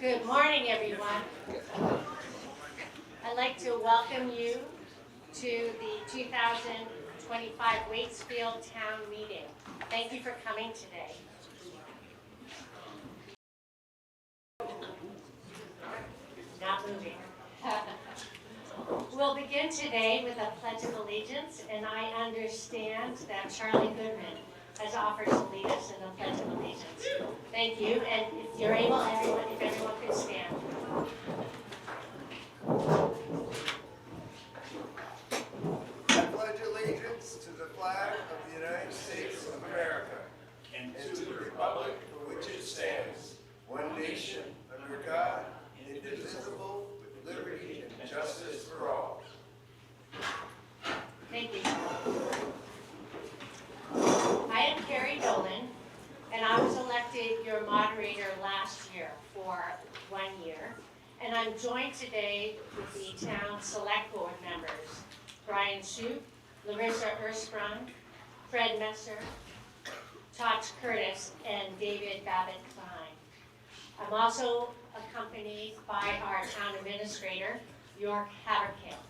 Good morning, everyone. I'd like to welcome you to the 2025 Waitsfield Town Meeting. Thank you for coming today. Not moving. We'll begin today with a Pledge of Allegiance, and I understand that Charlie Goodman has offered to lead us in the Pledge of Allegiance. Thank you, and if you're able, if everyone could stand. I pledge allegiance to the flag of the United States of America and to the republic for which it stands, one nation, under God, indivisible, with liberty and justice for all. Thank you. I am Carrie Dolan, and I was elected your moderator last year for 1 year. And I'm joined today with the town select board members, Brian Shoup, Larissa Ersprung, Fred Messer, Todd Curtis, and David Babbitt-Klein. I'm also accompanied by our town administrator, York Haverkill.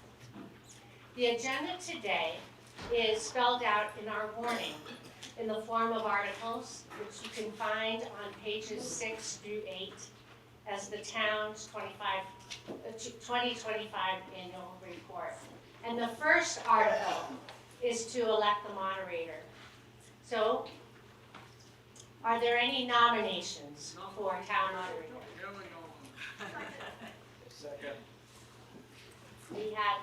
The agenda today is spelled out in our warning in the form of articles, which you can find on pages 6 through 8 as the town's 2025 annual report. And the first article is to elect the moderator. So, are there any nominations for town moderator? Second. We had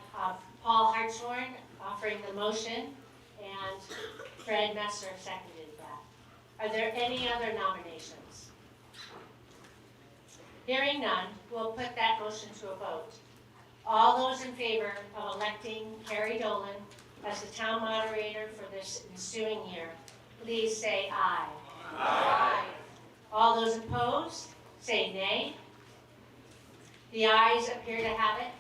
Paul Hartshorn offering the motion, and Fred Messer seconded that. Are there any other nominations? Hearing none, we'll put that motion to a vote. All those in favor of electing Carrie Dolan as the town moderator for this ensuing year, please say aye. Aye. All those opposed, say nay. The ayes appear to have it.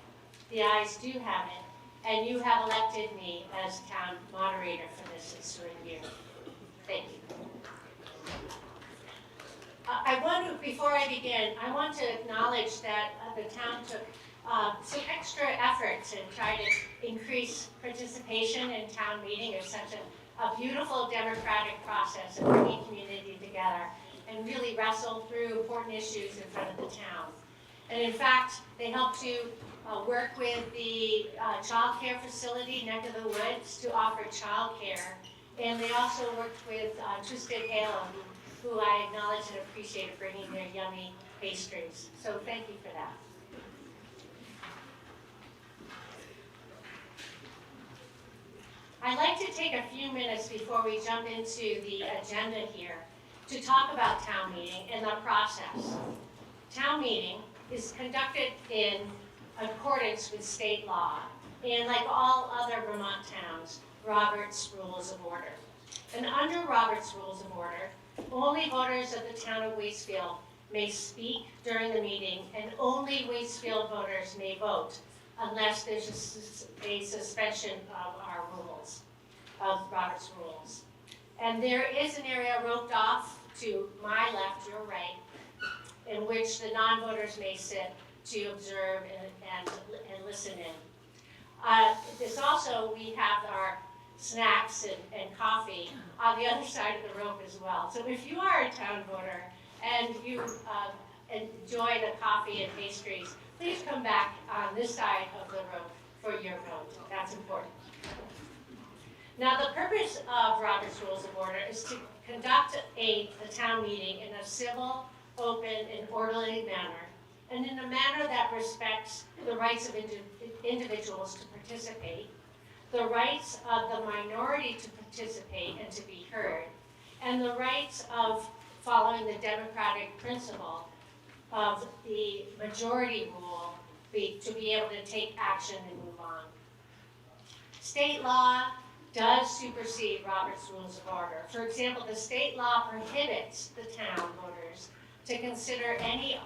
The ayes do have it. And you have elected me as town moderator for this ensuing year. Thank you. Before I begin, I want to acknowledge that the town took some extra effort to try to increase participation in town meeting. It's such a beautiful democratic process of bringing community together and really wrestle through important issues in front of the town. And in fact, they helped to work with the child care facility, Neck of the Woods, to offer child care. And they also worked with Twisted Halo, who I acknowledge and appreciate bringing their yummy pastries. So thank you for that. I'd like to take a few minutes before we jump into the agenda here to talk about town meeting and the process. Town meeting is conducted in accordance with state law, and like all other Vermont towns, Robert's Rules of Order. And under Robert's Rules of Order, only voters of the town of Waitsfield may speak during the meeting, and only Waitsfield voters may vote unless there's a suspension of our rules, of Robert's rules. And there is an area roped off to my left, your right, in which the non-voters may sit to observe and listen in. This also, we have our snacks and coffee on the other side of the rope as well. So if you are a town voter and you enjoy the coffee and pastries, please come back on this side of the rope for your vote. That's important. Now, the purpose of Robert's Rules of Order is to conduct the town meeting in a civil, open, and orderly manner, and in a manner that respects the rights of individuals to participate, the rights of the minority to participate and to be heard, and the rights of following the democratic principle of the majority rule to be able to take action and move on. State law does supersede Robert's Rules of Order. For example, the state law prohibits the town voters to consider any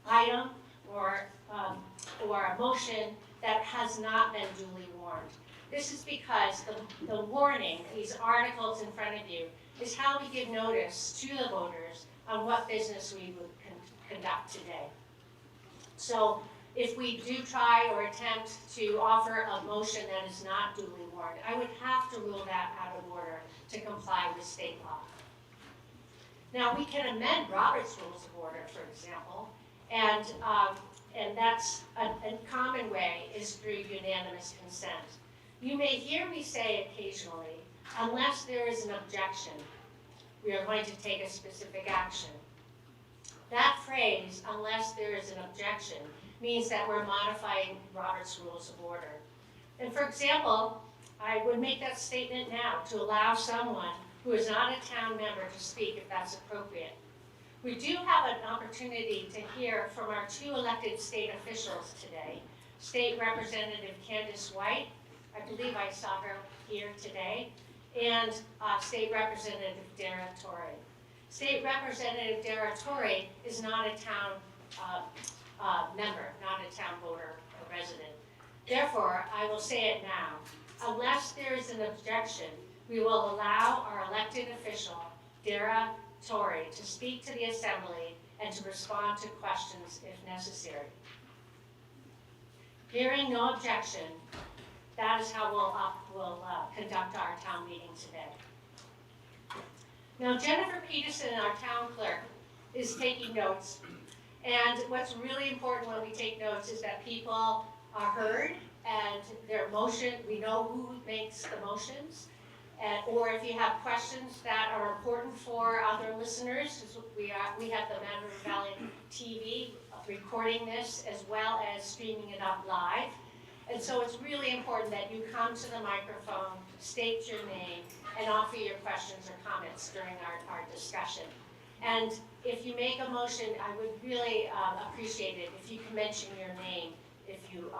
item or a motion that has not been duly warned. This is because the warning, these articles in front of you, is how we give notice to the voters on what business we would conduct today. So if we do try or attempt to offer a motion that is not duly warned, I would have to rule that out of order to comply with state law. Now, we can amend Robert's Rules of Order, for example, and that's a common way is through unanimous consent. You may hear me say occasionally, unless there is an objection, we are going to take a specific action. That phrase, unless there is an objection, means that we're modifying Robert's Rules of Order. And for example, I would make that statement now to allow someone who is not a town member to speak if that's appropriate. We do have an opportunity to hear from our two elected state officials today, State Representative Candace White, I believe I saw her here today, and State Representative Dara Torrey. State Representative Dara Torrey is not a town member, not a town voter or resident. Therefore, I will say it now. Unless there is an objection, we will allow our elected official, Dara Torrey, to speak to the Assembly and to respond to questions if necessary. Hearing no objection, that is how we'll conduct our town meeting today. Now, Jennifer Peterson, our town clerk, is taking notes. And what's really important when we take notes is that people are heard and their motion, we know who makes the motions. Or if you have questions that are important for other listeners, we have the Mandarin Valley TV recording this as well as streaming it up live. And so it's really important that you come to the microphone, state your name, and offer your questions or comments during our discussion. And if you make a motion, I would really appreciate it if you can mention your name if you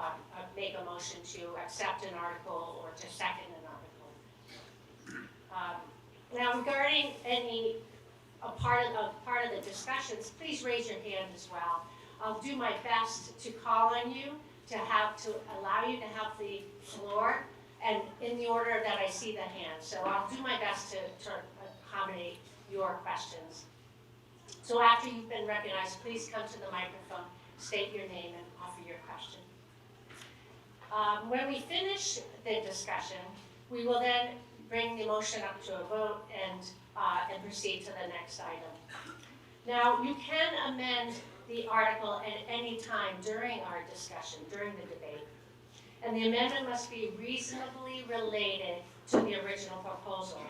make a motion to accept an article or to second an article. Now, regarding any part of the discussions, please raise your hand as well. I'll do my best to call on you to allow you to have the floor, and in the order that I see the hand. So I'll do my best to accommodate your questions. So after you've been recognized, please come to the microphone, state your name, and offer your question. When we finish the discussion, we will then bring the motion up to a vote and proceed to the next item. Now, you can amend the article at any time during our discussion, during the debate. And the amendment must be reasonably related to the original proposal.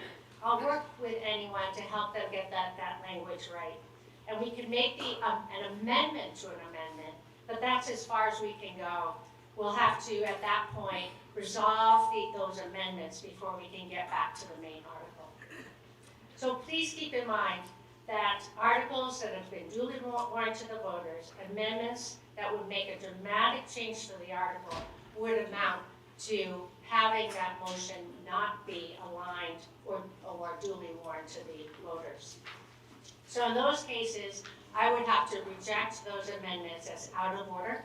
I'll work with anyone to help them get that language right. And we can make an amendment to an amendment, but that's as far as we can go. We'll have to, at that point, resolve those amendments before we can get back to the main article. So please keep in mind that articles that have been duly warned to the voters, amendments that would make a dramatic change to the article, would amount to having that motion not be aligned or duly warned to the voters. So in those cases, I would have to reject those amendments as out of order.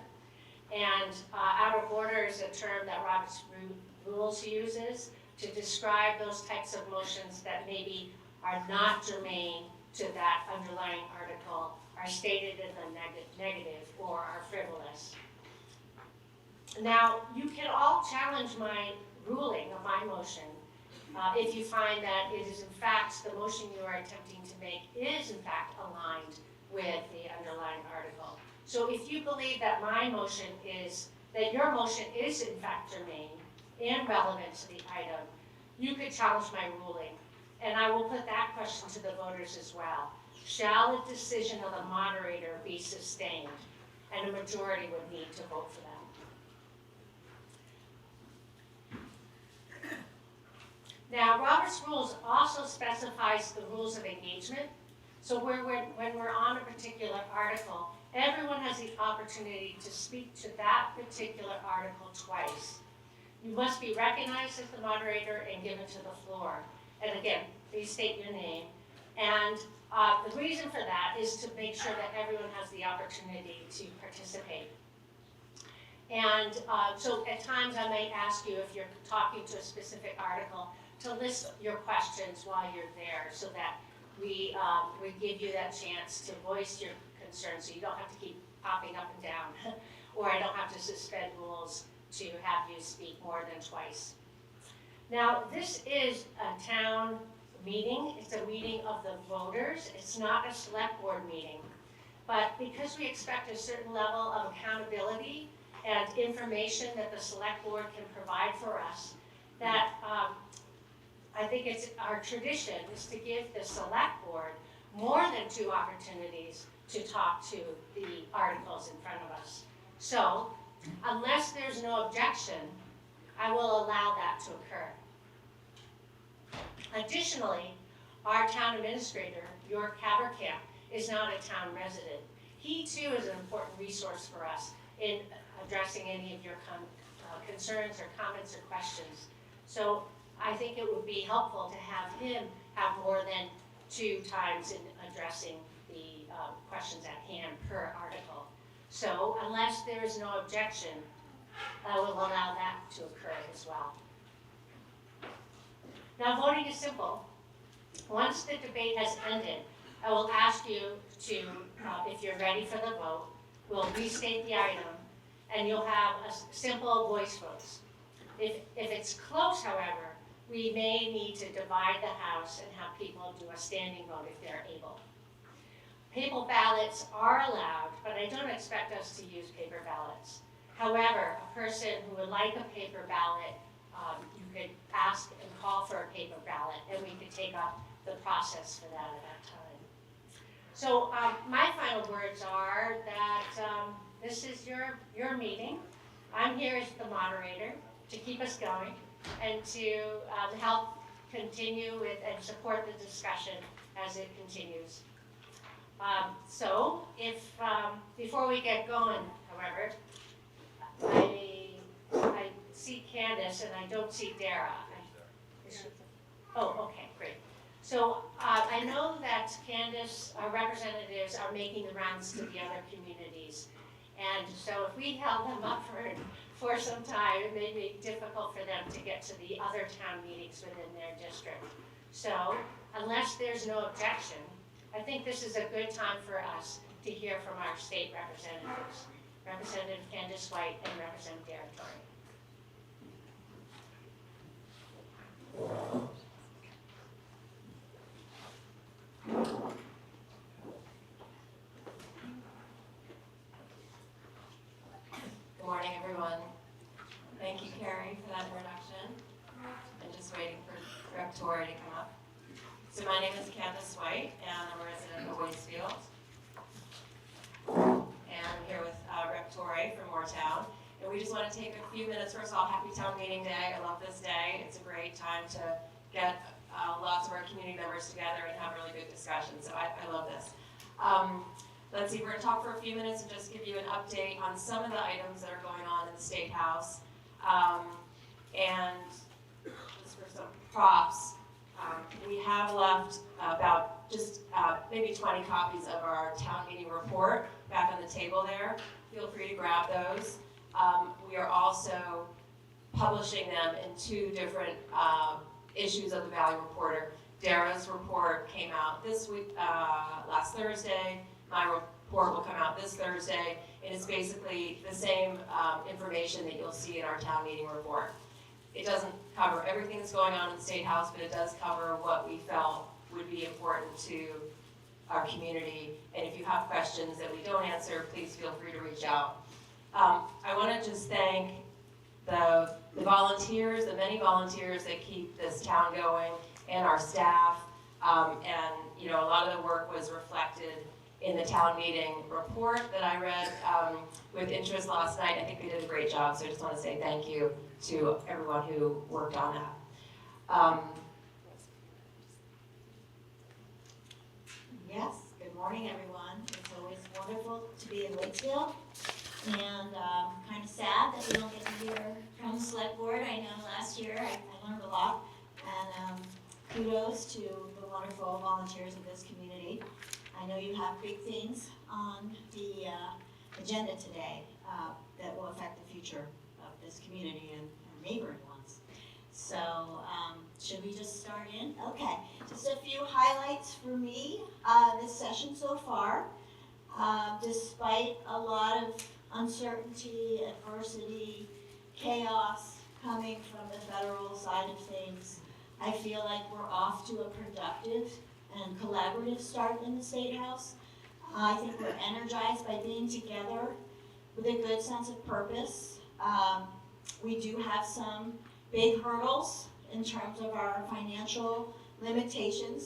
And out of order is a term that Robert's Rules uses to describe those types of motions that maybe are not germane to that underlying article, are stated in the negative, or are frivolous. Now, you can all challenge my ruling of my motion if you find that it is in fact, the motion you are attempting to make is in fact aligned with the underlying article. So if you believe that that your motion is in fact germane and relevant to the item, you could challenge my ruling. And I will put that question to the voters as well. Shall the decision of the moderator be sustained? And a majority would need to vote for that. Now, Robert's Rules also specifies the rules of engagement. So when we're on a particular article, everyone has the opportunity to speak to that particular article twice. You must be recognized as the moderator and given to the floor. And again, please state your name. And the reason for that is to make sure that everyone has the opportunity to participate. And so at times I might ask you, if you're talking to a specific article, to list your questions while you're there so that we give you that chance to voice your concerns so you don't have to keep popping up and down. or I don't have to suspend rules to have you speak more than twice. Now, this is a town meeting. It's a meeting of the voters. It's not a select board meeting. But because we expect a certain level of accountability and information that the select board can provide for us, that I think it's our tradition is to give the select board more than 2 opportunities to talk to the articles in front of us. So, unless there's no objection, I will allow that to occur. Additionally, our town administrator, York Haberkamp, is not a town resident. He too is an important resource for us in addressing any of your concerns or comments or questions. So I think it would be helpful to have him have more than 2 times in addressing the questions at hand per article. So unless there is no objection, I will allow that to occur as well. Now voting is simple. Once the debate has ended, I will ask you to, if you're ready for the vote, we'll restate the item and you'll have a simple voice votes. If it's close, however, we may need to divide the House and have people do a standing vote if they're able. Paper ballots are allowed, but I don't expect us to use paper ballots. However, a person who would like a paper ballot, you could ask and call for a paper ballot, and we could take up the process for that at that time. So my final words are that this is your meeting. I'm here as the moderator to keep us going and to help continue with and support the discussion as it continues. So if, before we get going, however, I see Candace and I don't see Dara. Oh, okay, great. So I know that Candace, our representatives are making the rounds to the other communities. And so if we held them up for some time, it may be difficult for them to get to the other town meetings within their district. So unless there's no objection, I think this is a good time for us to hear from our state representatives, Representative Candace White and Representative Dara Torrey. Good morning, everyone. Thank you, Carrie, for that introduction. I'm just waiting for Rep. Torrey to come up. So my name is Candace White, and I'm a resident of Waitsfield. And I'm here with Rep. Torrey from Moortown. And we just want to take a few minutes. First of all, happy Town Meeting Day. I love this day. It's a great time to get lots of our community members together and have really good discussions. So I love this. Let's see, we're going to talk for a few minutes and just give you an update on some of the items that are going on in the State House. And just for some props, we have left about just maybe 20 copies of our town meeting report back on the table there. Feel free to grab those. We are also publishing them in 2 different issues of the Valley Reporter. Dara's report came out this week, last Thursday. My report will come out this Thursday. It is basically the same information that you'll see in our town meeting report. It doesn't cover everything that's going on in the State House, but it does cover what we felt would be important to our community. And if you have questions that we don't answer, please feel free to reach out. I want to just thank the volunteers, the many volunteers that keep this town going, and our staff. And you know, a lot of the work was reflected in the town meeting report that I read with interest last night. I think they did a great job, so I just want to say thank you to everyone who worked on that. Yes, good morning, everyone. It's always wonderful to be in Waitsfield, and kind of sad that we don't get to hear from the select board. I know last year I learned a lot, and kudos to the wonderful volunteers of this community. I know you have big things on the agenda today that will affect the future of this community and neighboring ones. So should we just start in? Okay, just a few highlights for me this session so far. Despite a lot of uncertainty, adversity, chaos coming from the federal side of things, I feel like we're off to a productive and collaborative start in the State House. I think we're energized by being together with a good sense of purpose. We do have some big hurdles in terms of our financial limitations.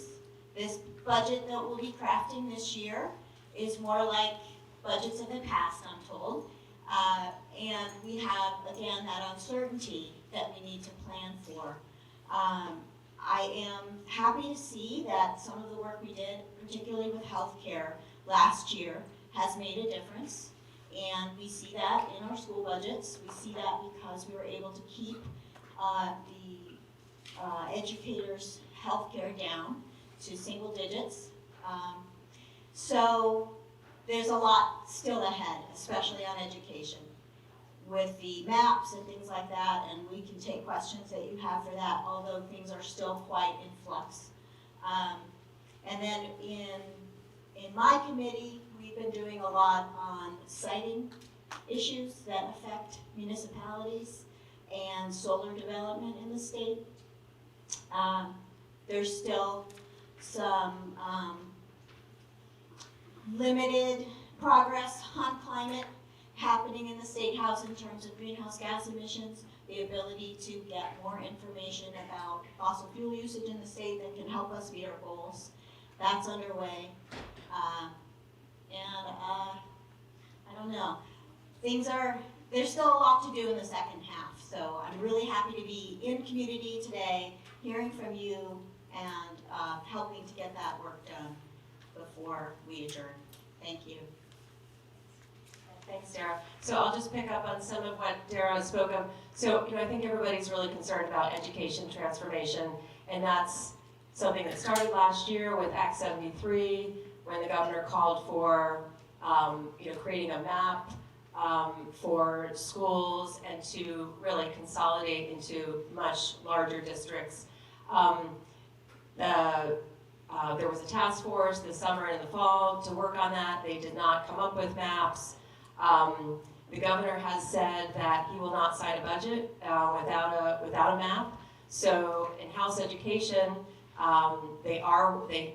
This budget that we'll be crafting this year is more like budgets of the past, I'm told. And we have, again, that uncertainty that we need to plan for. I am happy to see that some of the work we did, particularly with healthcare last year, has made a difference. And we see that in our school budgets. We see that because we were able to keep the educators' healthcare down to single digits. So there's a lot still ahead, especially on education, with the maps and things like that, and we can take questions that you have for that, although things are still quite in flux. And then in my committee, we've been doing a lot on siting issues that affect municipalities and solar development in the state. There's still some limited progress on climate happening in the State House in terms of greenhouse gas emissions, the ability to get more information about fossil fuel usage in the state that can help us meet our goals. That's underway. I don't know. There's still a lot to do in the second half, so I'm really happy to be in community today, hearing from you, and helping to get that work done before we adjourn. Thank you. Thanks, Dara. So I'll just pick up on some of what Dara spoke of. So, I think everybody's really concerned about education transformation, and that's something that started last year with Act 73, when the governor called for, creating a map for schools and to really consolidate into much larger districts. There was a task force this summer and the fall to work on that. They did not come up with maps. The governor has said that he will not sign a budget without a map. So in House Education, they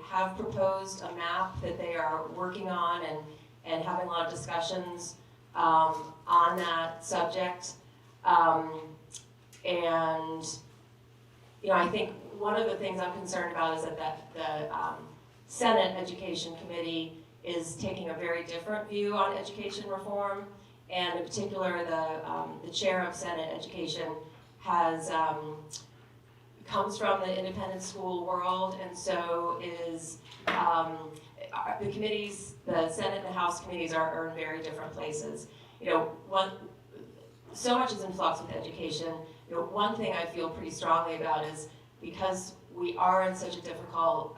have proposed a map that they are working on and having a lot of discussions on that subject. I think one of the things I'm concerned about is that the Senate Education Committee is taking a very different view on education reform, and in particular, the chair of Senate Education comes from the independent school world, and so is the committees, the Senate and the House committees are in very different places. So much is in flux with education. One thing I feel pretty strongly about is because we are in such a difficult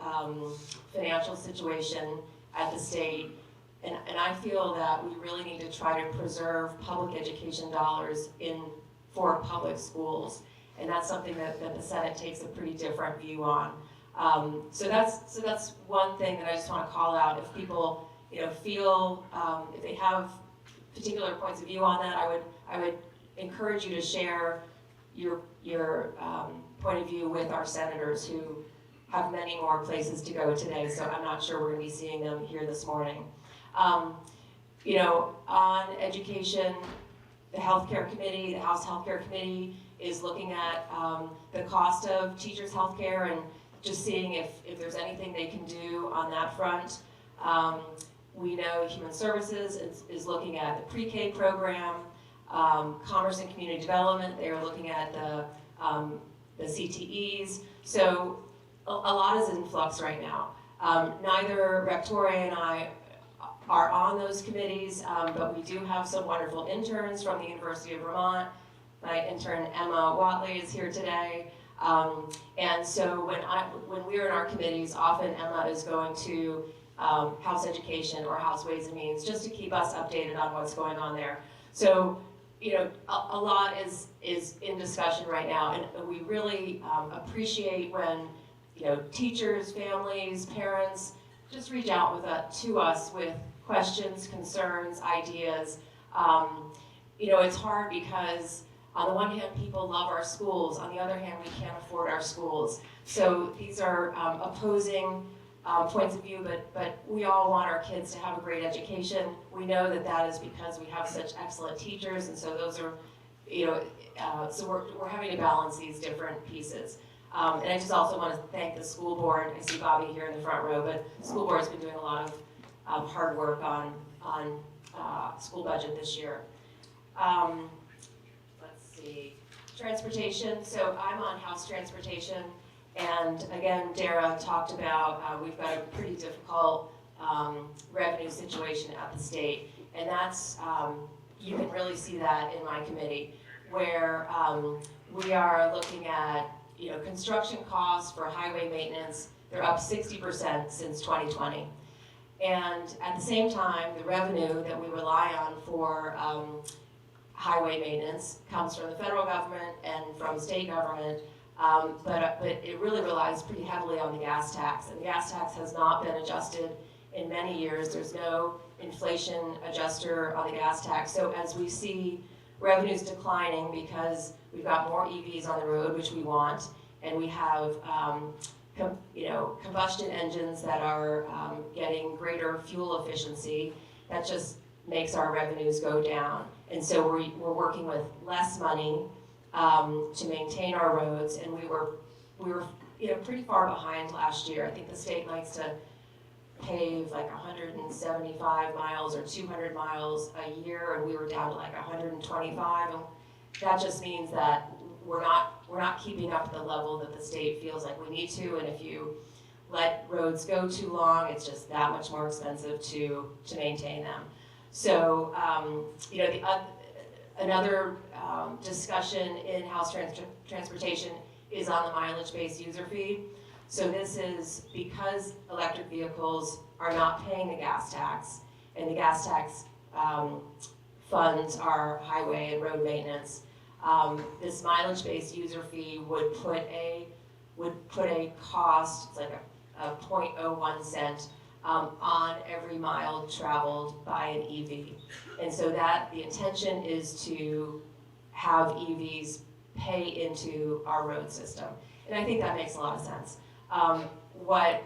financial situation at the state, and I feel that we really need to try to preserve public education dollars for public schools, and that's something that the Senate takes a pretty different view on. So that's one thing that I just want to call out. If people feel if they have particular points of view on that, I would encourage you to share your point of view with our senators who have many more places to go today, so I'm not sure we're going to be seeing them here this morning. On education, the Healthcare Committee, the House Healthcare Committee is looking at the cost of teachers' healthcare and just seeing if there's anything they can do on that front. We know Human Services is looking at the pre-K program, Commerce and Community Development, they are looking at the CTEs. So a lot is in flux right now. Neither Rectoria and I are on those committees, but we do have some wonderful interns from the University of Vermont. My intern Emma Watley is here today. And so when we're in our committees, often Emma is going to House Education or House Ways and Means just to keep us updated on what's going on there. So a lot is in discussion right now, and we really appreciate when teachers, families, parents just reach out to us with questions, concerns, ideas. It's hard because on the one hand, people love our schools. On the other hand, we can't afford our schools. So these are opposing points of view, but we all want our kids to have a great education. We know that that is because we have such excellent teachers, and so those are, so we're having to balance these different pieces. And I just also want to thank the school board. I see Bobby here in the front row, but the school board's been doing a lot of hard work on school budget this year. Let's see, transportation. So I'm on House Transportation, and again, Dara talked about we've got a pretty difficult revenue situation at the state, and that's you can really see that in my committee, where we are looking at construction costs for highway maintenance. They're up 60% since 2020. And at the same time, the revenue that we rely on for highway maintenance comes from the federal government and from state government, but it really relies pretty heavily on the gas tax. And the gas tax has not been adjusted in many years. There's no inflation adjuster on the gas tax. So as we see revenues declining because we've got more EVs on the road, which we want, and we have combustion engines that are getting greater fuel efficiency, that just makes our revenues go down. And so we're working with less money to maintain our roads, and we were pretty far behind last year. I think the state likes to pave like 175 miles or 200 miles a year, and we were down to like 125. And that just means that we're not keeping up the level that the state feels like we need to. And if you let roads go too long, it's just that much more expensive to maintain them. So another discussion in House Transportation is on the mileage-based user fee. So this is because electric vehicles are not paying the gas tax, and the gas tax funds our highway and road maintenance. This mileage-based user fee would put a cost, it's like a 0.01 cent on every mile traveled by an EV. And so the intention is to have EVs pay into our road system. And I think that makes a lot of sense. What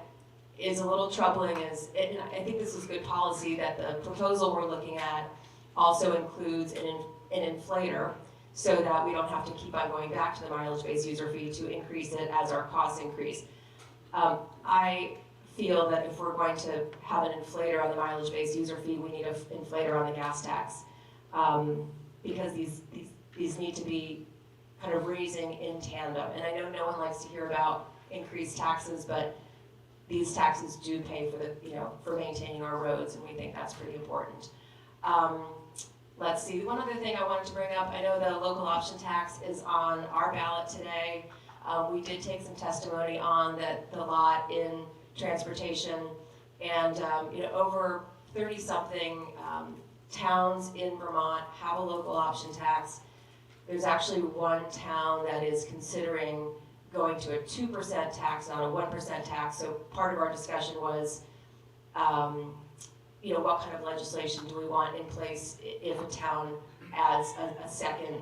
is a little troubling is, and I think this is good policy, that the proposal we're looking at also includes an inflator, so that we don't have to keep on going back to the mileage-based user fee to increase it as our costs increase. I feel that if we're going to have an inflator on the mileage-based user fee, we need an inflator on the gas tax, because these need to be kind of raising in tandem. And I know no one likes to hear about increased taxes, but these taxes do pay for maintaining our roads, and we think that's pretty important. Let's see, one other thing I wanted to bring up, I know the local option tax is on our ballot today. We did take some testimony on the lot in transportation, and over 30-something towns in Vermont have a local option tax. There's actually one town that is considering going to a 2% tax, not a 1% tax. So part of our discussion was, what kind of legislation do we want in place if a town adds a second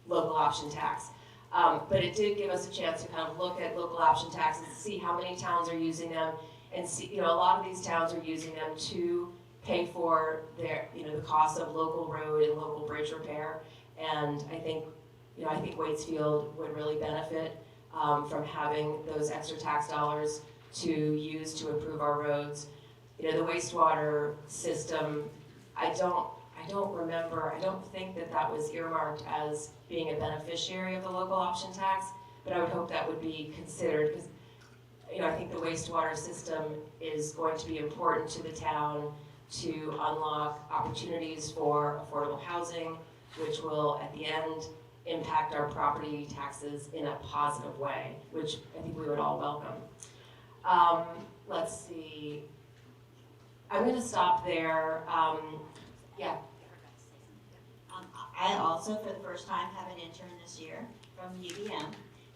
local option tax? But it did give us a chance to kind of look at local option taxes, see how many towns are using them, and see, a lot of these towns are using them to pay for their, the cost of local road and local bridge repair. And I think Waitsfield would really benefit from having those extra tax dollars to use to improve our roads. The wastewater system, I don't think that was earmarked as being a beneficiary of the local option tax, but I would hope that would be considered, because I think the wastewater system is going to be important to the town to unlock opportunities for affordable housing, which will at the end impact our property taxes in a positive way, which I think we would all welcome. Let's see. I'm going to stop there. Yeah. I also, for the first time, have an intern this year from UVM,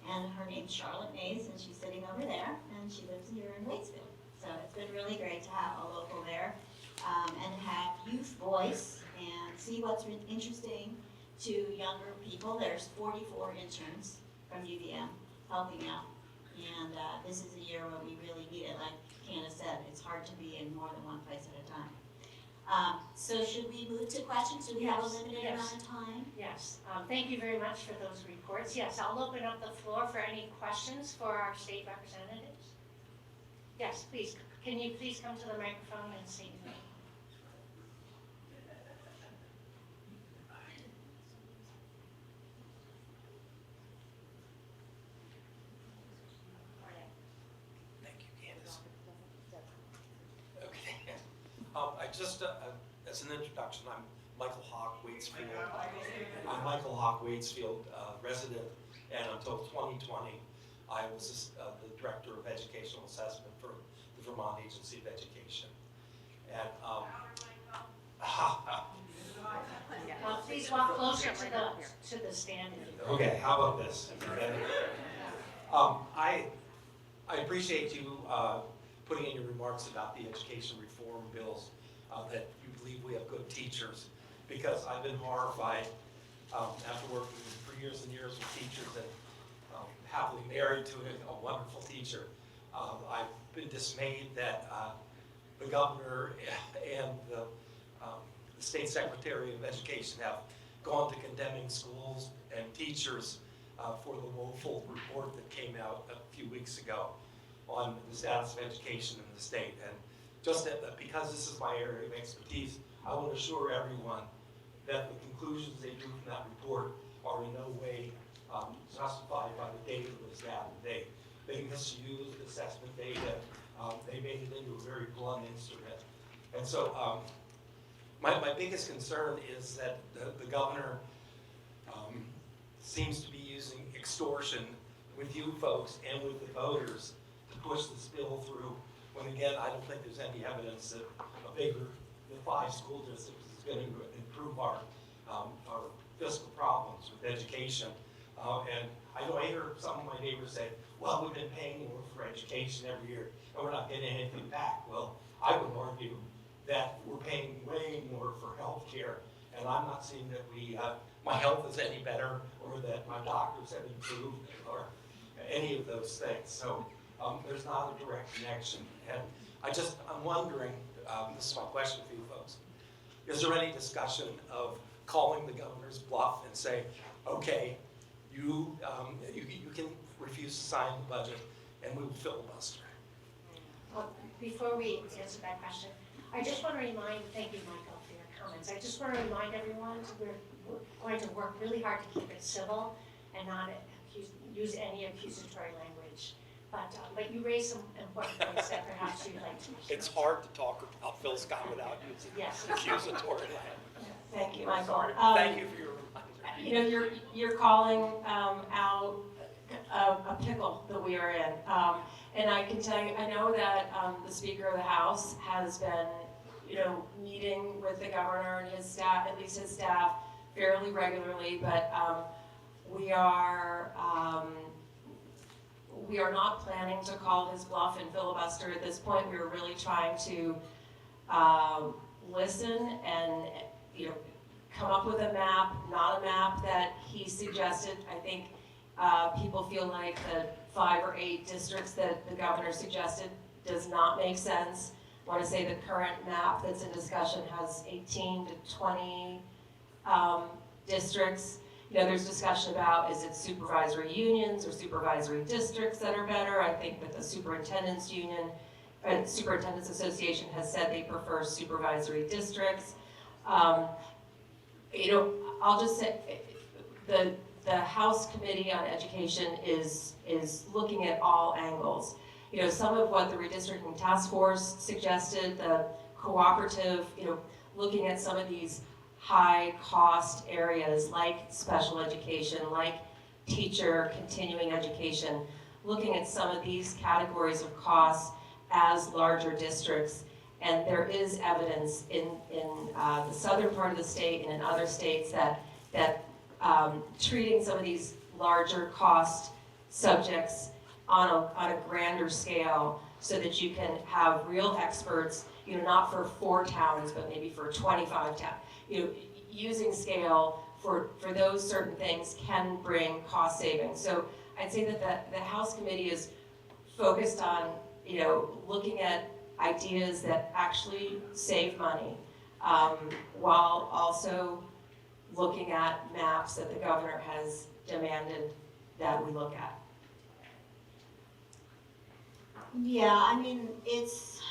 and her name's Charlotte Mays, and she's sitting over there, and she lives here in Waitsfield. So it's been really great to have a local there, and have youth voice, and see what's interesting to younger people. There's 44 interns from UVM helping out. And this is a year where we really need it. Like Candace said, it's hard to be in more than one place at a time. So should we move to questions? Do we have a limited amount of time? Yes, thank you very much for those reports. Yes, I'll open up the floor for any questions for our state representatives. Yes, please, can you please come to the microphone and state your name? As an introduction, I'm Michael Hawk, Waitsfield. I'm Michael Hawk, Waitsfield resident, and until 2020, I was the Director of Educational Assessment for the Vermont Agency of Education. And please walk closer to the stand. Okay, how about this? I appreciate you putting in your remarks about the education reform bills, that you believe we have good teachers, because I've been horrified after working for years and years with teachers and happily married to a wonderful teacher. I've been dismayed that the governor and the State Secretary of Education have gone to condemning schools and teachers for the woeful report that came out a few weeks ago on the status of education in the state. And just because this is my area of expertise, I want to assure everyone that the conclusions they drew from that report are in no way justified by the data that was gathered. They misused assessment data. They made it into a very blunt instrument. And so my biggest concern is that the governor seems to be using extortion with you folks and with the voters to push this bill through, when again, I don't think there's any evidence that the 5 school districts is going to improve our fiscal problems with education. And I know I hear some of my neighbors say, well, we've been paying more for education every year and we're not getting anything back. Well, I would argue that we're paying way more for health care, and I'm not seeing that my health is any better, or that my doctors have improved, or any of those things. So there's not a direct connection. And I'm wondering, this is my question for you folks, is there any discussion of calling the governor's bluff and say, okay, you can refuse to sign the budget and we will filibuster? Well, before we answer that question, I just want to thank you, Michael, for your comments. I just want to remind everyone we're going to work really hard to keep it civil and not use any accusatory language. But you raised some important points that perhaps you'd like to respond. It's hard to talk about Phil Scott without using accusatory language. Thank you, Michael. Thank you for your reminder. You know, you're calling out a pickle that we are in. And I can tell you, I know that the Speaker of the House has been, meeting with the governor and his staff, at least his staff, fairly regularly. But we are not planning to call his bluff and filibuster at this point. We were really trying to listen and come up with a map, not a map that he suggested. I think people feel like the 5 or 8 districts that the governor suggested does not make sense. I want to say the current map that's in discussion has 18 to 20 districts. There's discussion about, is it supervisory unions or supervisory districts that are better? I think that the Superintendent's Association has said they prefer supervisory districts. I'll just say the House Committee on Education is looking at all angles. Some of what the redistricting task force suggested, the cooperative, looking at some of these high cost areas like special education, like teacher continuing education, looking at some of these categories of costs as larger districts. And there is evidence in the southern part of the state and in other states that treating some of these larger cost subjects on a grander scale, so that you can have real experts, not for 4 towns, but maybe for 25 towns. using scale for those certain things can bring cost savings. So I'd say that the House Committee is focused on, looking at ideas that actually save money, while also looking at maps that the governor has demanded that we look at. Yeah, I mean, it's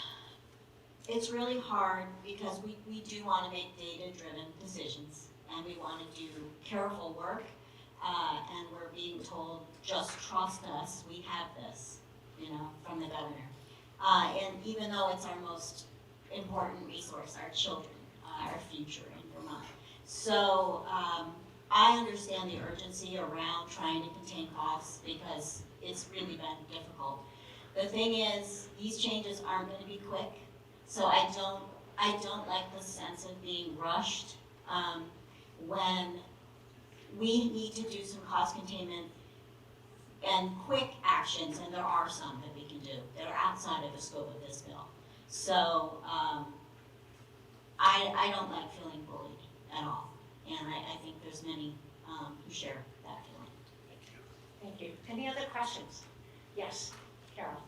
really hard because we do want to make data-driven decisions and we want to do careful work, and we're being told, just trust us, we have this, from the governor. And even though it's our most important resource, our children, our future in Vermont. So I understand the urgency around trying to contain costs because it's really been difficult. The thing is, these changes aren't going to be quick, so I don't like the sense of being rushed when we need to do some cost containment and quick actions, and there are some that we can do that are outside of the scope of this bill. So I don't like feeling bullied at all, and I think there's many who share that feeling. Thank you. Any other questions? Yes, Carol.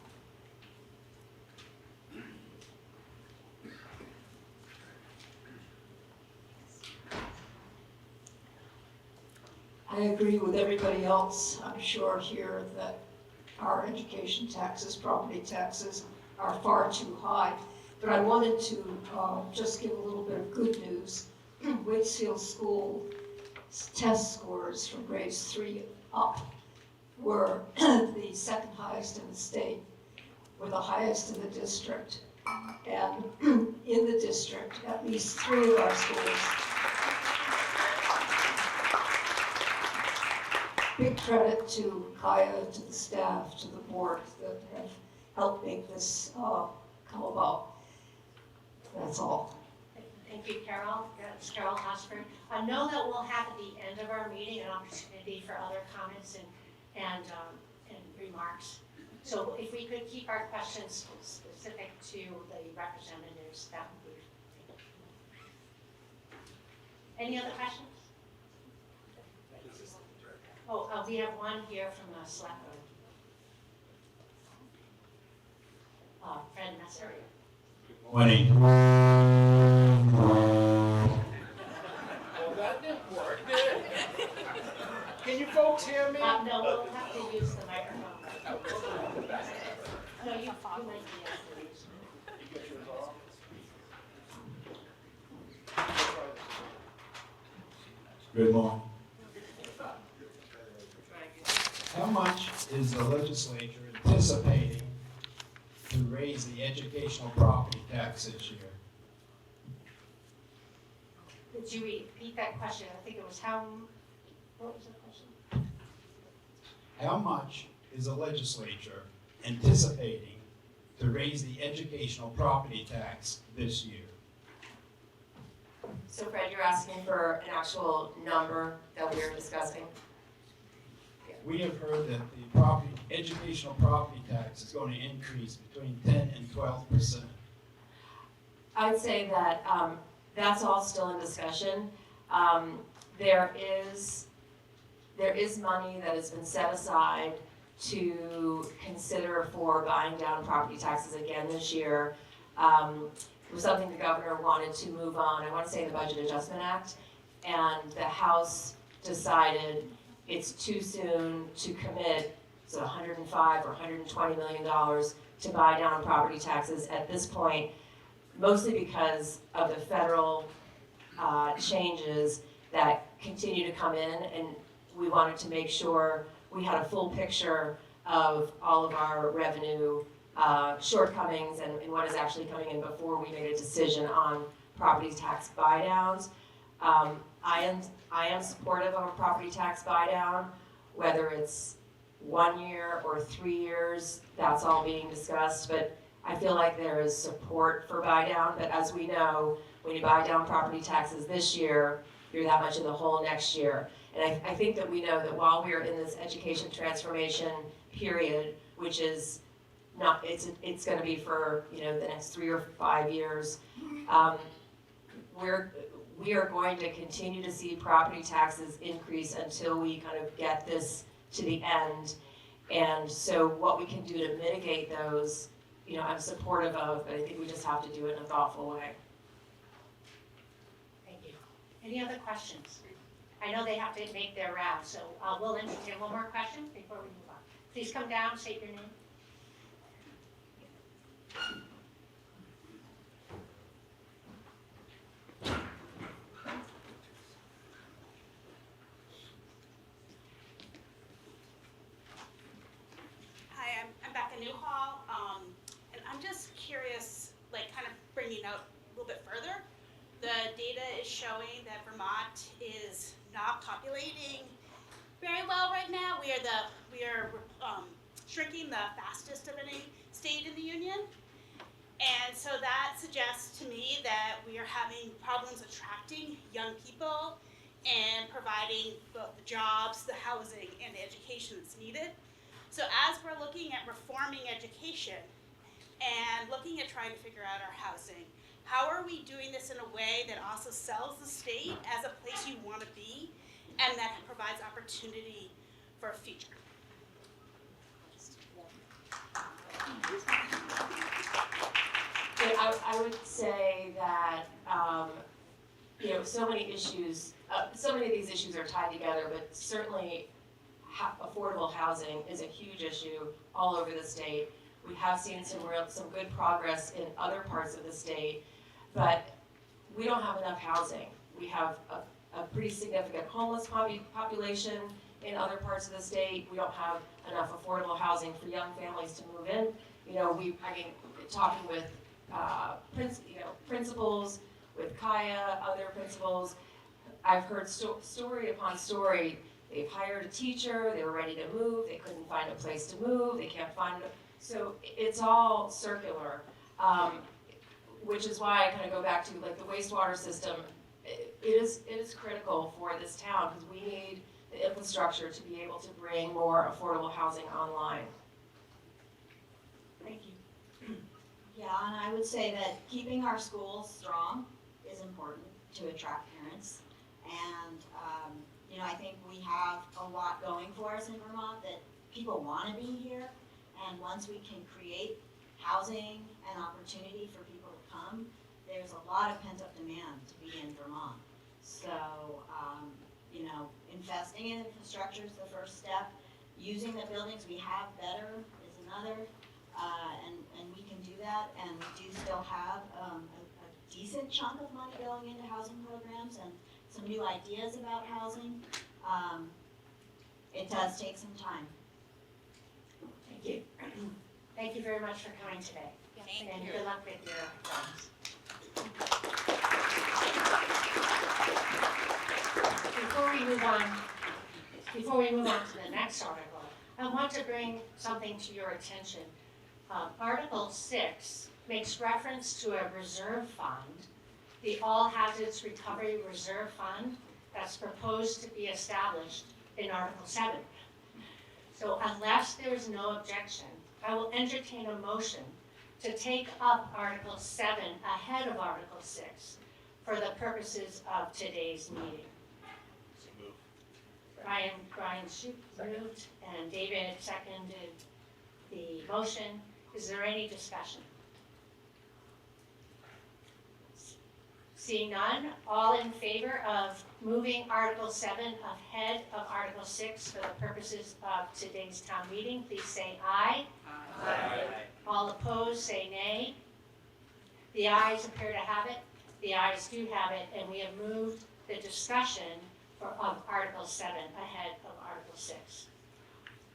I agree with everybody else, I'm sure here, that our education taxes, property taxes are far too high. But I wanted to just give a little bit of good news. Waitsfield School test scores from grades 3 up were the second highest in the state, were the highest in the district. And in the district, at least 3 of our schools. Big credit to Kaya, to the staff, to the board that have helped make this come about. That's all. Thank you, Carol. That's Carol Hosford. I know that we'll have at the end of our meeting an opportunity for other comments and remarks. So if we could keep our questions specific to the representatives, that would be great. Any other questions? Oh, we have one here from the select board. Fred Messer. Morning. Well, that didn't work, did it? Can you folks hear me? No, we'll have to use the microphone. No, you might be able to use it. You get yours off? Good morning. How much is the legislature anticipating to raise the educational property tax this year? Did you repeat that question? I think it was what was the question? How much is the legislature anticipating to raise the educational property tax this year? So Fred, you're asking for an actual number that we're discussing? We have heard that the educational property tax is going to increase between 10 and 12%. I'd say that that's all still in discussion. There is money that has been set aside to consider for buying down property taxes again this year. It was something the governor wanted to move on, I want to say the Budget Adjustment Act, and the House decided it's too soon to commit, so $105 or $120 million to buy down property taxes at this point, mostly because of the federal changes that continue to come in, and we wanted to make sure we had a full picture of all of our revenue shortcomings and what is actually coming in before we made a decision on property tax buy downs. I am supportive of a property tax buy down, whether it's 1 year or 3 years, that's all being discussed, but I feel like there is support for buy down, but as we know, when you buy down property taxes this year, you're that much in the hole next year. And I think that we know that while we are in this education transformation period, which is not, it's gonna be for, the next 3 or 5 years, we are going to continue to see property taxes increase until we kind of get this to the end. And so what we can do to mitigate those, I'm supportive of, but I think we just have to do it in a thoughtful way. Thank you. Any other questions? I know they have to make their round, so we'll entertain one more question before we move on. Please come down, state your name. Hi, I'm Becca Newhall, and I'm just curious, kind of bringing out a little bit further. The data is showing that Vermont is not populating very well right now. We are shrinking the fastest of any state in the union, and so that suggests to me that we are having problems attracting young people and providing both the jobs, the housing, and the education that's needed. So as we're looking at reforming education and looking at trying to figure out our housing, how are we doing this in a way that also sells the state as a place you want to be and that provides opportunity for a future? I would say that, so many issues, so many of these issues are tied together, but certainly affordable housing is a huge issue all over the state. We have seen some good progress in other parts of the state, but we don't have enough housing. We have a pretty significant homeless population in other parts of the state. We don't have enough affordable housing for young families to move in. Talking with principals, with Kaya, other principals, I've heard story upon story. They've hired a teacher, they were ready to move, they couldn't find a place to move, they can't find it. So it's all circular, which is why I kind of go back to the wastewater system. It is critical for this town because we need the infrastructure to be able to bring more affordable housing online. Thank you. Yeah, and I would say that keeping our schools strong is important to attract parents. And, I think we have a lot going for us in Vermont that people want to be here. And once we can create housing and opportunity for people to come, there's a lot of pent-up demand to be in Vermont. So, investing in infrastructure is the first step. Using the buildings we have better is another. And we can do that, and we do still have a decent chunk of money going into housing programs and some new ideas about housing. It does take some time. Thank you. Thank you very much for coming today. And good luck with your exams. Before we move on to the next article, I want to bring something to your attention. Article 6 makes reference to a reserve fund, the All Hazards Recovery Reserve Fund, that's proposed to be established in Article 7. So unless there is no objection, I will entertain a motion to take up Article 7 ahead of Article 6 for the purposes of today's meeting. Brian Shoup moved and David seconded the motion. Is there any discussion? Seeing none, all in favor of moving Article 7 ahead of Article 6 for the purposes of today's town meeting, please say aye. Aye. All opposed, say nay. The ayes appear to have it. The ayes do have it, and we have moved the discussion of Article 7 ahead of Article 6.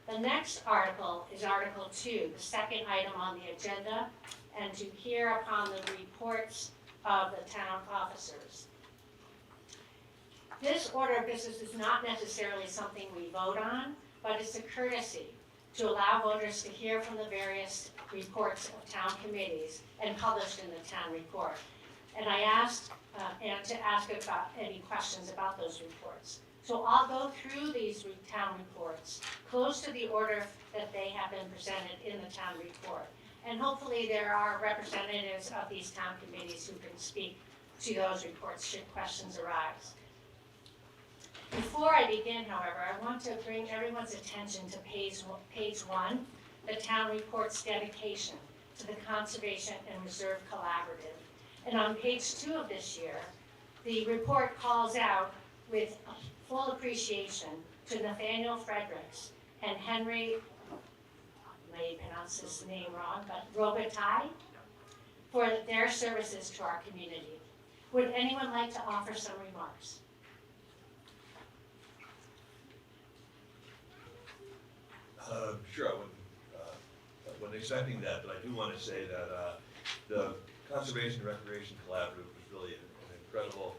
The next article is Article 2, the second item on the agenda, and to hear upon the reports of the town officers. This order of business is not necessarily something we vote on, but it's a courtesy to allow voters to hear from the various reports of town committees and published in the town report. And I asked Ann to ask about any questions about those reports. So I'll go through these town reports, close to the order that they have been presented in the town report. And hopefully there are representatives of these town committees who can speak to those reports should questions arise. Before I begin, however, I want to bring everyone's attention to page 1, the town report's dedication to the Conservation and Reserve Collaborative. And on page 2 of this year, the report calls out with full appreciation to Nathaniel Fredericks and Henry, I may pronounce his name wrong, but Robitaille, for their services to our community. Would anyone like to offer some remarks? Sure, I wasn't expecting that, but I do want to say that the Conservation and Recreation Collaborative was really an incredible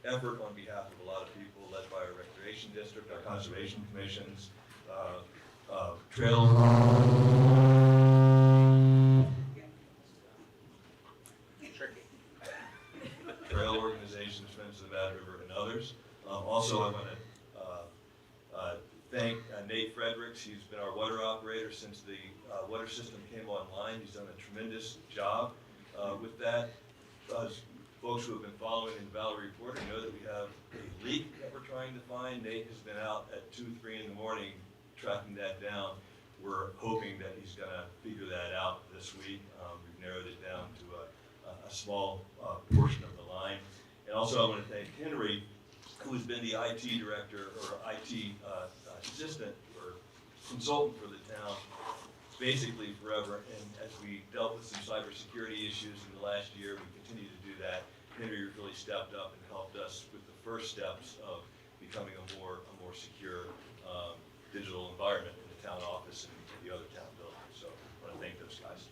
effort on behalf of a lot of people, led by our Recreation District, our Conservation Commissions, trail organizations, Friends of the Bad River, and others. Also, I want to thank Nate Fredericks. He's been our water operator since the water system came online. He's done a tremendous job with that. Folks who have been following the Valley Reporter know that we have a leak that we're trying to find. Nate has been out at 2, 3 in the morning tracking that down. We're hoping that he's going to figure that out this week. We've narrowed it down to a small portion of the line. And also I want to thank Henry, who has been the IT director or IT assistant or consultant for the town basically forever. And as we dealt with some cybersecurity issues in the last year, we continue to do that. Henry really stepped up and helped us with the first steps of becoming a more secure digital environment in the town office and the other town buildings. So I want to thank those guys.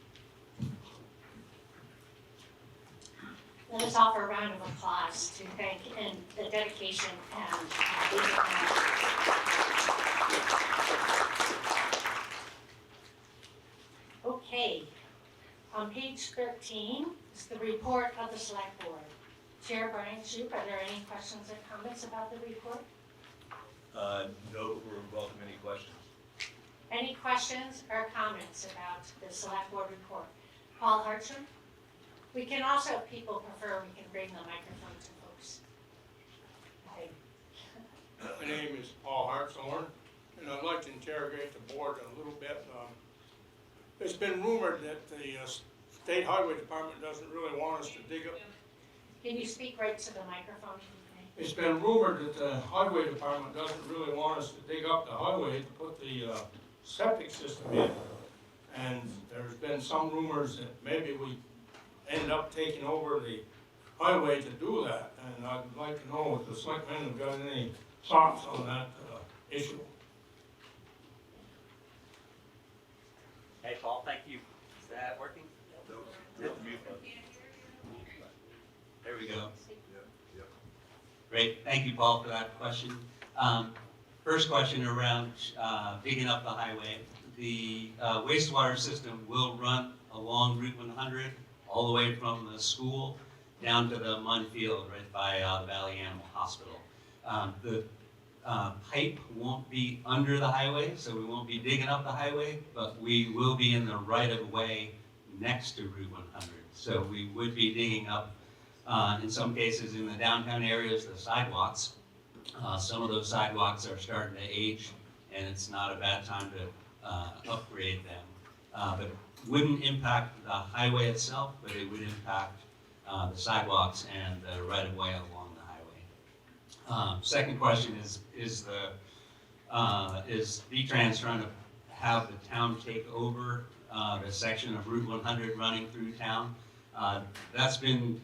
Let us offer a round of applause to thank and the dedication and Okay, on page 13 is the report of the select board. Chair Brian Shoup, are there any questions or comments about the report? No, we're welcome any questions. Any questions or comments about the select board report? Paul Hartsham? We can also, if people prefer, we can bring the microphone to folks. Okay. My name is Paul Hartshorn, and I'd like to interrogate the board a little bit. It's been rumored that the State Highway Department doesn't really want us to dig up. Can you speak right to the microphone? It's been rumored that the Highway Department doesn't really want us to dig up the highway to put the septic system in. And there's been some rumors that maybe we end up taking over the highway to do that. And I'd like to know if the selectmen have got any thoughts on that issue. Hey, Paul, thank you. Is that working? There we go. Great, thank you, Paul, for that question. First question around digging up the highway. The wastewater system will run along Route 100 all the way from the school down to the Munn Field right by the Valley Animal Hospital. The pipe won't be under the highway, so we won't be digging up the highway, but we will be in the right-of-way next to Route 100. So we would be digging up, in some cases in the downtown areas, the sidewalks. Some of those sidewalks are starting to age, and it's not a bad time to upgrade them. But it wouldn't impact the highway itself, but it would impact the sidewalks and the right-of-way along the highway. Second question is V-Trans trying to have the town take over the section of Route 100 running through town? That's been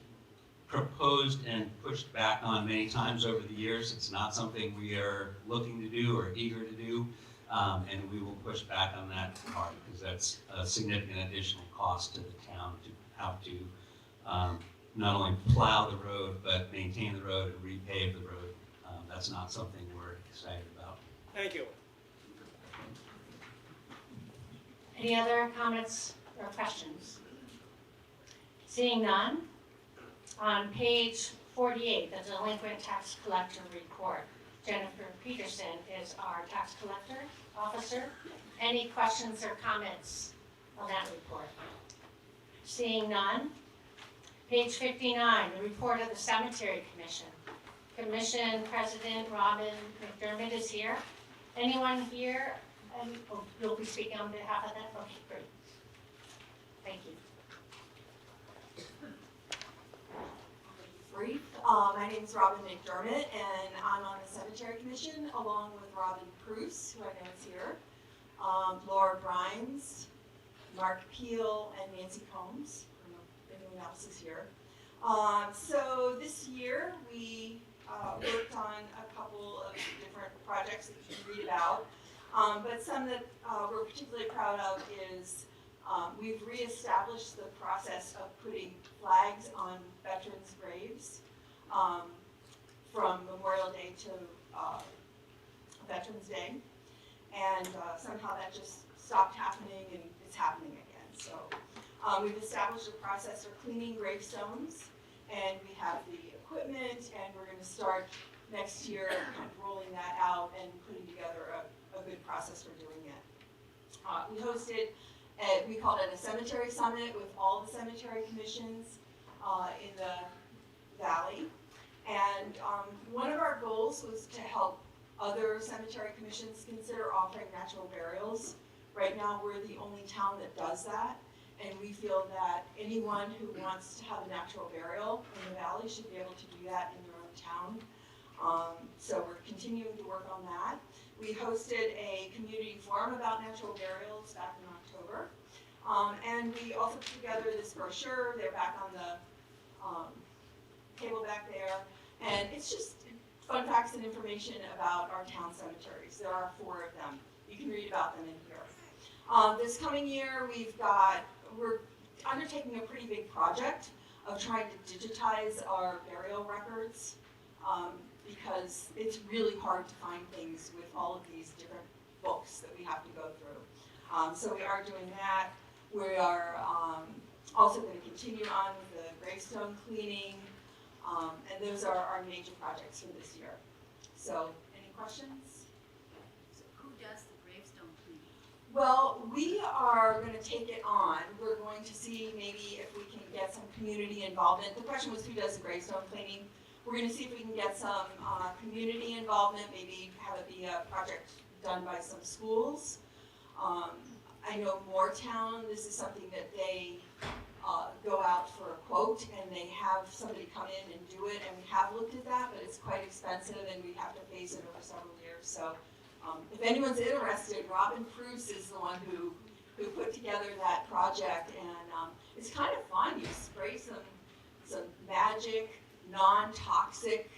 proposed and pushed back on many times over the years. It's not something we are looking to do or eager to do, and we will push back on that part because that's a significant additional cost to the town to have to not only plow the road, but maintain the road and repave the road. That's not something we're excited about. Thank you. Any other comments or questions? Seeing none, on page 48, the delinquent tax collector report. Jennifer Peterson is our tax collector officer. Any questions or comments on that report? Seeing none, Page 59, the report of the Cemetery Commission. Commission President Robin McDermott is here. Anyone here? Oh, you'll be speaking on behalf of that? Okay, great. Thank you. Brief. My name is Robin McDermott, and I'm on the Cemetery Commission along with Robin Pruce, who I know is here, Laura Grimes, Mark Peel, and Nancy Combs. I don't know if anyone else is here. So this year we worked on a couple of different projects that you can read about, but some that we're particularly proud of is we've reestablished the process of putting flags on veterans' graves from Memorial Day to Veterans Day. And somehow that just stopped happening and it's happening again. So we've established a process for cleaning gravestones, and we have the equipment, and we're going to start next year kind of rolling that out and putting together a good process for doing it. We hosted we called it a cemetery summit with all the cemetery commissions in the valley. And one of our goals was to help other cemetery commissions consider offering natural burials. Right now, we're the only town that does that. And we feel that anyone who wants to have a natural burial in the valley should be able to do that in their own town. So we're continuing to work on that. We hosted a community forum about natural burials back in October. And we also put together this brochure. They're back on the table back there. And it's just fun facts and information about our town cemeteries. There are 4 of them. You can read about them in here. This coming year, we're undertaking a pretty big project of trying to digitize our burial records. Because it's really hard to find things with all of these different books that we have to go through. So we are doing that. We are also going to continue on with the gravestone cleaning, and those are our major projects for this year. So, any questions? So who does the gravestone cleaning? Well, we are going to take it on. We're going to see maybe if we can get some community involvement. The question was who does the gravestone cleaning? We're going to see if we can get some community involvement, maybe have it be a project done by some schools. I know Moortown, this is something that they go out for a quote and they have somebody come in and do it, and we have looked at that, but it's quite expensive and we have to phase it over several years. So if anyone's interested, Robin Pruce is the one who put together that project, and it's kind of fun. You spray some magic, non-toxic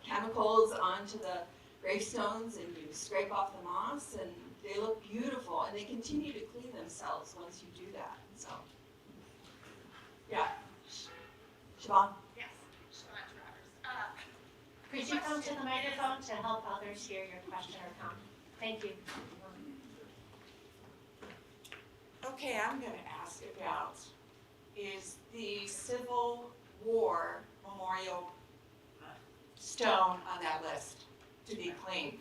chemicals onto the gravestones, and you scrape off the moss, and they look beautiful, and they continue to clean themselves once you do that. So, yeah. Siobhan? Yes, Siobhan Travers. Could you come to the microphone to help others hear your question or comment? Thank you. Okay, I'm going to ask about, is the Civil War memorial stone on that list to be cleaned?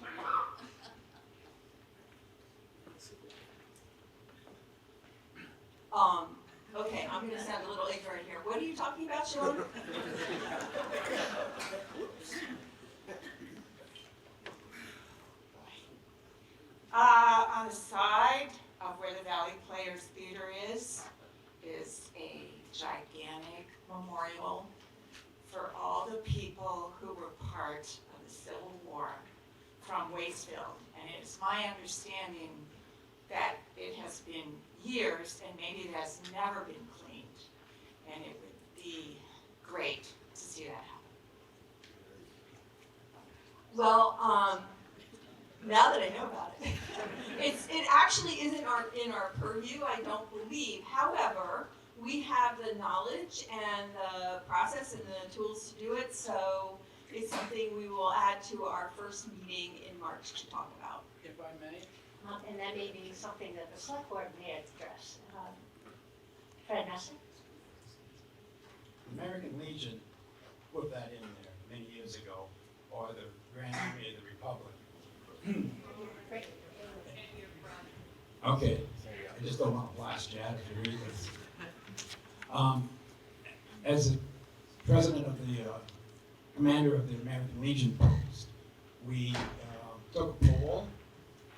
Okay, I'm going to sound a little ignorant here. What are you talking about, Siobhan? On the side of where the Valley Players Theater is a gigantic memorial for all the people who were part of the Civil War from Waitsfield. And it is my understanding that it has been years and maybe it has never been cleaned. And it would be great to see that happen. Well, now that I know about it, it actually isn't in our purview, I don't believe. However, we have the knowledge and the process and the tools to do it, so it's something we will add to our first meeting in March to talk about. If I may? And that may be something that the select board may address. Fred Messer? American Legion put that in there many years ago, or the Grand Army of the Republic. Great. Okay, I just don't want to blast you out if you read this. as the president of the, commander of the American Legion Post, we took a poll.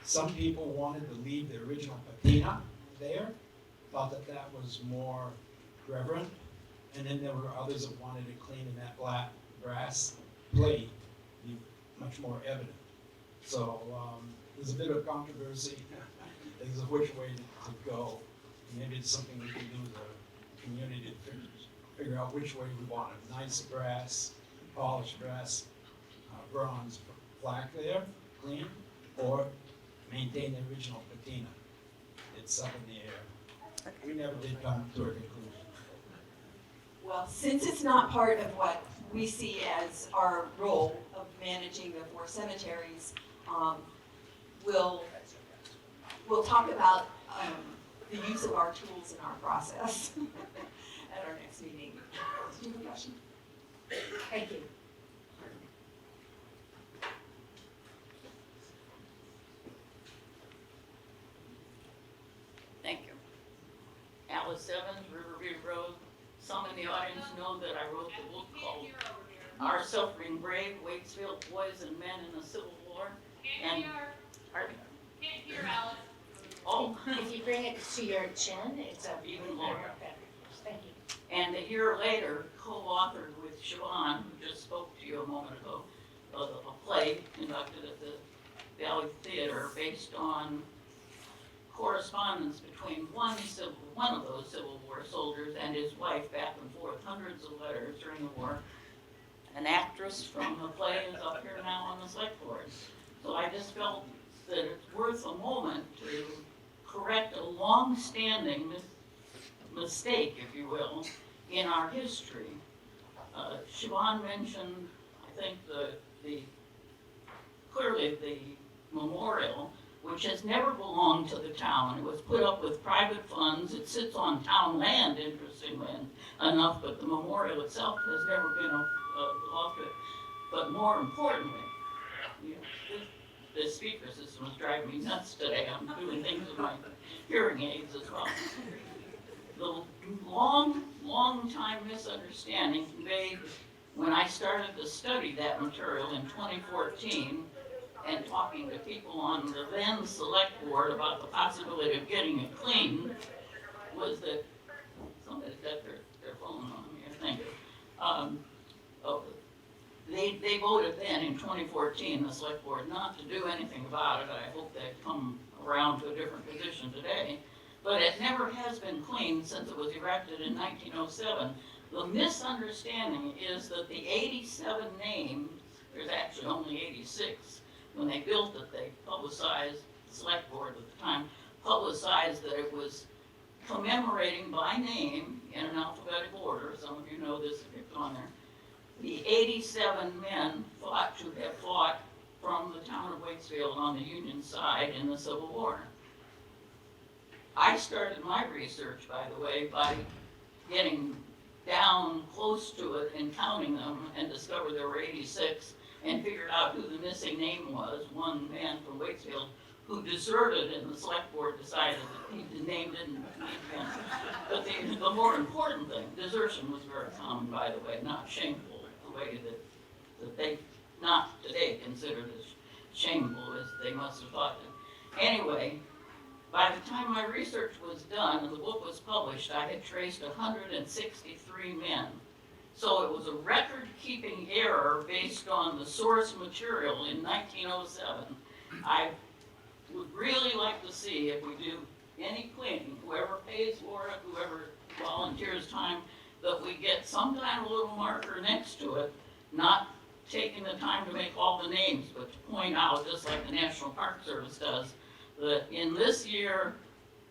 Some people wanted to leave the original patina there, thought that that was more reverent. And then there were others that wanted it clean in that black brass plate, be much more evident. So there's a bit of controversy as to which way to go. Maybe it's something we can do as a community to figure out which way we want it. Nice brass, polished brass, bronze plaque there, clean, or maintain the original patina. It's up in the air. We never did come to a conclusion. Well, since it's not part of what we see as our role of managing the 4 cemeteries, we'll talk about the use of our tools in our process at our next meeting. Do you have a question? Thank you. Thank you. Alice Evans, Riverview Road. Some in the audience know that I wrote the book called Our Suffering Brave, Waitsfield Boys and Men in the Civil War. Pardon? Can't hear, Alice. Oh. If you bring it to your chin, it's a Even more. Thank you. And a year later, co-authored with Siobhan, who just spoke to you a moment ago, a play conducted at the Valley Theater based on correspondence between one of those Civil War soldiers and his wife back and forth, hundreds of letters during the war. An actress from the play is up here now on the select board. So I just felt that it's worth a moment to correct a long-standing mistake, if you will, in our history. Siobhan mentioned, I think, clearly the memorial, which has never belonged to the town. It was put up with private funds. It sits on town land, interestingly enough, but the memorial itself has never been off it. But more importantly, the speaker system is driving me nuts today. I'm doing things with my hearing aids as well. The long time misunderstanding conveyed when I started to study that material in 2014 and talking to people on the then select board about the possibility of getting it cleaned was that somebody's got their phone on me, I think. They voted then in 2014, the select board, not to do anything about it. I hope they've come around to a different position today. But it never has been cleaned since it was erected in 1907. The misunderstanding is that the 87 names, there's actually only 86. When they built it, they publicized, the select board at the time, publicized that it was commemorating by name in an alphabetical order. Some of you know this if you've gone there. The 87 men thought to have fought from the town of Waitsfield on the Union side in the Civil War. I started my research, by the way, by getting down close to it and counting them and discovered there were 86 and figured out who the missing name was, one man from Waitsfield who deserted and the select board decided that the name didn't need him. But the more important thing, desertion was very common, by the way, not shameful, the way that they not today considered as shameful as they must have thought it. Anyway, by the time my research was done and the book was published, I had traced 163 men. So it was a record-keeping error based on the source material in 1907. I would really like to see if we do any cleaning, whoever pays for it, whoever volunteers time, that we get some kind of little marker next to it, not taking the time to make all the names, but to point out, just like the National Park Service does, that in this year,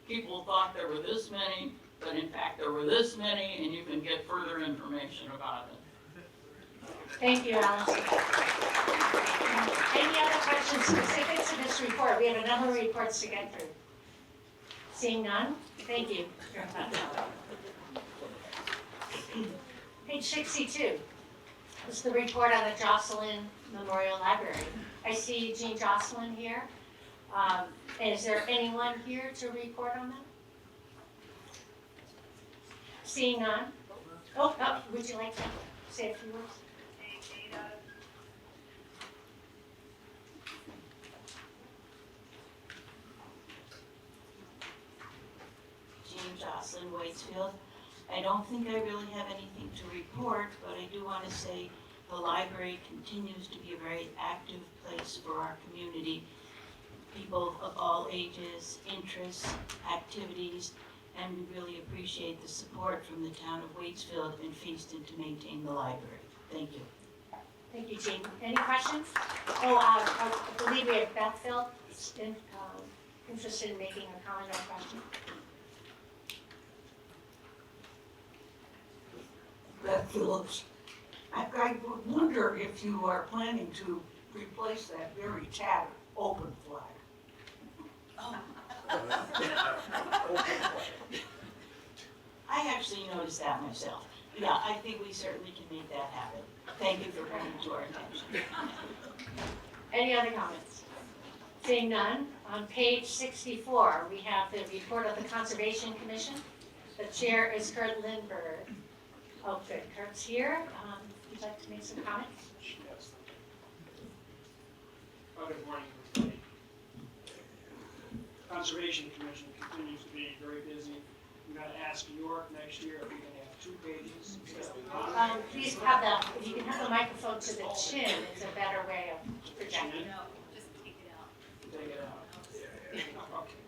people thought there were this many, but in fact there were this many, and you can get further information about it. Thank you, Alice. Any other questions specific to this report? We have a number of reports to get through. Seeing none, thank you. Page 62 is the report on the Jocelyn Memorial Library. I see Jean Jocelyn here. Is there anyone here to report on that? Seeing none, Oh, would you like to say a few words? Jean Jocelyn, Waitsfield. I don't think I really have anything to report, but I do want to say the library continues to be a very active place for our community. People of all ages, interests, activities, and we really appreciate the support from the town of Waitsfield and Feaston to maintain the library. Thank you. Thank you, Jean. Any questions? Oh, I believe we have Beth Phil interested in making a comment or question. Beth Phillips. I would wonder if you are planning to replace that very tattered open flag. I actually noticed that myself. Yeah, I think we certainly can make that happen. Thank you for bringing it to our attention. Any other comments? Seeing none, on page 64, we have the report of the Conservation Commission. The chair is Kurt Lindberg. Oh, good, Kurt's here. Would you like to make some comments? Yes. Good morning, everybody. Conservation Commission continues to be very busy. I'm going to ask York next year if we can have 2 pages instead of 1. Please have if you can have the microphone to the chin, it's a better way of projecting. No, just take it out. Take it out. Okay.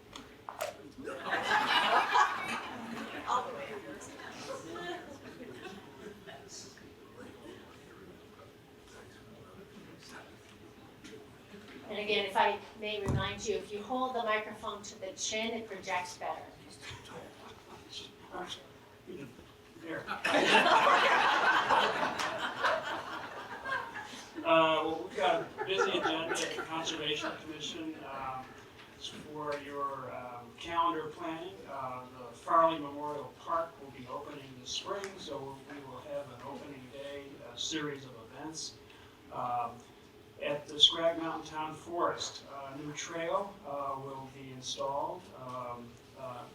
All the way. And again, if I may remind you, if you hold the microphone to the chin, it projects better. There. Well, we've got a busy agenda at the Conservation Commission. For your calendar planning, the Farley Memorial Park will be opening this spring, so we will have an opening day, a series of events. At the Scrag Mountain Town Forest, a new trail will be installed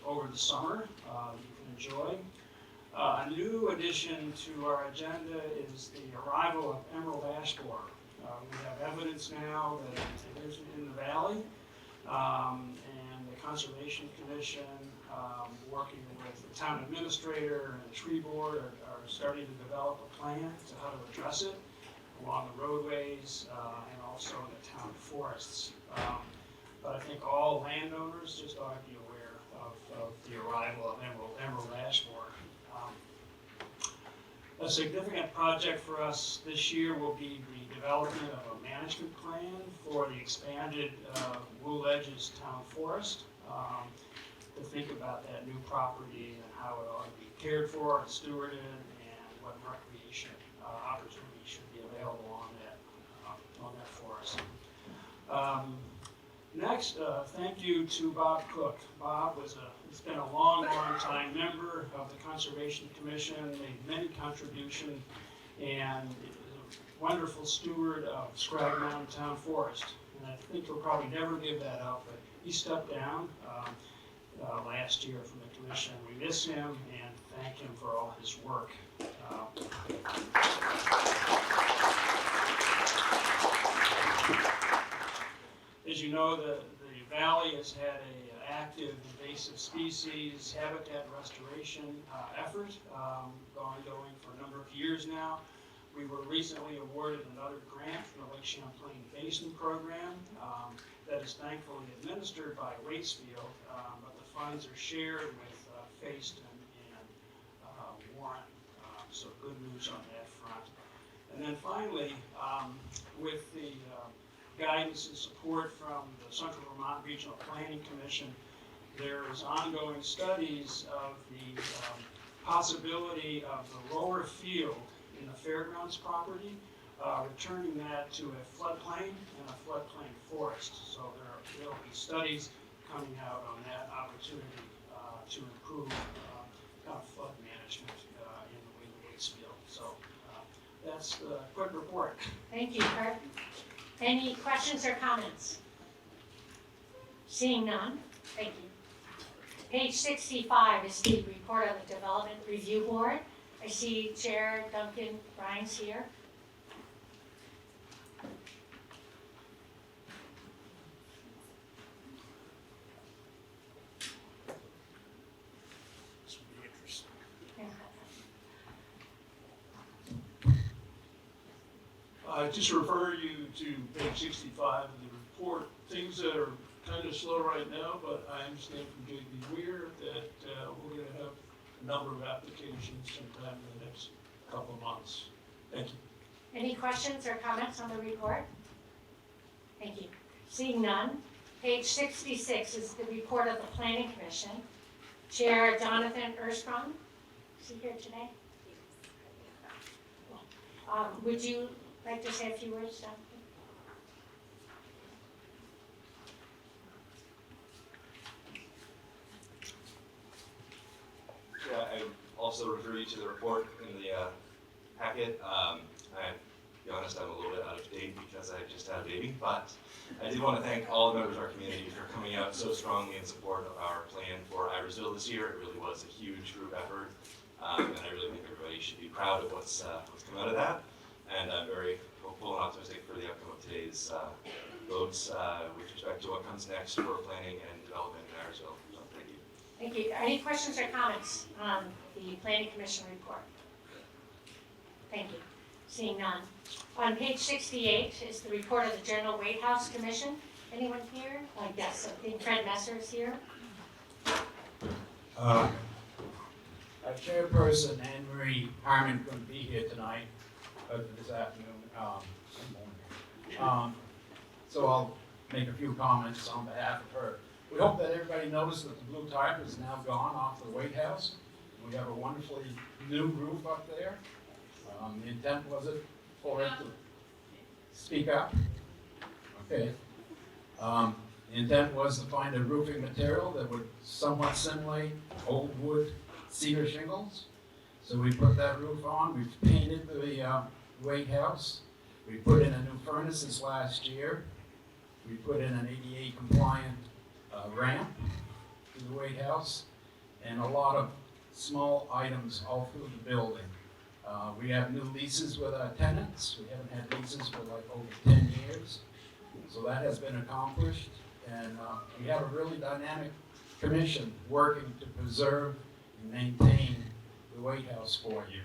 over the summer. You can enjoy. A new addition to our agenda is the arrival of emerald ash borer. We have evidence now that it is in the valley, and the Conservation Commission, working with the town administrator and the tree board, are starting to develop a plan to how to address it along the roadways and also in the town forests. But I think all landowners just ought to be aware of the arrival of emerald ash borer. A significant project for us this year will be the development of a management plan for the expanded Wool Edges Town Forest, to think about that new property and how it ought to be cared for and stewarded, and what recreation opportunities should be available on that forest. Next, thank you to Bob Cook. Bob has been a long time member of the Conservation Commission, made many contributions, and is a wonderful steward of Scrag Mountain Town Forest. And I think he'll probably never give that up, but he stepped down last year from the commission. We miss him and thank him for all his work. As you know, the valley has had an active invasive species habitat restoration effort ongoing for a number of years now. We were recently awarded another grant from the Lake Champlain Basin Program that is thankfully administered by Waitsfield, but the funds are shared with Feaston and Warren, so good news on that front. And then finally, with the guidance and support from the Central Vermont Regional Planning Commission, there is ongoing studies of the possibility of the lower field in the fairgrounds property, returning that to a floodplain and a floodplain forest. So there will be studies coming out on that opportunity to improve kind of flood management in Waitsfield. So that's the quick report. Thank you, Kurt. Any questions or comments? Seeing none, thank you. Page 65 is the report of the Development Review Board. I see Chair Duncan Ryan's here. This will be interesting. I just refer you to page 65 of the report. Things that are kind of slow right now, but I understand from J.B. Weir that we're going to have a number of applications sometime in the next couple of months. Thank you. Any questions or comments on the report? Thank you. Seeing none, page 66 is the report of the Planning Commission. Chair Jonathan Erstrom, is he here today? Would you like to say a few words, Jonathan? Yeah, I also refer you to the report in the packet. To be honest, I'm a little bit out of date because I just had a baby, but I did want to thank all the members of our community for coming out so strongly in support of our plan for Irisville this year. It really was a huge group effort, and I really think everybody should be proud of what's come out of that. And I'm very hopeful and optimistic for the outcome of today's votes with respect to what comes next for planning and development in Irisville. So thank you. Thank you. Any questions or comments on the Planning Commission report? Thank you. Seeing none. On page 68 is the report of the General Weight House Commission. Anyone here? Yes, I think Fred Messer is here. Our chairperson, Anne Marie Harmon, couldn't be here tonight, this afternoon, so I'll make a few comments on behalf of her. We hope that everybody noticed that the blue tarp is now gone off the White House. We have a wonderfully new roof up there. The intent was it for it to speak up? Okay. The intent was to find a roofing material that would somewhat simulate old wood cedar shingles. So we put that roof on. We've painted the White House. We put in a new furnace this last year. We put in an ADA compliant ramp to the White House and a lot of small items all through the building. We have new leases with our tenants. We haven't had leases for like over 10 years. So that has been accomplished. And we have a really dynamic commission working to preserve and maintain the White House for you.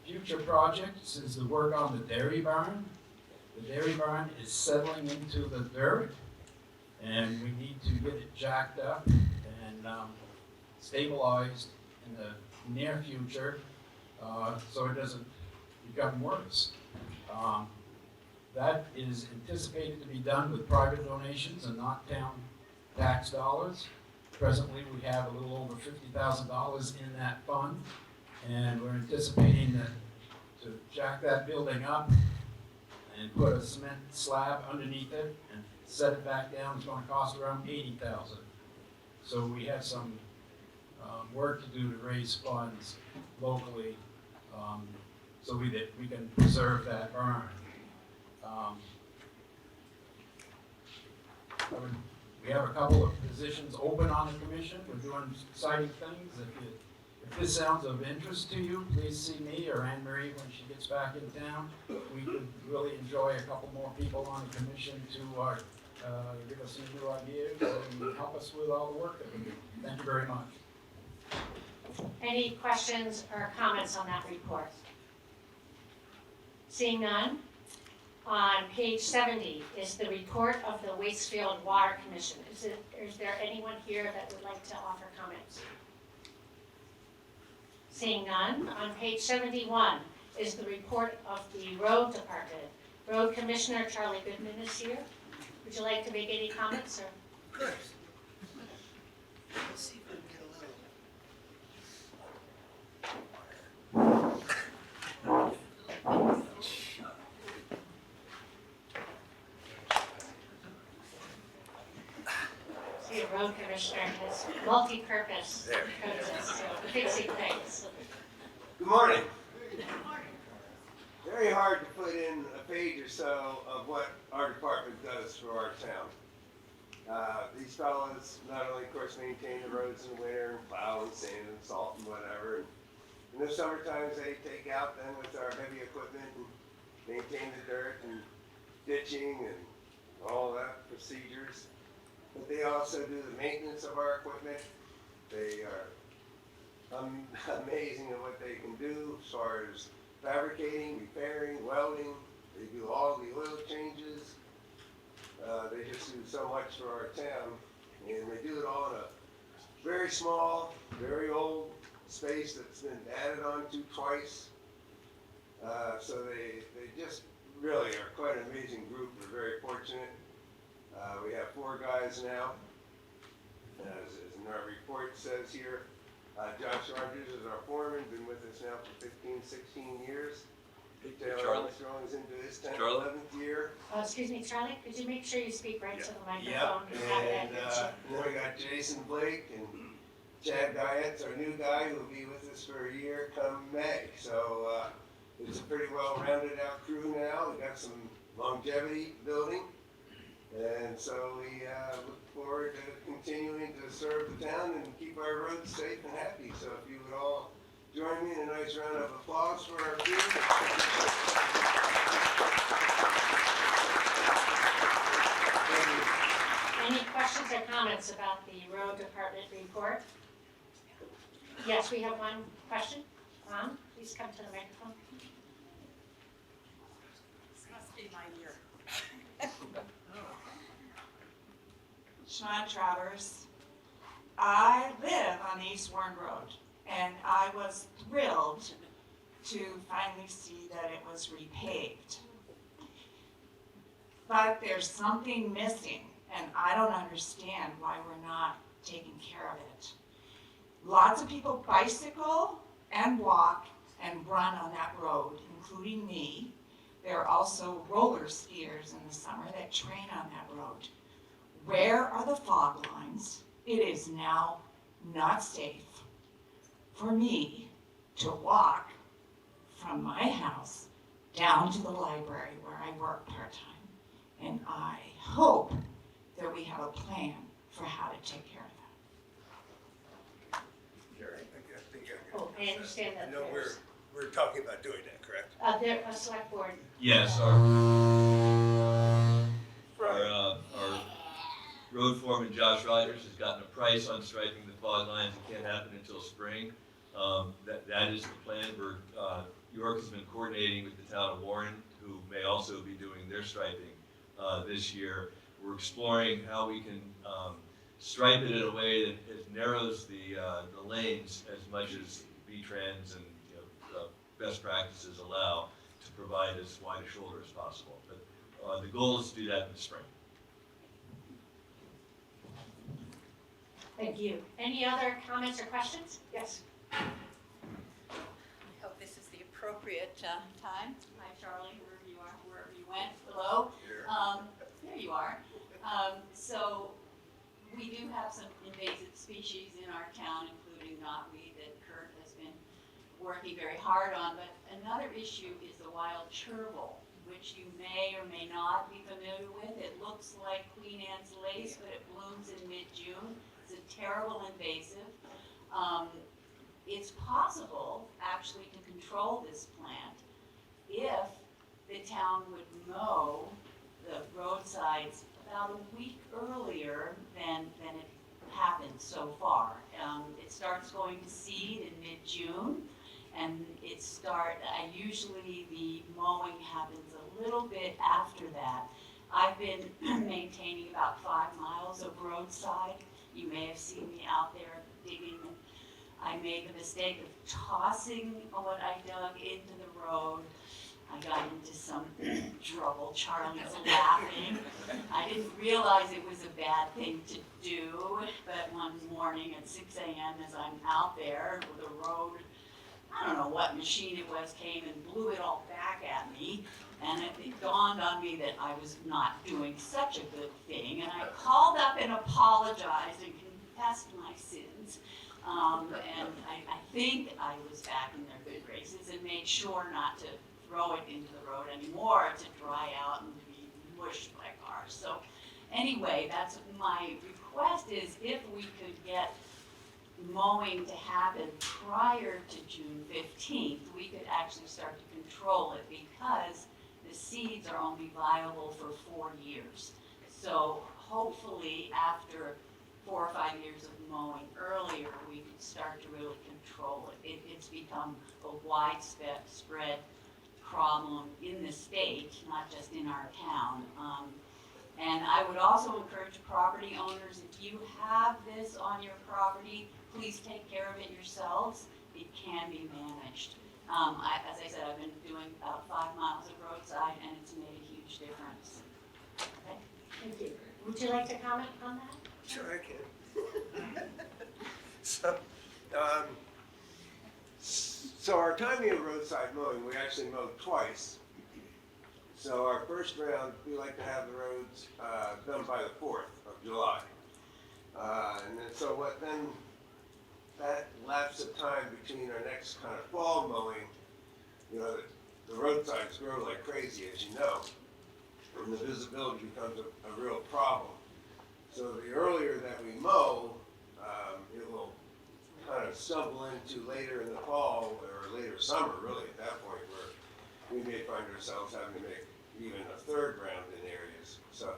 Future projects is the work on the dairy barn. The dairy barn is settling into the dirt, and we need to get it jacked up and stabilized in the near future so it doesn't become worse. That is anticipated to be done with private donations and not town tax dollars. Presently, we have a little over $50,000 in that fund, and we're anticipating that to jack that building up and put a cement slab underneath it and set it back down is going to cost around $80,000. So we have some work to do to raise funds locally so we can preserve that barn. We have a couple of positions open on the commission. We're doing exciting things. If this sounds of interest to you, please see me or Anne Marie when she gets back in town. We could really enjoy a couple more people on the commission to give us some new ideas and help us with all the work that we do. Thank you very much. Any questions or comments on that report? Seeing none. On page 70 is the report of the Waitsfield Water Commission. Is there anyone here that would like to offer comments? Seeing none. On page 71 is the report of the Road Department. Road Commissioner Charlie Goodman is here. Would you like to make any comments? Or? Good. Let's see if we can get a little. See, a road commissioner has multi-purpose coaches, so fixing things. Good morning. Very hard to put in a page or so of what our department does for our town. These fellows not only, of course, maintain the roads in the winter and plow and sand and salt and whatever. In the summer times, they take out then with our heavy equipment and maintain the dirt and ditching and all that procedures. But they also do the maintenance of our equipment. They are amazing at what they can do as far as fabricating, repairing, welding. They do all the oil changes. They just do so much for our town. And they do it all in a very small, very old space that's been added on to twice. So they just really are quite an amazing group. We're very fortunate. We have 4 guys now. As in our report says here, Josh Rogers is our foreman, been with us now for 15, 16 years. Taylor Charlie. Armstrong is into his 10th, Charlie. 11th year. Excuse me, Charlie, could you make sure you speak right to the Yep, microphone? and then we got Jason Blake and Chad Guyette's our new guy who will be with us for a year come May. So it's a pretty well-rounded out crew now. We got some longevity building. And so we look forward to continuing to serve the town and keep our roads safe and happy. So if you would all join me in a nice round of applause for our team. Any questions or comments about the road department report? Yes, we have one question. Please come to the microphone. This must be my year. Sean Travers. I live on East Warren Road, and I was thrilled to finally see that it was repaved. But there's something missing, and I don't understand why we're not taking care of it. Lots of people bicycle and walk and run on that road, including me. There are also roller skiers in the summer that train on that road. Where are the fog lines? It is now not safe for me to walk from my house down to the library where I work part-time. And I hope that we have a plan for how to take care of that. Gary, Oh, I understand that. I know we're talking about doing that, correct? They're a select board. Yes, our road foreman Josh Rogers has gotten a price on striping the fog lines. It can't happen until spring. That is the plan. York has been coordinating with the town of Warren, who may also be doing their striping this year. We're exploring how we can stripe it in a way that it narrows the lanes as much as V-Trans and best practices allow to provide as wide a shoulder as possible. But the goal is to do that in the spring. Thank you. Any other comments or questions? Yes. I hope this is the appropriate time. Hi, Charlie, wherever you are, wherever you went. Hello. There you are. So we do have some invasive species in our town, including knotweed that Kurt has been working very hard on. But another issue is the wild chervil, which you may or may not be familiar with. It looks like Queen Anne's lace, but it blooms in mid-June. It's a terrible invasive. It's possible, actually, to control this plant if the town would mow the roadsides about a week earlier than it happened so far. It starts going to seed in mid-June, and usually the mowing happens a little bit after that. I've been maintaining about 5 miles of roadside. You may have seen me out there digging. I made the mistake of tossing what I dug into the road. I got into some trouble. Charlie's laughing. I didn't realize it was a bad thing to do, but one morning at 6 a.m. as I'm out there with the road, I don't know what machine it was, came and blew it all back at me. And it dawned on me that I was not doing such a good thing. And I called up and apologized and confessed my sins. And I think I was back in their good graces and made sure not to throw it into the road anymore to dry out and be mushed by cars. So anyway, that's my request is if we could get mowing to happen prior to June 15th, we could actually start to control it because the seeds are only viable for 4 years. So hopefully after 4 or 5 years of mowing earlier, we could start to really control it. It's become a widespread problem in the state, not just in our town. And I would also encourage property owners, if you have this on your property, please take care of it yourselves. It can be managed. As I said, I've been doing about 5 miles of roadside, and it's made a huge difference. Okay? Thank you. Would you like to comment on that? Sure, I can. So our timing of roadside mowing, we actually mowed twice. So our first round, we like to have the roads done by the 4th of July. And then then that lapse of time between our next kind of fall mowing, you know, the roadsides grow like crazy, as you know, and the visibility becomes a real problem. So the earlier that we mow, it will kind of stumble into later in the fall or later summer, really, at that point, where we may find ourselves having to make even a 3rd round in areas. So,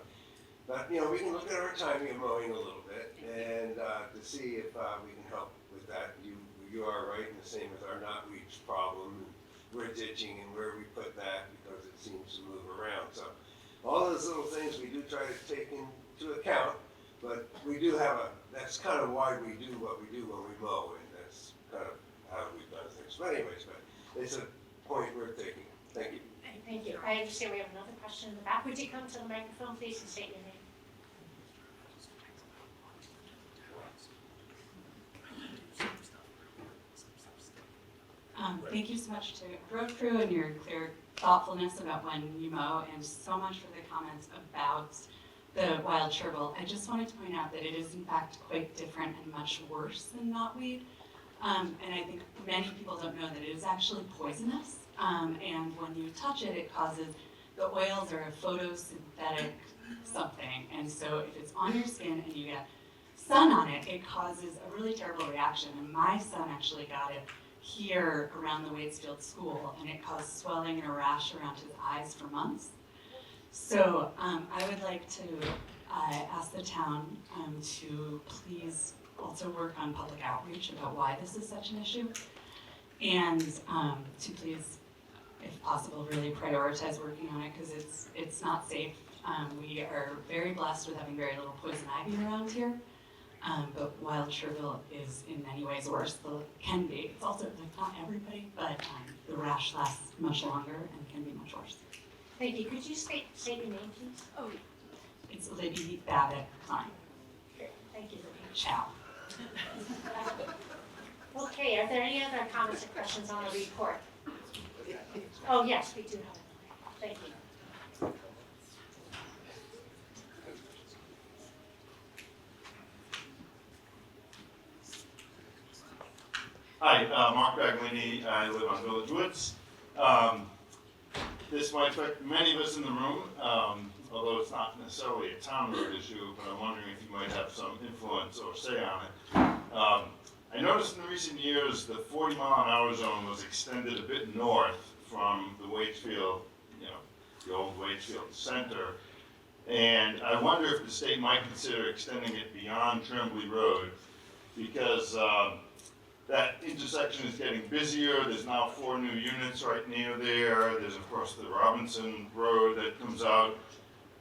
but you know, we can look at our timing of mowing a little bit and to see if we can help with that. You are right, in the same as our knotweed problem. We're ditching and where we put that because it seems to move around. So all those little things we do try to take into account, but we do have that's kind of why we do what we do when we mow, and that's kind of how we've done things. But anyways, it's a point worth taking. Thank you. Thank you. I understand we have another question in the back. Would you come to the microphone, please, and state your name? Thank you so much to road crew and your clear thoughtfulness about when you mow, and so much for the comments about the wild chervil. I just wanted to point out that it is in fact quite different and much worse than knotweed. And I think many people don't know that it is actually poisonous. And when you touch it, it causes, the oils are a photosynthetic something. And so if it's on your skin and you get sun on it, it causes a really terrible reaction. And my son actually got it here around the Waitsfield school, and it caused swelling and a rash around his eyes for months. So I would like to ask the town to please also work on public outreach about why this is such an issue, and to please, if possible, really prioritize working on it, because it's not safe. We are very blessed with having very little poison ivy around here, but wild chervil is in many ways worse. Can be. It's also like not everybody, but the rash lasts much longer and can be much worse. Thank you. Could you say your name, please? Oh, it's Libby Babbitt Klein. Thank you, Libby. Ciao. Okay, are there any other comments or questions on the report? Oh, yes, we do have it. Thank you. Hi, Mark Baglini. I live on Village Woods. This might affect many of us in the room, although it's not necessarily a town road issue, but I'm wondering if you might have some influence or say on it. I noticed in recent years the 40-mile-an-hour zone was extended a bit north from the Waitsfield, the old Waitsfield Center, and I wonder if the state might consider extending it beyond Tremblay Road, because that intersection is getting busier. There's now 4 new units right near there. There's, of course, the Robinson Road that comes out.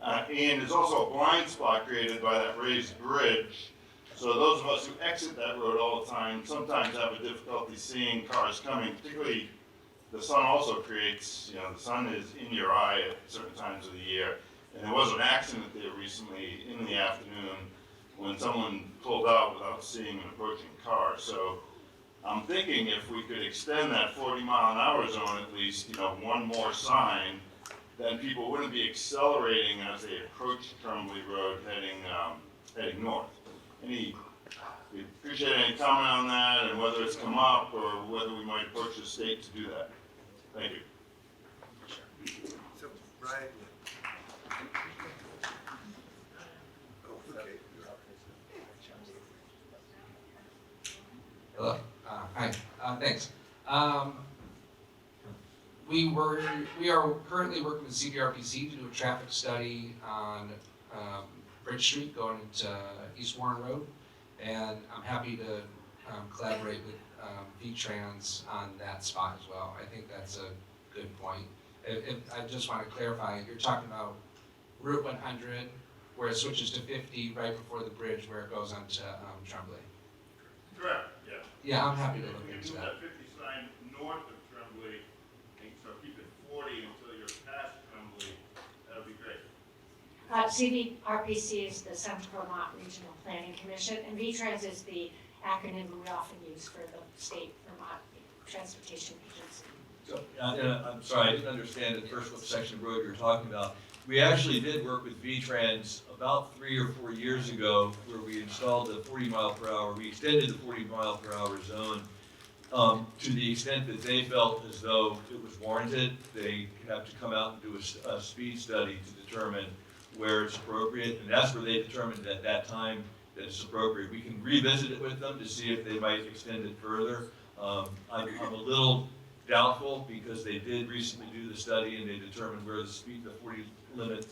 And there's also a blind spot created by that raised bridge. So those of us who exit that road all the time sometimes have a difficulty seeing cars coming. Particularly, the sun also creates, the sun is in your eye at certain times of the year. And there was an accident there recently in the afternoon when someone pulled out without seeing an approaching car. So I'm thinking if we could extend that 40-mile-an-hour zone at least, one more sign, then people wouldn't be accelerating as they approach Tremblay Road heading north. We appreciate any comment on that and whether it's come up or whether we might approach the state to do that. Thank you. So, Brian. Oh, okay. Thanks. We are currently working with CVRPC to do a traffic study on Bridge Street going into East Warren Road, and I'm happy to collaborate with V-Trans on that spot as well. I think that's a good point. I just want to clarify, you're talking about Route 100, where it switches to 50 right before the bridge where it goes onto Tremblay. Correct, yeah. Yeah, I'm happy to look into Move that. that 50 sign north of Tremblay, and so keep it 40 until you're past Tremblay, that'll be great. CVRPC is the Central Vermont Regional Planning Commission, and V-Trans is the acronym we often use for the state Vermont Transportation Agency. So, I'm sorry, I didn't understand at first what section of road you were talking about. We actually did work with V-Trans about 3 or 4 years ago where we installed the 40 mile per hour. We extended the 40 mile per hour zone to the extent that they felt as though it was warranted. They have to come out and do a speed study to determine where it's appropriate, and that's where they determined at that time that it's appropriate. We can revisit it with them to see if they might extend it further. I'm a little doubtful because they did recently do the study and they determined where the 40 limit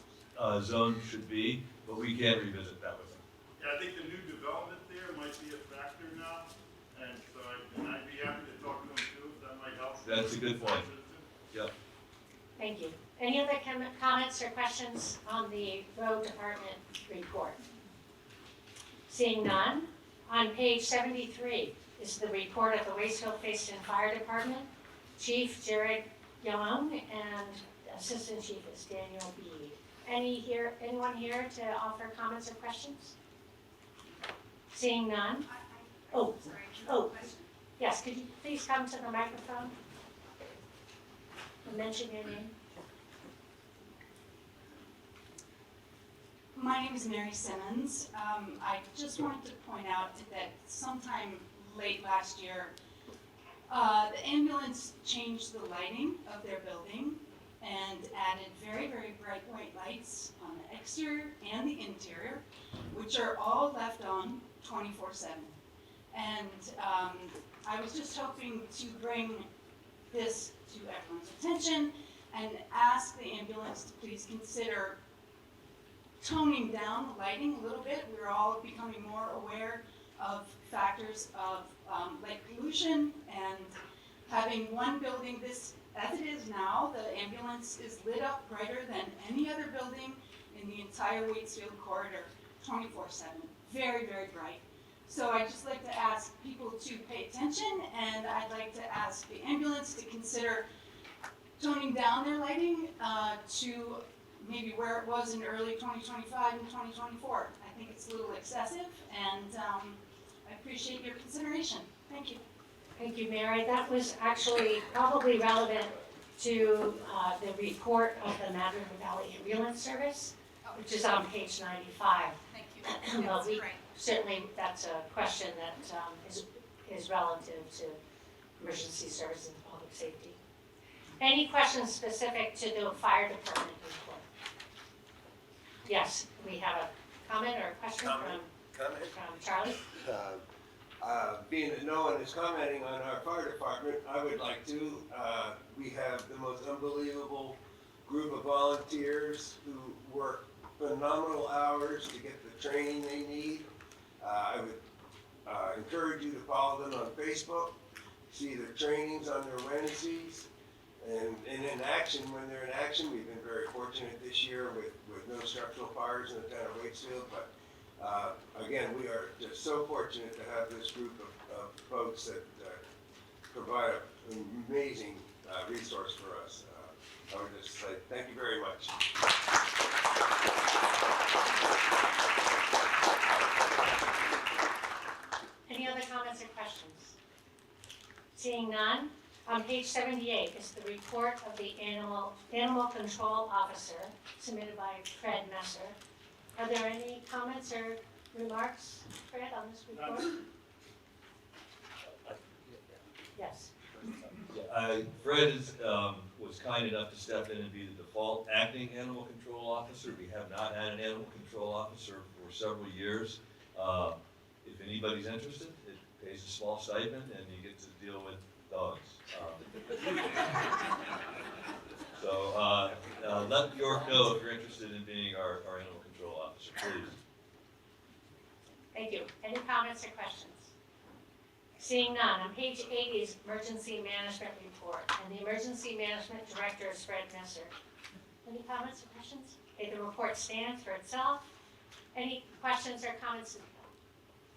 zone should be, but we can revisit that with them. Yeah, I think the new development there might be a factor now, and so I'd be happy to talk to them too, if that might help. That's a good point. Yep. Thank you. Any other comments or questions on the road department report? Seeing none, on page 73 is the report of the Waitsfield Facein Fire Department. Chief Jared Young and Assistant Chief is Daniel Beede. Anyone here to offer comments or questions? Seeing none? Oh, yes, could you please come to the microphone and mention your name? My name is Mary Simmons. I just wanted to point out that sometime late last year, the ambulance changed the lighting of their building and added very, very bright white lights on the exterior and the interior, which are all left on 24/7. And I was just hoping to bring this to everyone's attention and ask the ambulance to please consider toning down the lighting a little bit. We're all becoming more aware of factors of light pollution, and having one building this, as it is now, the ambulance is lit up brighter than any other building in the entire Waitsfield corridor, 24/7, very, very bright. So I'd just like to ask people to pay attention, and I'd like to ask the ambulance to consider toning down their lighting to maybe where it was in early 2025 and 2024. I think it's a little excessive, and I appreciate your consideration. Thank you. Thank you, Mary. That was actually probably relevant to the report of the Mad River Valley Ambulance Service, which is on page 95. Thank you. But That's great. certainly, that's a question that is relative to emergency services and public safety. Any questions specific to the fire department report? Yes, we have a comment or a question from Charlie? Being that no one is commenting on our fire department, I would like to. We have the most unbelievable group of volunteers who work phenomenal hours to get the training they need. I would encourage you to follow them on Facebook, see their trainings on their Wednesdays, and in action, when they're in action. We've been very fortunate this year with no structural fires in the town of Waitsfield, but again, we are just so fortunate to have this group of folks that provide an amazing resource for us. I would just say thank you very much. Any other comments or questions? Seeing none, on page 78 is the report of the animal control officer submitted by Fred Messer. Are there any comments or remarks, Fred, on this report? Yes. Fred was kind enough to step in and be the default acting animal control officer. We have not had an animal control officer for several years. If anybody's interested, it pays a small stipend and you get to deal with dogs. So let York know if you're interested in being our animal control officer, please. Thank you. Any comments or questions? Seeing none, on page 80 is emergency management report, and the emergency management director is Fred Messer. Any comments or questions? Okay, the report stands for itself. Any questions or comments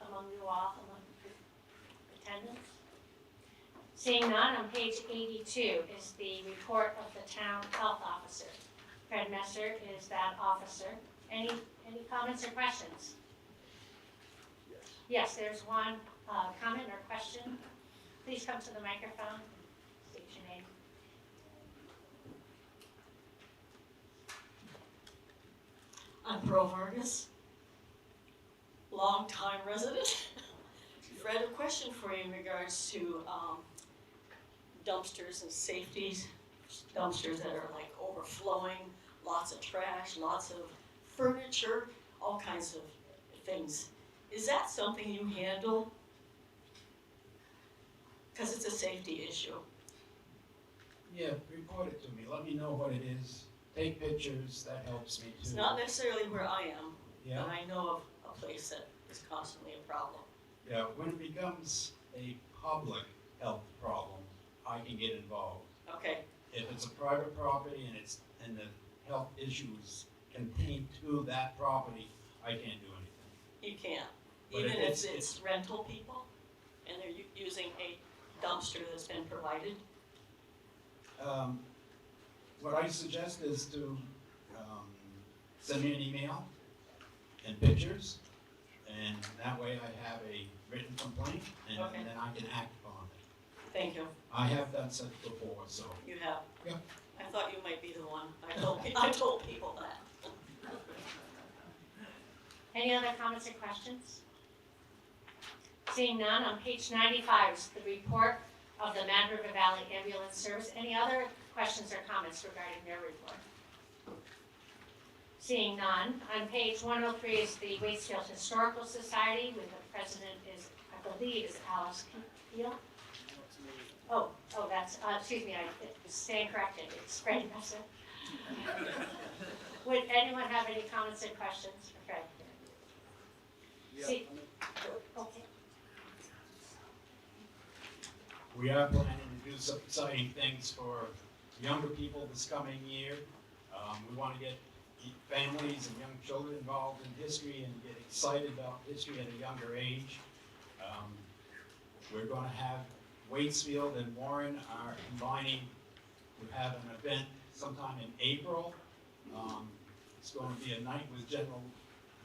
among you all, among attendants? Seeing none, on page 82 is the report of the town health officer. Fred Messer is that officer. Any comments or questions? Yes, there's one comment or question. Please come to the microphone. State your name. I'm Pearl Vargas, long-time resident. Fred, a question for you in regards to dumpsters and safeties. Dumpsters that are like overflowing, lots of trash, lots of furniture, all kinds of things. Is that something you handle? Because it's a safety issue. Yeah, report it to me. Let me know what it is. Take pictures. That helps me too. It's not necessarily where I am, Yeah. but I know of a place that is constantly a problem. Yeah, when it becomes a public health problem, I can get involved. Okay. If it's a private property and the health issues contained to that property, I can't do anything. You can't. But Even it's- if it's rental people and they're using a dumpster that's been provided. What I suggest is to send me an email and pictures, and that way I have a written complaint, and Okay. then I can act upon it. Thank you. I have done such before, so. You have. Yeah. I thought you might be the one. I told people that. Any other comments or questions? Seeing none, on page 95 is the report of the Mad River Valley Ambulance Service. Any other questions or comments regarding their report? Seeing none, on page 103 is the Waitsfield Historical Society, with the president is, I believe, is Alice Peel. Oh, that's, excuse me, I stand corrected, it's Fred Messer. Would anyone have any comments or questions for Fred? See, okay. We are planning to do some exciting things for younger people this coming year. We want to get families and young children involved in history and get excited about history at a younger age. We're going to have Waitsfield and Warren are combining to have an event sometime in April. It's going to be a night with General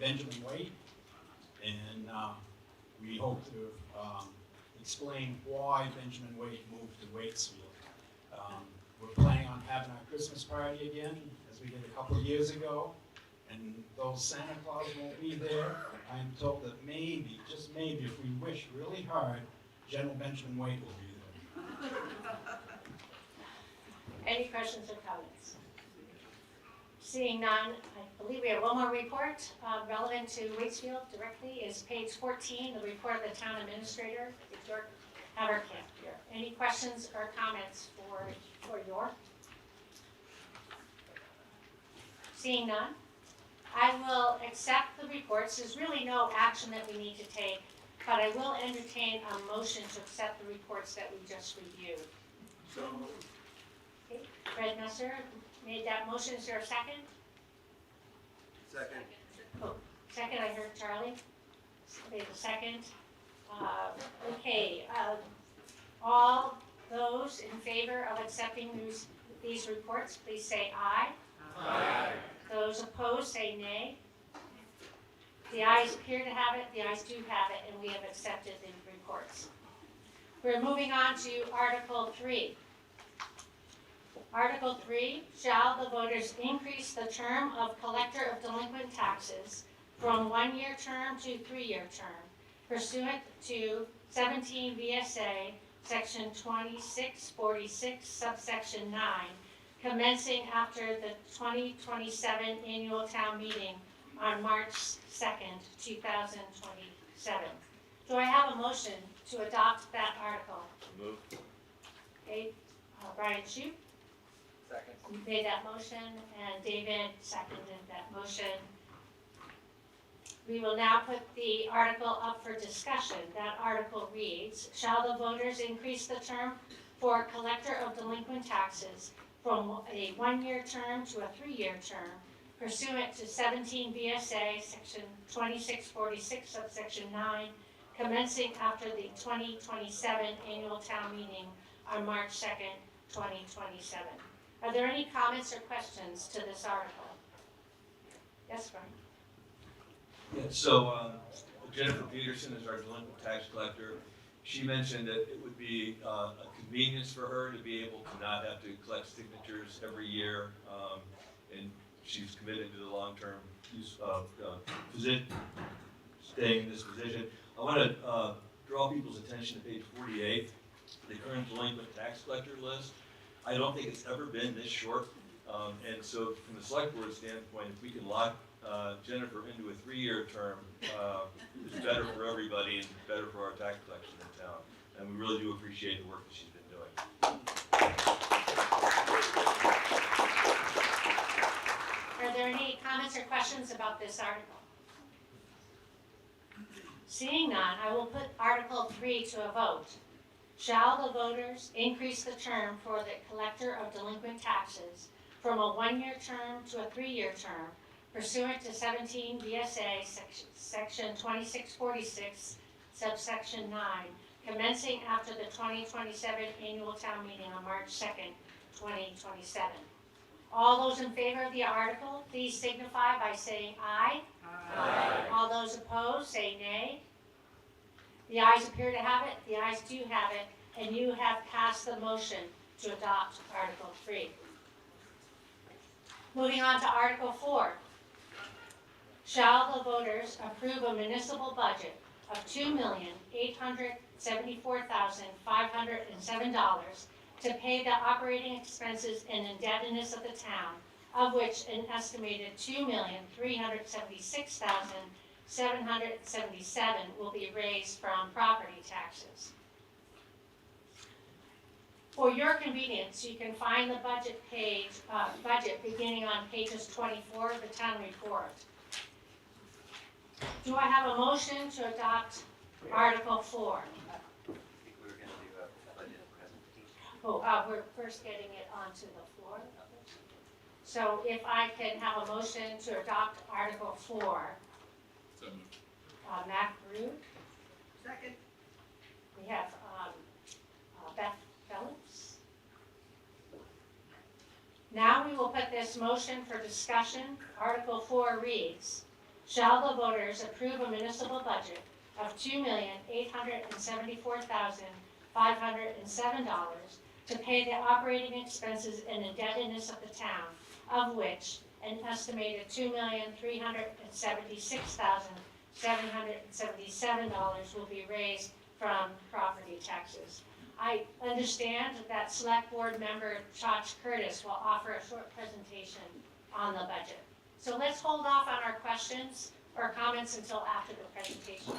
Benjamin Wade, and we hope to explain why Benjamin Wade moved to Waitsfield. We're planning on having our Christmas party again, as we did a couple of years ago, and though Santa Claus won't be there, I am told that maybe, just maybe, if we wish really hard, General Benjamin Wade will be there. Any questions or comments? Seeing none, I believe we have one more report relevant to Waitsfield directly, is page 14, the report of the town administrator, York Haverkamp here. Any questions or comments for York? Seeing none, I will accept the reports. There's really no action that we need to take, but I will entertain a motion to accept the reports that we just reviewed. Okay. Fred Messer made that motion. Is there a second? Second. Oh, second, I heard Charlie. Okay, the second. Okay, all those in favor of accepting these reports, please say aye. Aye. Those opposed, say nay. The ayes appear to have it, the ayes do have it, and we have accepted the reports. We're moving on to Article 3. Article 3, shall the voters increase the term of collector of delinquent taxes from 1-year term to 3-year term pursuant to 17 VSA Section 2646, subsection 9, commencing after the 2027 annual town meeting on March 2nd, 2027. Do I have a motion to adopt that article? Move. Okay, Brian Shute Second. made that motion, and David seconded that motion. We will now put the article up for discussion. That article reads, shall the voters increase the term for collector of delinquent taxes from a 1-year term to a 3-year term pursuant to 17 VSA section 2646 subsection 9, commencing after the 2027 annual town meeting on March 2nd, 2027. Are there any comments or questions to this article? Yes, Brian? Yeah, so Jennifer Peterson is our delinquent tax collector. She mentioned that it would be a convenience for her to be able to not have to collect signatures every year, and she's committed to the long-term use of staying in this position. I want to draw people's attention to page 48, the current delinquent tax collector list. I don't think it's ever been this short, and so from the select board standpoint, if we can lock Jennifer into a 3-year term, it's better for everybody and better for our tax collection in town. And we really do appreciate the work that she's been doing. Are there any comments or questions about this article? Seeing none, I will put Article 3 to a vote. Shall the voters increase the term for the collector of delinquent taxes from a 1-year term to a 3-year term pursuant to 17 VSA section 2646 subsection 9, commencing after the 2027 annual town meeting on March 2nd, 2027. All those in favor of the article, please signify by saying aye. Aye. All those opposed, say nay. The ayes appear to have it, the ayes do have it, and you have passed the motion to adopt Article 3. Moving on to Article 4. Shall the voters approve a municipal budget of $2,874,507 to pay the operating expenses and indebtedness of the town, of which an estimated $2,376,777 will be raised from property taxes. For your convenience, you can find the budget beginning on pages 24 of the town report. Do I have a motion to adopt Article 4? I think we were going to do a budget presentation. Oh, we're first getting it onto the floor. So if I can have a motion to adopt Article 4. So moved. Mac Rude. Second. We have Beth Phillips. Now we will put this motion for discussion. Article 4 reads, shall the voters approve a municipal budget of $2,874,507 to pay the operating expenses and indebtedness of the town, of which an estimated $2,376,777 will be raised from property taxes. I understand that Select Board Member Josh Curtis will offer a short presentation on the budget. So let's hold off on our questions or comments until after the presentation.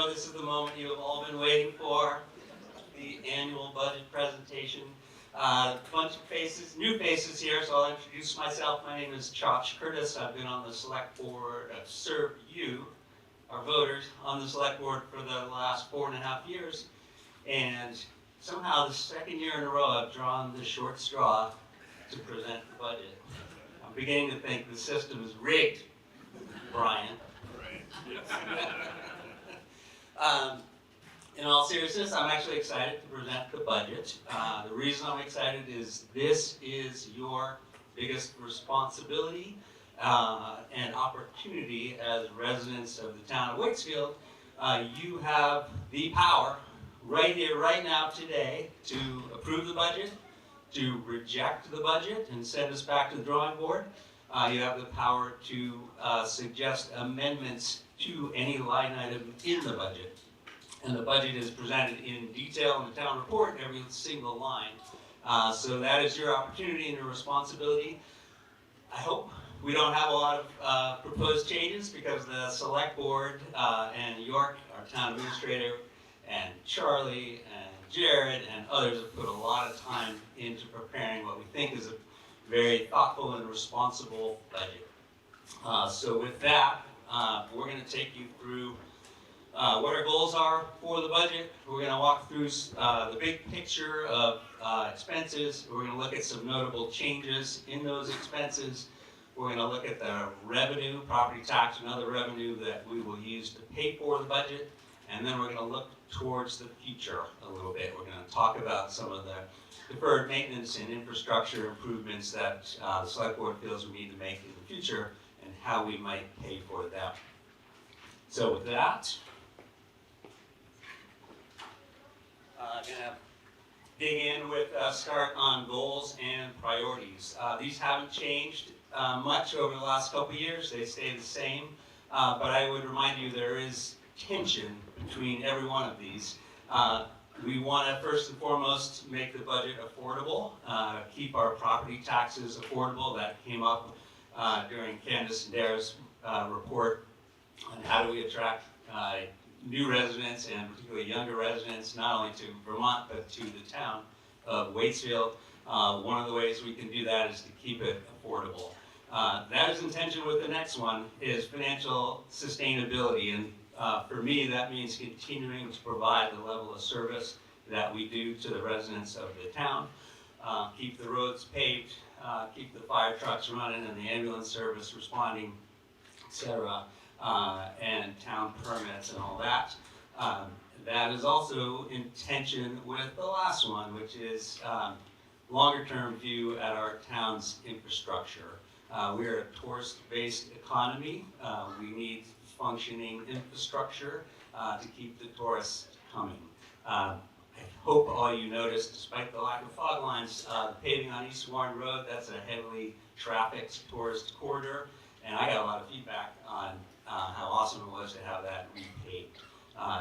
know this is the moment you have all been waiting for, the annual budget presentation. A bunch of faces, new faces here, so I'll introduce myself. My name is Josh Curtis. I've been on the select board. I've served you, our voters, on the select board for the last 4.5 years. And somehow the second year in a row I've drawn the short straw to present the budget. I'm beginning to think the system is rigged, Brian. In all seriousness, I'm actually excited to present the budget. The reason I'm excited is this is your biggest responsibility and opportunity as residents of the town of Waitsfield. You have the power right here, right now, today, to approve the budget, to reject the budget and send us back to the drawing board. You have the power to suggest amendments to any line item in the budget. And the budget is presented in detail in the town report, every single line. So that is your opportunity and your responsibility. I hope we don't have a lot of proposed changes because the select board and York, our town administrator, and Charlie and Jared and others have put a lot of time into preparing what we think is a very thoughtful and responsible budget. So with that, we're going to take you through what our goals are for the budget. We're going to walk through the big picture of expenses. We're going to look at some notable changes in those expenses. We're going to look at the revenue, property tax, and other revenue that we will use to pay for the budget. And then we're going to look towards the future a little bit. We're going to talk about some of the deferred maintenance and infrastructure improvements that the select board feels we need to make in the future and how we might pay for them. So with that, I'm going to dig in with a start on goals and priorities. These haven't changed much over the last couple of years. They stay the same, but I would remind you there is tension between every one of these. We want to first and foremost make the budget affordable, keep our property taxes affordable. That came up during Candace and Dara's report on how do we attract new residents and particularly younger residents, not only to Vermont but to the town of Waitsfield. One of the ways we can do that is to keep it affordable. That is in tension with the next one, is financial sustainability. And for me, that means continuing to provide the level of service that we do to the residents of the town. Keep the roads paved, keep the fire trucks running and the ambulance service responding, etc. And town permits and all that. That is also in tension with the last one, which is longer-term view at our town's infrastructure. We're a tourist-based economy. We need functioning infrastructure to keep the tourists coming. I hope all you noticed, despite the lack of fog lines, the paving on East Warren Road, that's a heavily trafficked tourist corridor, and I got a lot of feedback on how awesome it was to have that repaved.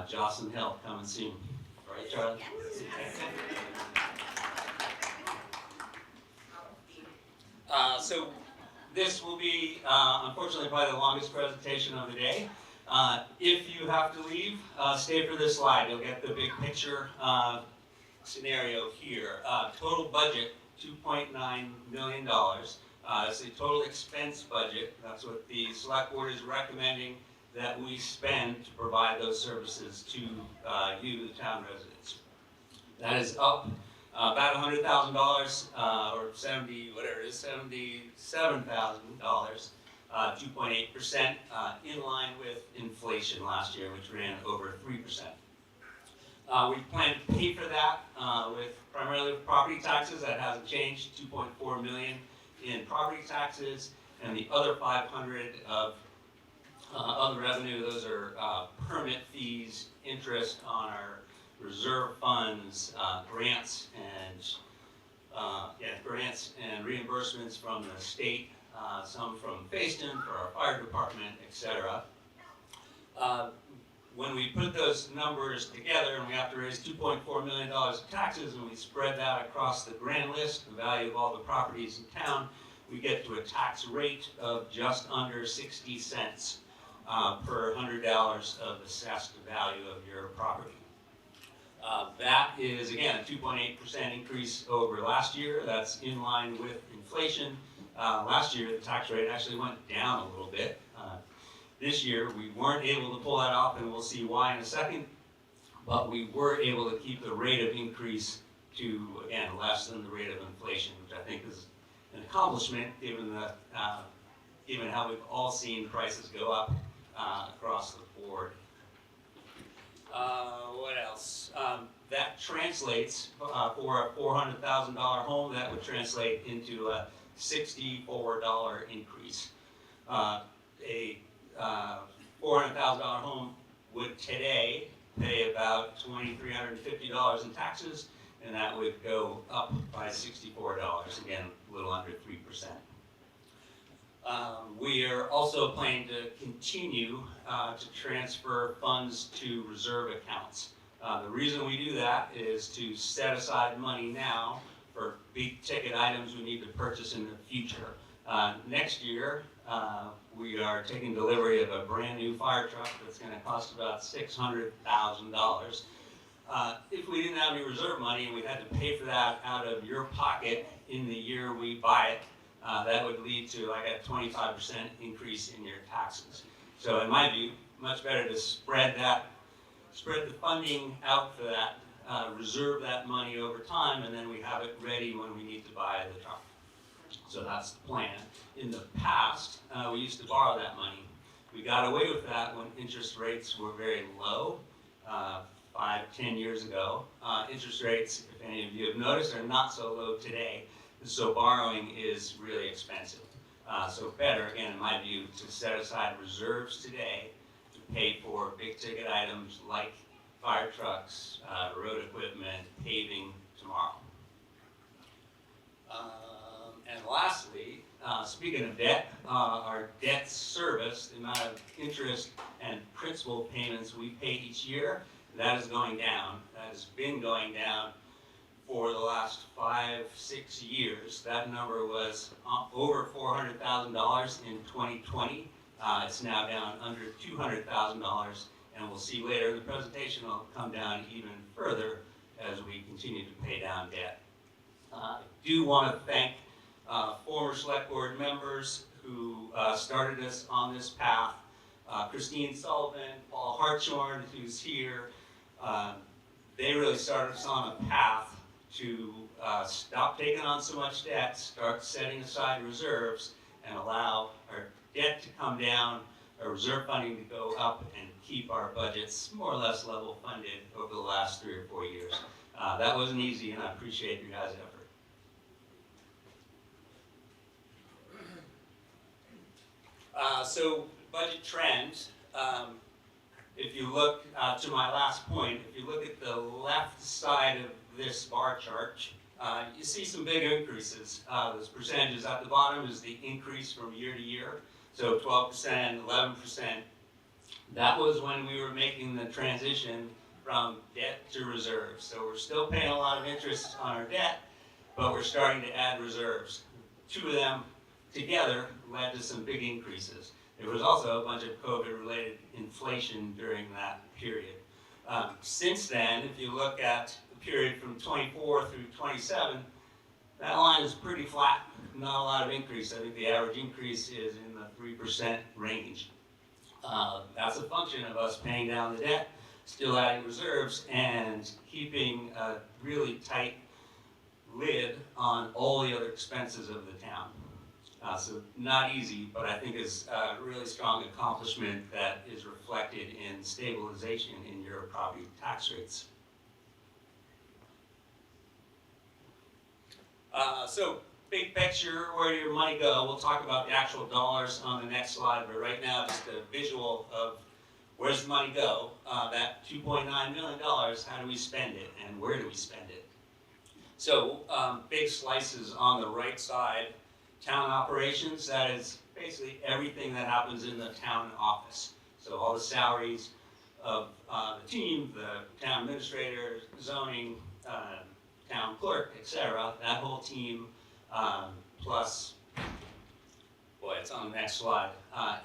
Jocelyn Hill, come and see me. Right, Charlie? So this will be, unfortunately, probably the longest presentation of the day. If you have to leave, stay for this slide. You'll get the big picture scenario here. Total budget, $2.9 million. It's the total expense budget. That's what the select board is recommending that we spend to provide those services to you, the town residents. That is up about $100,000 or $77,000, 2.8%, in line with inflation last year, which ran over 3%. We plan to pay for that with primarily with property taxes. That hasn't changed. $2.4 million in property taxes, and the other 500 of other revenue. Those are permit fees, interest on our reserve funds, grants and reimbursements from the state, some from Facein for our fire department, etc. When we put those numbers together and we have to raise $2.4 million of taxes and we spread that across the grand list, the value of all the properties in town, we get to a tax rate of just under 60 cents. per $100 of assessed value of your property. That is, again, a 2.8% increase over last year. That's in line with inflation. Last year, the tax rate actually went down a little bit. This year, we weren't able to pull that off, and we'll see why in a second. But we were able to keep the rate of increase to, again, less than the rate of inflation, which I think is an accomplishment given given how we've all seen prices go up across the board. What else? That translates for a $400,000 home. That would translate into a $64 increase. A $400,000 home would today pay about $2,350 in taxes, and that would go up by $64, again, a little under 3%. We are also planning to continue to transfer funds to reserve accounts. The reason we do that is to set aside money now for big ticket items we need to purchase in the future. Next year, we are taking delivery of a brand new fire truck that's going to cost about $600,000. If we didn't have any reserve money and we had to pay for that out of your pocket in the year we buy it, that would lead to like a 25% increase in your taxes. So in my view, much better to spread the funding out for that, reserve that money over time, and then we have it ready when we need to buy the truck. So that's the plan. In the past, we used to borrow that money. We got away with that when interest rates were very low, 5-10 years ago. Interest rates, if any of you have noticed, are not so low today. So borrowing is really expensive. So better, again, in my view, to set aside reserves today to pay for big ticket items like fire trucks, road equipment, paving tomorrow. And lastly, speaking of debt, our debt service, the amount of interest and principal payments we pay each year, that is going down. That has been going down for the last 5-6 years. That number was over $400,000 in 2020. It's now down under $200,000, and we'll see later in the presentation it'll come down even further as we continue to pay down debt. I do want to thank former select board members who started us on this path. Christine Sullivan, Paul Hartshorn, who's here. They really started us on a path to stop taking on so much debt, start setting aside reserves, and allow our debt to come down, our reserve funding to go up, and keep our budgets more or less level funded over the last 3 or 4 years. That wasn't easy, and I appreciate your guys' effort. So budget trends, if you look to my last point, if you look at the left side of this bar chart, you see some big increases. Those percentages at the bottom is the increase from year to year. So 12%, 11%. That was when we were making the transition from debt to reserves. So we're still paying a lot of interest on our debt, but we're starting to add reserves. 2 of them together led to some big increases. There was also a bunch of COVID-related inflation during that period. Since then, if you look at the period from 24 through 27, that line is pretty flat, not a lot of increase. I think the average increase is in the 3% range. That's a function of us paying down the debt, still adding reserves, and keeping a really tight lid on all the other expenses of the town. So not easy, but I think is a really strong accomplishment that is reflected in stabilization in your property tax rates. So big picture, where did your money go? We'll talk about the actual dollars on the next slide, but right now just a visual of where's the money go. That $2.9 million, how do we spend it and where do we spend it? So big slices on the right side. Town operations, that is basically everything that happens in the town office. So all the salaries of the team, the town administrator, zoning, town clerk, etc. That whole team, plus boy, it's on the next slide,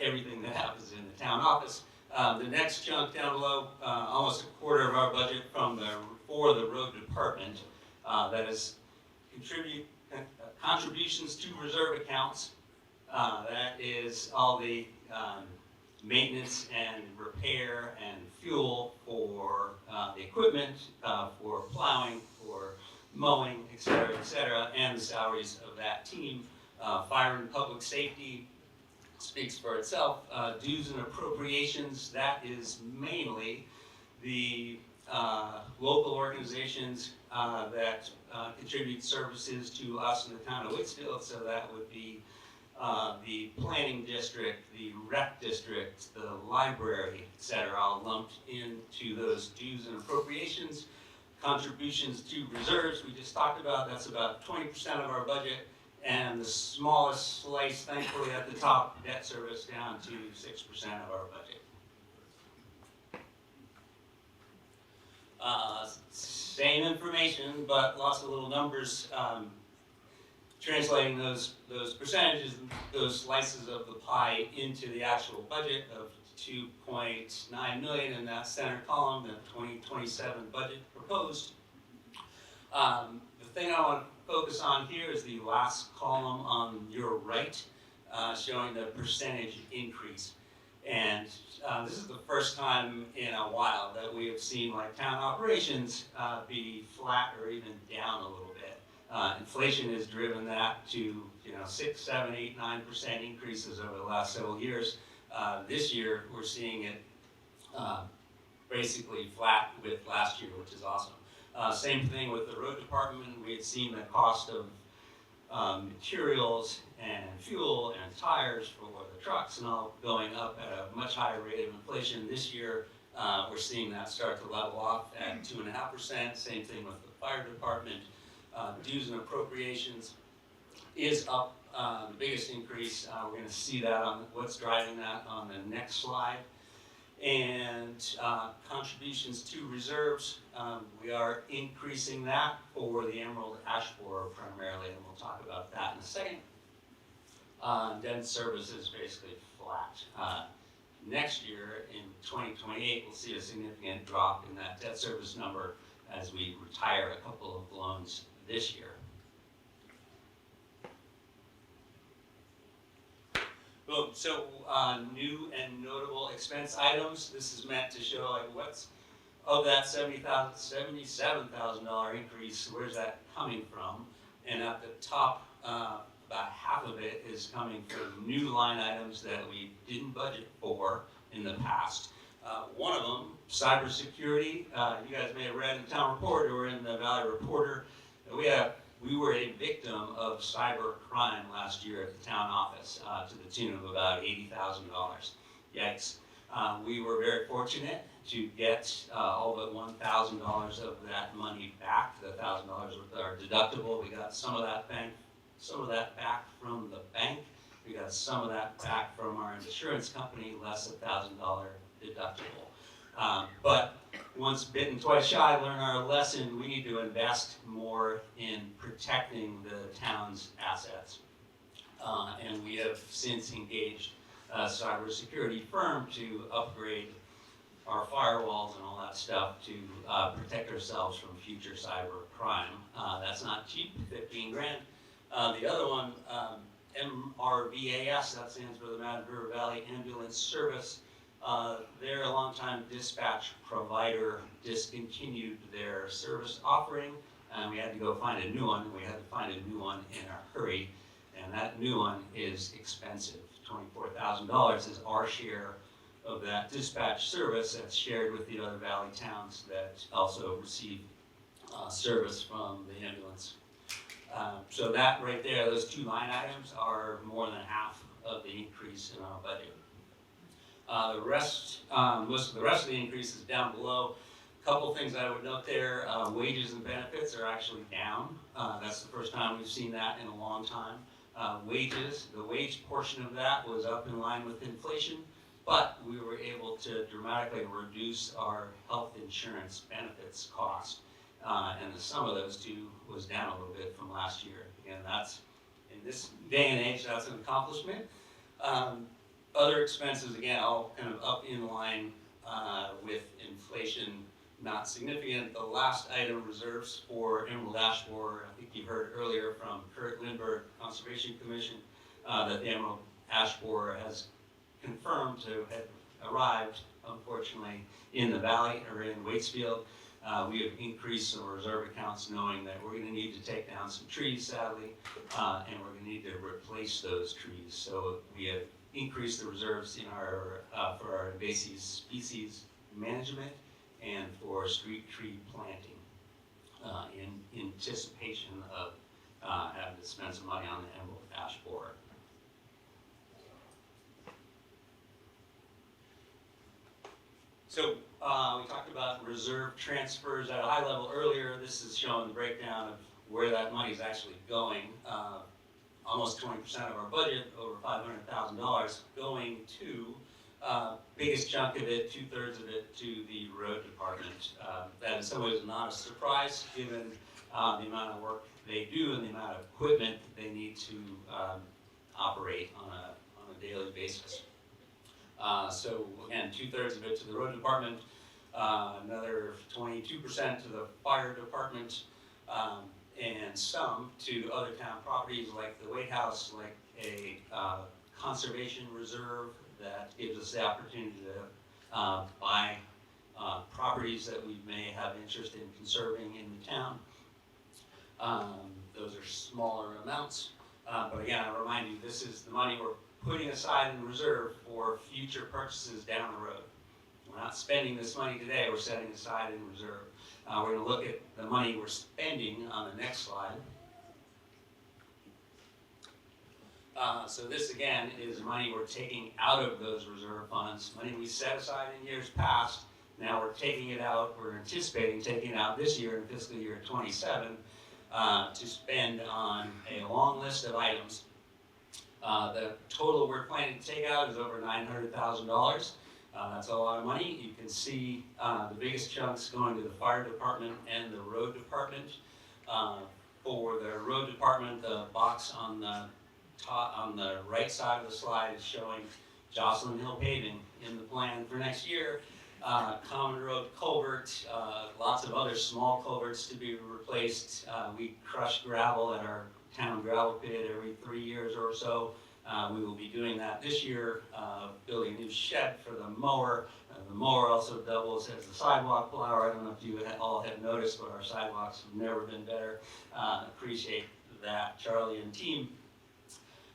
everything that happens in the town office. The next chunk down below, almost a quarter of our budget for the road department, that is contributions to reserve accounts. That is all the maintenance and repair and fuel for the equipment, for plowing, for mowing, et cetera, and the salaries of that team. Fire and public safety speaks for itself. Dues and appropriations, that is mainly the local organizations that contribute services to us in the town of Waitsfield. So that would be the planning district, the rec district, the library, et cetera, all lumped into those dues and appropriations. Contributions to reserves, we just talked about, that's about 20% of our budget. And the smallest slice, thankfully, at the top, debt service down to 6% of our budget. Same information, but lots of little numbers translating those percentages, those slices of the pie into the actual budget of $2.9 million in that center column, the 2027 budget proposed. The thing I want to focus on here is the last column on your right, showing the percentage increase. And this is the first time in a while that we have seen like town operations be flat or even down a little bit. Inflation has driven that to 6, 7, 8, 9% increases over the last several years. This year we're seeing it basically flat with last year, which is awesome. Same thing with the road department. We had seen the cost of materials and fuel and tires for the trucks and all going up at a much higher rate of inflation. This year, we're seeing that start to level off at 2.5%. Same thing with the fire department. Dues and appropriations is up, the biggest increase. We're going to see that on what's driving that on the next slide. And contributions to reserves, we are increasing that for the emerald ash borer primarily, and we'll talk about that in a second. Debt service is basically flat. Next year, in 2028, we'll see a significant drop in that debt service number as we retire a couple of loans this year. Boom. So new and notable expense items. This is meant to show like what's of that $77,000 increase. Where's that coming from? And at the top, about half of it is coming from new line items that we didn't budget for in the past. One of them, cybersecurity. You guys may have read in the town report or in the Valley Reporter. We were a victim of cyber crime last year at the town office to the tune of about $80,000. Yikes. We were very fortunate to get all but $1,000 of that money back. The $1,000 with our deductible. We got some of that back from the bank. We got some of that back from our insurance company, less $1,000 deductible. But once bitten, twice shy, learn our lesson. We need to invest more in protecting the town's assets. And we have since engaged a cybersecurity firm to upgrade our firewalls and all that stuff to protect ourselves from future cyber crime. That's not cheap, 15 grand. The other one, MRVAS, that stands for the Mad River Valley Ambulance Service. They're a longtime dispatch provider, discontinued their service offering, and we had to go find a new one. We had to find a new one in a hurry, and that new one is expensive. $24,000 is our share of that dispatch service that's shared with the other valley towns that also receive service from the ambulance. So that right there, those two line items are more than half of the increase in our budget. The rest, most of the rest of the increase is down below. A couple things I would note there, wages and benefits are actually down. That's the first time we've seen that in a long time. Wages, the wage portion of that was up in line with inflation, but we were able to dramatically reduce our health insurance benefits cost. And the sum of those two was down a little bit from last year. Again, that's, in this day and age, that's an accomplishment. Other expenses, again, all kind of up in line with inflation, not significant. The last item, reserves for Emerald Ash Borer. I think you heard earlier from Kurt Lindbergh, Conservation Commission, that the Emerald Ash Borer has confirmed to have arrived, unfortunately, in the valley or in Waitsfield. We have increased some reserve accounts knowing that we're going to need to take down some trees, sadly, and we're going to need to replace those trees. So we have increased the reserves in our for our invasive species management and for street tree planting in anticipation of having to spend some money on the Emerald Ash Borer. So we talked about reserve transfers at a high level earlier. This is showing the breakdown of where that money is actually going. Almost 20% of our budget, over $500,000, going to biggest chunk of it, 2/3 of it, to the road department. That in some ways is not a surprise, given the amount of work they do and the amount of equipment they need to operate on a daily basis. So again, 2/3 of it to the road department, another 22% to the fire department, and some to other town properties like the White House, like a conservation reserve that gives us the opportunity to buy properties that we may have interest in conserving in the town. Those are smaller amounts, but again, I remind you, this is the money we're putting aside in reserve for future purchases down the road. We're not spending this money today, we're setting aside in reserve. We're going to look at the money we're spending on the next slide. So this again is money we're taking out of those reserve funds, money we set aside in years past. Now we're taking it out, we're anticipating taking it out this year in fiscal year 27 to spend on a long list of items. The total we're planning to take out is over $900,000. That's a lot of money. You can see the biggest chunks going to the fire department and the road department. For the road department, the box on the top, on the right side of the slide is showing Jocelyn Hill paving in the plan for next year. Common road culvert, lots of other small culverts to be replaced. We crush gravel at our town gravel pit every 3 years or so. We will be doing that this year, building a new shed for the mower. The mower also doubles as a sidewalk plower. I don't know if you all have noticed, but our sidewalks have never been better. Appreciate that, Charlie and team.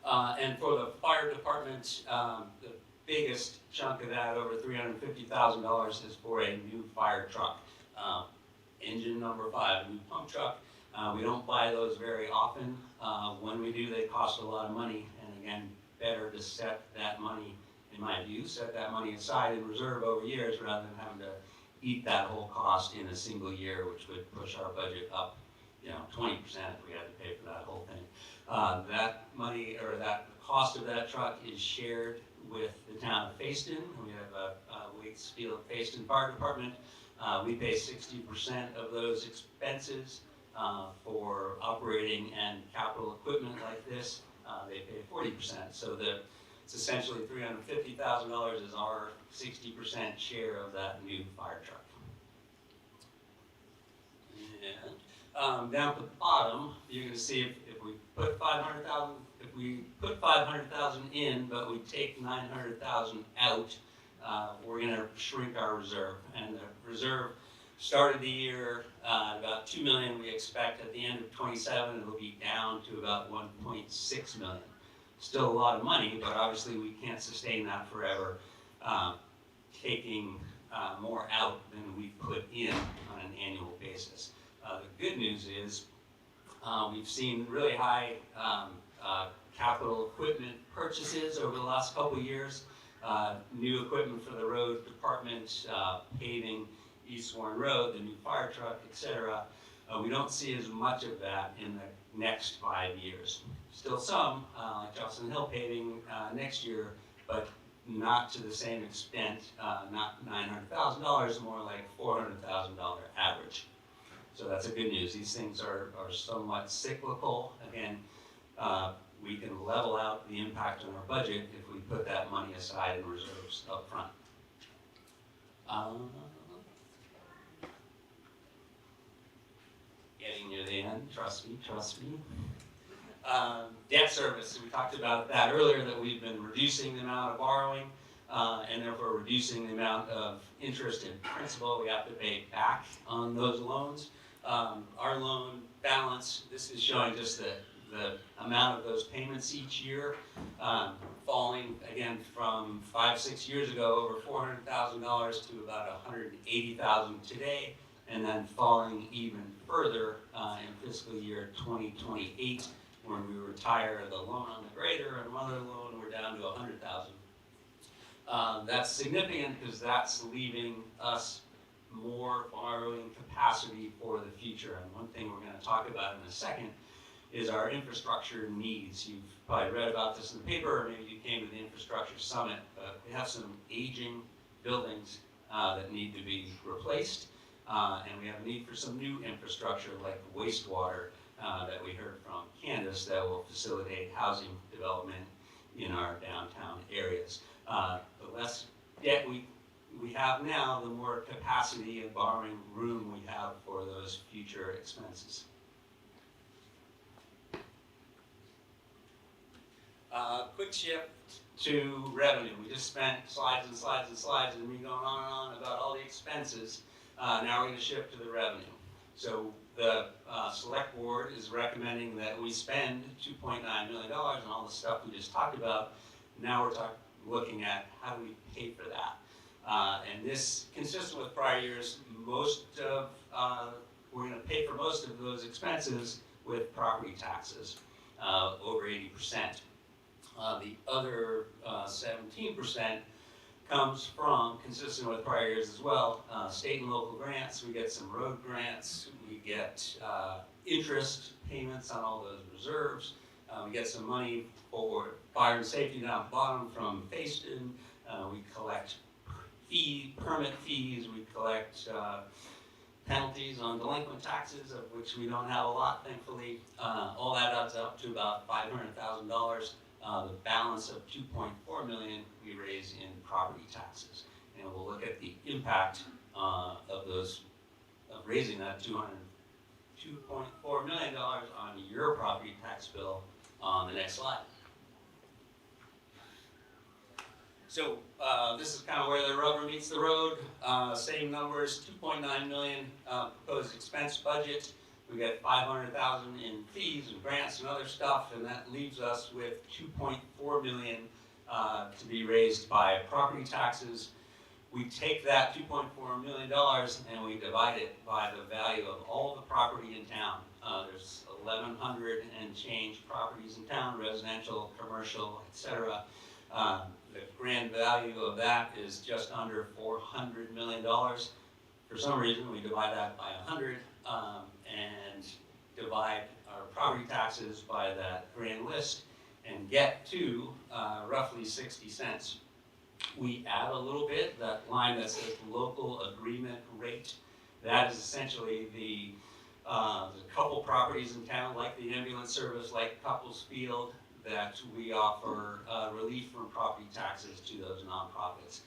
And for the fire department, the biggest chunk of that, over $350,000, is for a new fire truck. Engine number 5, a new pump truck. We don't buy those very often. When we do, they cost a lot of money. And again, better to set that money, in my view, set that money aside in reserve over years rather than having to eat that whole cost in a single year, which would push our budget up, 20% if we had to pay for that whole thing. That money, or that cost of that truck, is shared with the town of Fayston. We have a Waitsfield Fayston Fire Department. We pay 60% of those expenses for operating and capital equipment like this. They pay 40%. So it's essentially $350,000 is our 60% share of that new fire truck. And down at the bottom, you're going to see if we put 500,000, if we put 500,000 in, but we take 900,000 out, we're going to shrink our reserve. And the reserve started the year about $2 million. We expect at the end of 27 it'll be down to about 1.6 million. Still a lot of money, but obviously we can't sustain that forever, taking more out than we put in on an annual basis. The good news is we've seen really high capital equipment purchases over the last couple of years. New equipment for the road department, paving East Warren Road, the new fire truck, etc. We don't see as much of that in the next 5 years. Still some, like Jocelyn Hill paving next year, but not to the same extent, not $900,000, more like $400,000 average. So that's a good news. These things are somewhat cyclical. Again, we can level out the impact on our budget if we put that money aside in reserves up front. Getting near the end, trust me, trust me. Debt service, we talked about that earlier, that we've been reducing the amount of borrowing and therefore reducing the amount of interest and principal we have to pay back on those loans. Our loan balance, this is showing just the amount of those payments each year, falling again from 5-6 years ago, over $400,000 to about $180,000 today, and then falling even further in fiscal year 2028, when we retire the loan on the grader and one other loan, we're down to $100,000. That's significant because that's leaving us more borrowing capacity for the future. And one thing we're going to talk about in a second is our infrastructure needs. You've probably read about this in the paper, or maybe you came to the infrastructure summit, but we have some aging buildings that need to be replaced, and we have a need for some new infrastructure like wastewater that we heard from Candace that will facilitate housing development in our downtown areas. The less debt we have now, the more capacity and borrowing room we have for those future expenses. Quick shift to revenue. We just spent slides and slides and slides and me going on and on about all the expenses. Now we're going to shift to the revenue. So the select board is recommending that we spend $2.9 million on all the stuff we just talked about. Now we're looking at how do we pay for that. And this, consistent with prior years, we're going to pay for most of those expenses with property taxes, over 80%. The other 17% comes from, consistent with prior years as well, state and local grants. We get some road grants. We get interest payments on all those reserves. We get some money for fire and safety down at the bottom from Facein. We collect permit fees. We collect penalties on delinquent taxes, of which we don't have a lot, thankfully. All that adds up to about $500,000. The balance of $2.4 million we raise in property taxes, and we'll look at the impact of raising that $2.4 million on your property tax bill on the next slide. So this is kind of where the rubber meets the road. Same numbers, $2.9 million proposed expense budget. We get $500,000 in fees and grants and other stuff, and that leaves us with $2.4 million to be raised by property taxes. We take that $2.4 million and we divide it by the value of all the property in town. There's 1,100 and change properties in town, residential, commercial, etc. The grand value of that is just under $400 million. For some reason, we divide that by 100 and divide our property taxes by that grand list and get to roughly 60 cents. We add a little bit, that line that says local agreement rate. That is essentially the couple properties in town, like the ambulance service, like Couples Field, that we offer relief from property taxes to those nonprofits.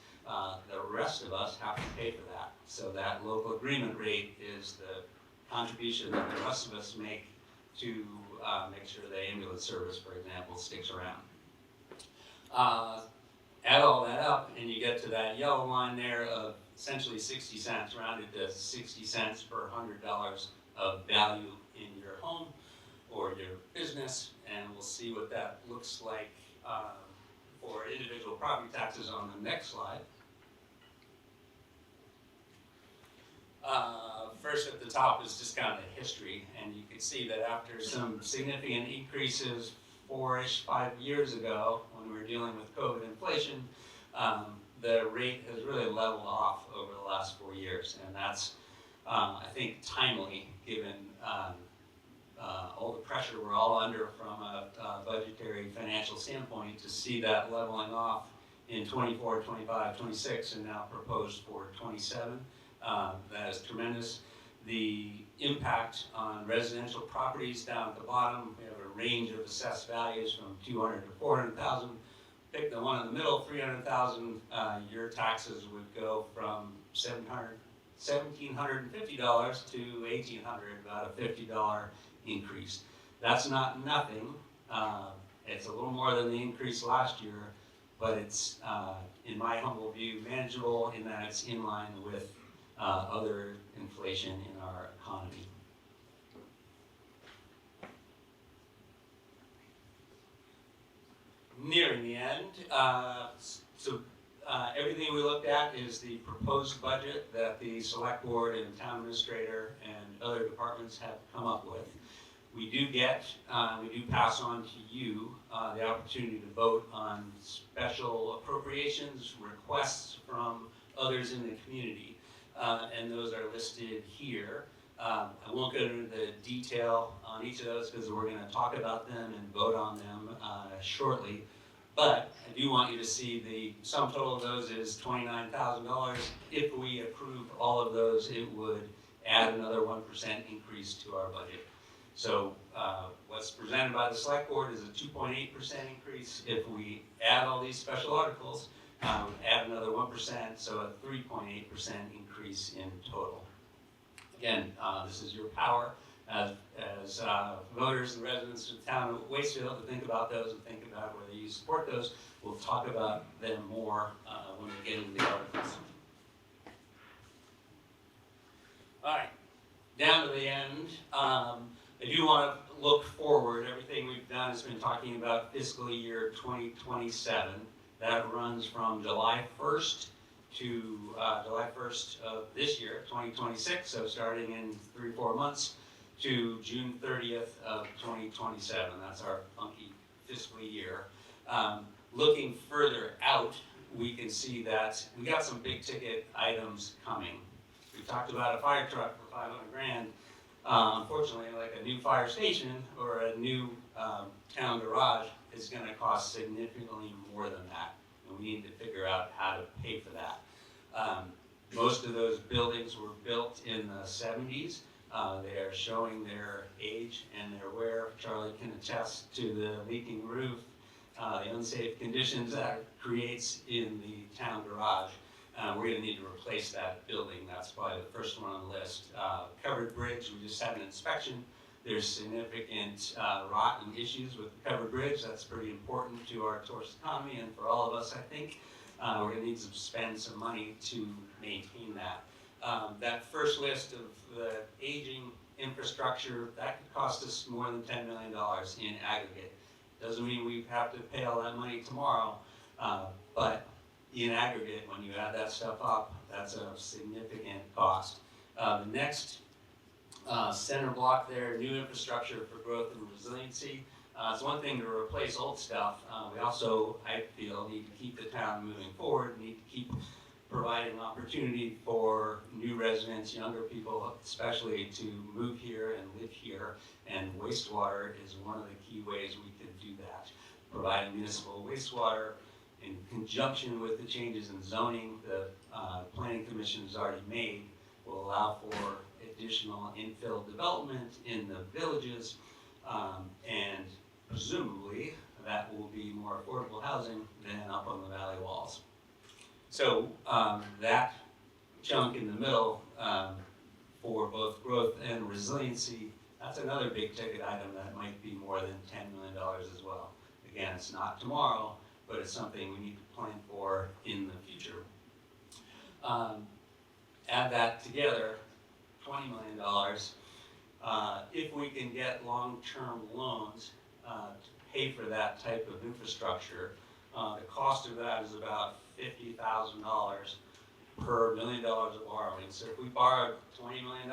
The rest of us have to pay for that. So that local agreement rate is the contribution that the rest of us make to make sure the ambulance service, for example, sticks around. Add all that up and you get to that yellow line there of essentially 60 cents, rounded to 60 cents per $100 of value in your home or your business, and we'll see what that looks like for individual property taxes on the next slide. First at the top is just kind of the history, and you can see that after some significant increases 5 years ago when we were dealing with COVID inflation, the rate has really leveled off over the last 4 years, and that's, I think, timely given all the pressure we're all under from a budgetary financial standpoint to see that leveling off in 24, 25, 26, and now proposed for 27. That is tremendous. the impact on residential properties down at the bottom. We have a range of assessed values from 200 to 400,000. Pick the one in the middle, 300,000. Your taxes would go from $1,750 to $1,800, about a $50 increase. That's not nothing. It's a little more than the increase last year, but it's, in my humble view, manageable in that it's in line with other inflation in our economy. Nearing the end, everything we looked at is the proposed budget that the select board and town administrator and other departments have come up with. We do pass on to you the opportunity to vote on special appropriations requests from others in the community, and those are listed here. I won't go into the detail on each of those because we're going to talk about them and vote on them shortly. But I do want you to see the sum total of those is $29,000. If we approve all of those, it would add another 1% increase to our budget. So what's presented by the select board is a 2.8% increase. If we add all these special articles, add another 1%, so a 3.8% increase in total. Again, this is your power as voters and residents of the town of Waitsfield to think about those and think about whether you support those. We'll talk about them more when we get into the articles. All right, down to the end. I do want to look forward. Everything we've done has been talking about fiscal year 2027. That runs from July 1st to July 1st of this year, 2026, so starting in 3-4 months, to June 30th of 2027. That's our funky fiscal year. Looking further out, we can see that we got some big ticket items coming. We talked about a fire truck for $500,000. Unfortunately, like a new fire station or a new town garage is going to cost significantly more than that, and we need to figure out how to pay for that. Most of those buildings were built in the 70s. They are showing their age and their wear. Charlie can attest to the leaking roof, the unsafe conditions that creates in the town garage. We're going to need to replace that building. That's probably the first one on the list. Covered bridge, we just had an inspection. There's significant rot and issues with the covered bridge. That's pretty important to our tourist economy and for all of us, I think. We're going to need to spend some money to maintain that. That first list of the aging infrastructure, that could cost us more than $10 million in aggregate. Doesn't mean we have to pay all that money tomorrow, but in aggregate, when you add that stuff up, that's a significant cost. The next center block there, new infrastructure for growth and resiliency. It's one thing to replace old stuff. We also, I feel, need to keep the town moving forward, need to keep providing opportunity for new residents, younger people especially, to move here and live here, and wastewater is one of the key ways we can do that. Providing municipal wastewater in conjunction with the changes in zoning the Planning Commission has already made will allow for additional infill development in the villages, and presumably that will be more affordable housing than up on the valley walls. So that chunk in the middle for both growth and resiliency, that's another big ticket item that might be more than $10 million as well. Again, it's not tomorrow, but it's something we need to plan for in the future. Add that together, $20 million. If we can get long-term loans to pay for that type of infrastructure, the cost of that is about $50,000 per $1 million of borrowing. So if we borrowed $20 million,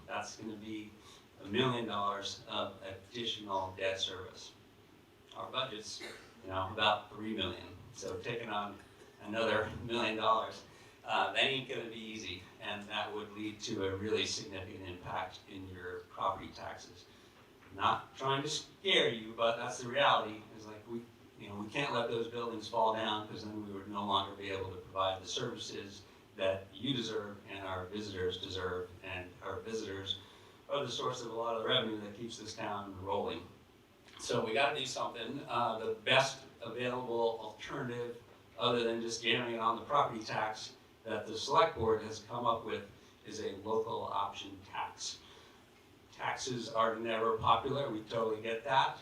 that's going to be $1 million of additional debt service. Our budget's, about $3 million. So taking on another $1 million, that ain't going to be easy, and that would lead to a really significant impact in your property taxes. Not trying to scare you, but that's the reality. Is like we can't let those buildings fall down because then we would no longer be able to provide the services that you deserve and our visitors deserve, and our visitors are the source of a lot of the revenue that keeps this town rolling. So we gotta do something. The best available alternative, other than just jamming it on the property tax, that the select board has come up with is a local option tax. Taxes are never popular, we totally get that.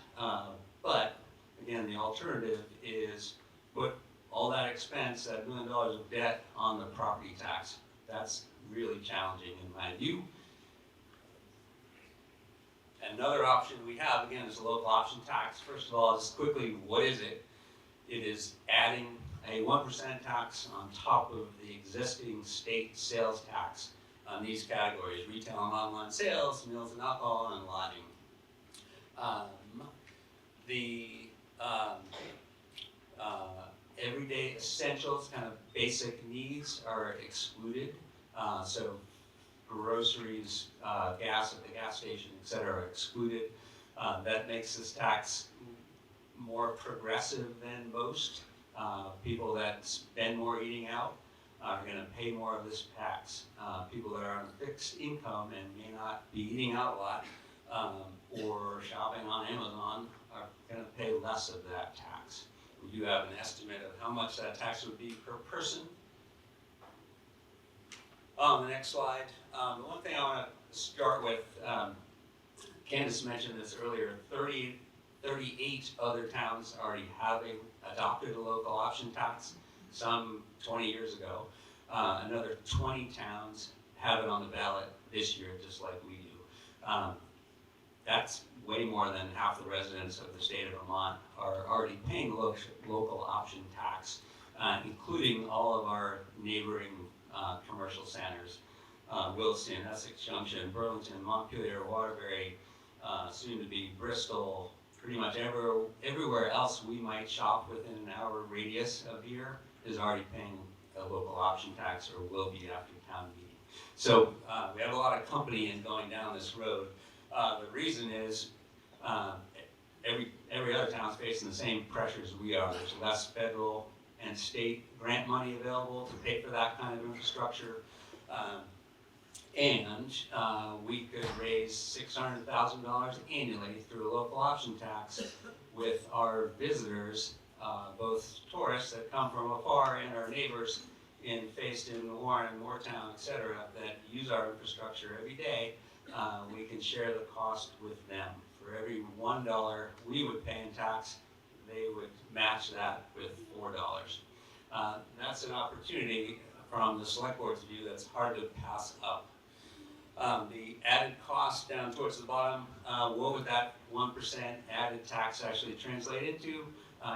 But again, the alternative is put all that expense, that $1 million of debt, on the property tax. That's really challenging in my view. Another option we have, again, is a local option tax. First of all, just quickly, what is it? It is adding a 1% tax on top of the existing state sales tax on these categories: retail and online sales, meals and alcohol, and lodging. Everyday essentials, kind of basic needs, are excluded. So groceries, gas at the gas station, et cetera, are excluded. That makes this tax more progressive than most. People that spend more eating out are going to pay more of this tax. People that are on a fixed income and may not be eating out a lot or shopping on Amazon are going to pay less of that tax. We do have an estimate of how much that tax would be per person. On the next slide, the one thing I want to start with, Candace mentioned this earlier, 38 other towns already have adopted a local option tax, some 20 years ago. Another 20 towns have it on the ballot this year, just like we do. That's way more than half the residents of the state of Vermont are already paying local option tax, including all of our neighboring commercial centers. Williston, Essex Junction, Burlington, Montpelier, Waterbury, soon to be Bristol, pretty much everywhere else we might shop within an hour radius of here is already paying a local option tax, or will be after town meeting. So we have a lot of company in going down this road. The reason is every other town is facing the same pressures we are. There's less federal and state grant money available to pay for that kind of infrastructure. And we could raise $600,000 annually through a local option tax with our visitors, both tourists that come from afar and our neighbors in Facein, Warren, Moortown, et cetera, that use our infrastructure every day. We can share the cost with them. For every $1 we would pay in tax, they would match that with $4. That's an opportunity from the select board's view that's hard to pass up. The added cost down towards the bottom, what would that 1% added tax actually translate into?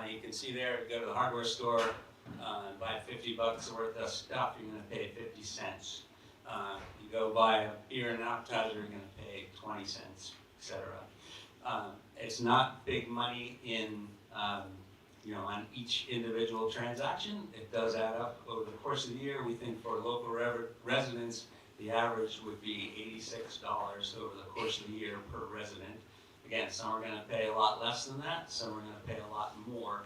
You can see there, go to the hardware store and buy $50 worth of stuff, you're going to pay 50 cents. You go buy a beer and an appetizer, you're going to pay 20 cents, etc. It's not big money in on each individual transaction. It does add up over the course of the year. We think for local residents, the average would be $86 over the course of the year per resident. Again, some are going to pay a lot less than that. Some are going to pay a lot more,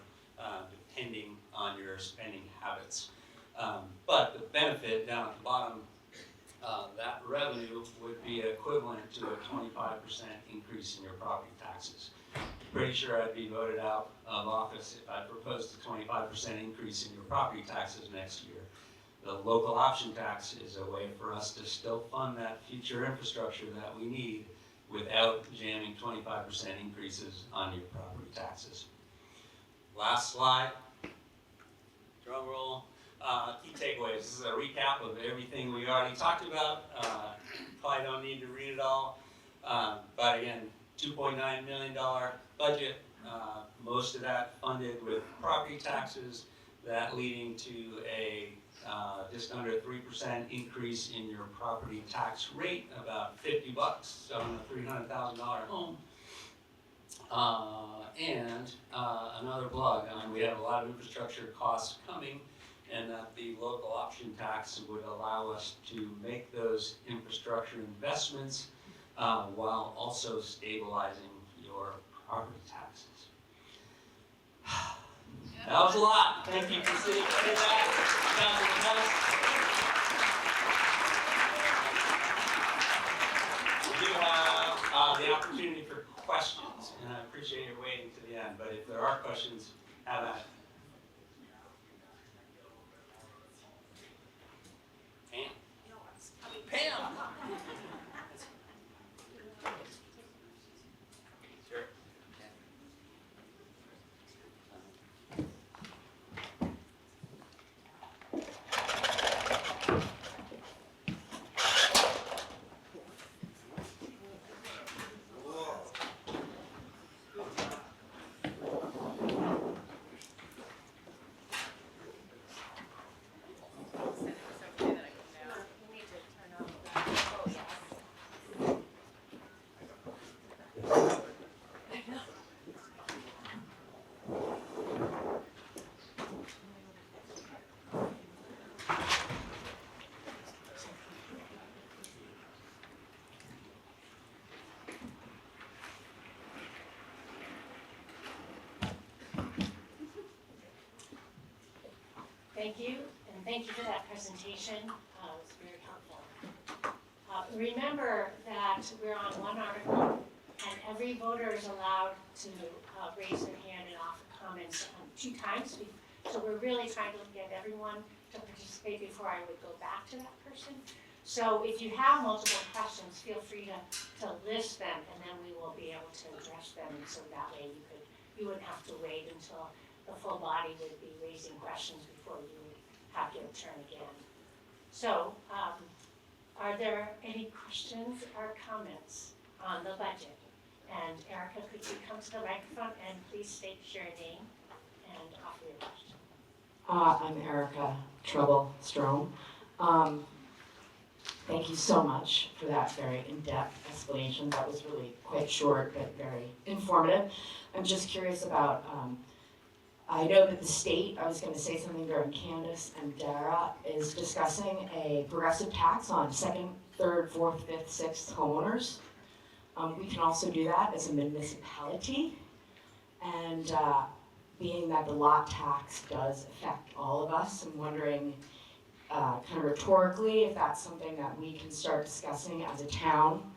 depending on your spending habits. But the benefit down at the bottom, that revenue would be equivalent to a 25% increase in your property taxes. Pretty sure I'd be voted out of office if I proposed a 25% increase in your property taxes next year. The local option tax is a way for us to still fund that future infrastructure that we need without jamming 25% increases on your property taxes. Last slide. Drum roll. Key takeaways. This is a recap of everything we already talked about. Probably don't need to read it all. But again, $2.9 million budget. Most of that funded with property taxes. That leading to a just under 3% increase in your property tax rate, about $50 on a $300,000 home. And another plug, we have a lot of infrastructure costs coming, and that the local option tax would allow us to make those infrastructure investments while also stabilizing your property taxes. That was a lot. Thank you for sitting through that. the opportunity for questions, and I appreciate your waiting to the end, but if there are questions, have at it. Pam? Sure. Thank you, and thank you for that presentation. It was very helpful. Remember that we're on one article, and every voter is allowed to raise their hand and offer comments 2 times. So we're really trying to get everyone to participate before I would go back to that person. So if you have multiple questions, feel free to list them, and then we will be able to address them. So that way you wouldn't have to wait until the full body would be raising questions before you would have your turn again. So, are there any questions or comments on the budget? And Erica, could you come to the microphone and please state your name and offer your question? I'm Erica Trouble-Strome. Thank you so much for that very in-depth explanation. That was really quite short but very informative. I'm just curious about, I know that the state, I was going to say something during Candace and Dara, is discussing a progressive tax on 2nd, 3rd, 4th, 5th, 6th homeowners. We can also do that as a municipality. And being that the lot tax does affect all of us, I'm wondering kind of rhetorically if that's something that we can start discussing as a town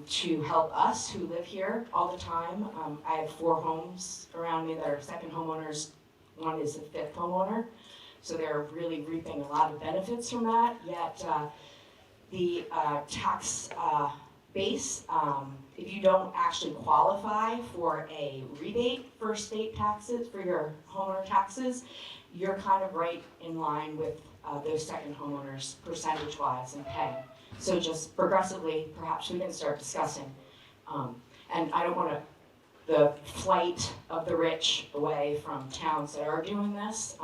to help us who live here all the time. I have 4 homes around me that are 2nd homeowners. One is a 5th homeowner. So they're really reaping a lot of benefits from that. Yet the tax base, if you don't actually qualify for a rebate for state taxes, for your homeowner taxes, you're kind of right in line with those 2nd homeowners percentage-wise in paying. So just progressively, perhaps we can start discussing. And I don't want the flight of the rich away from towns that are doing this.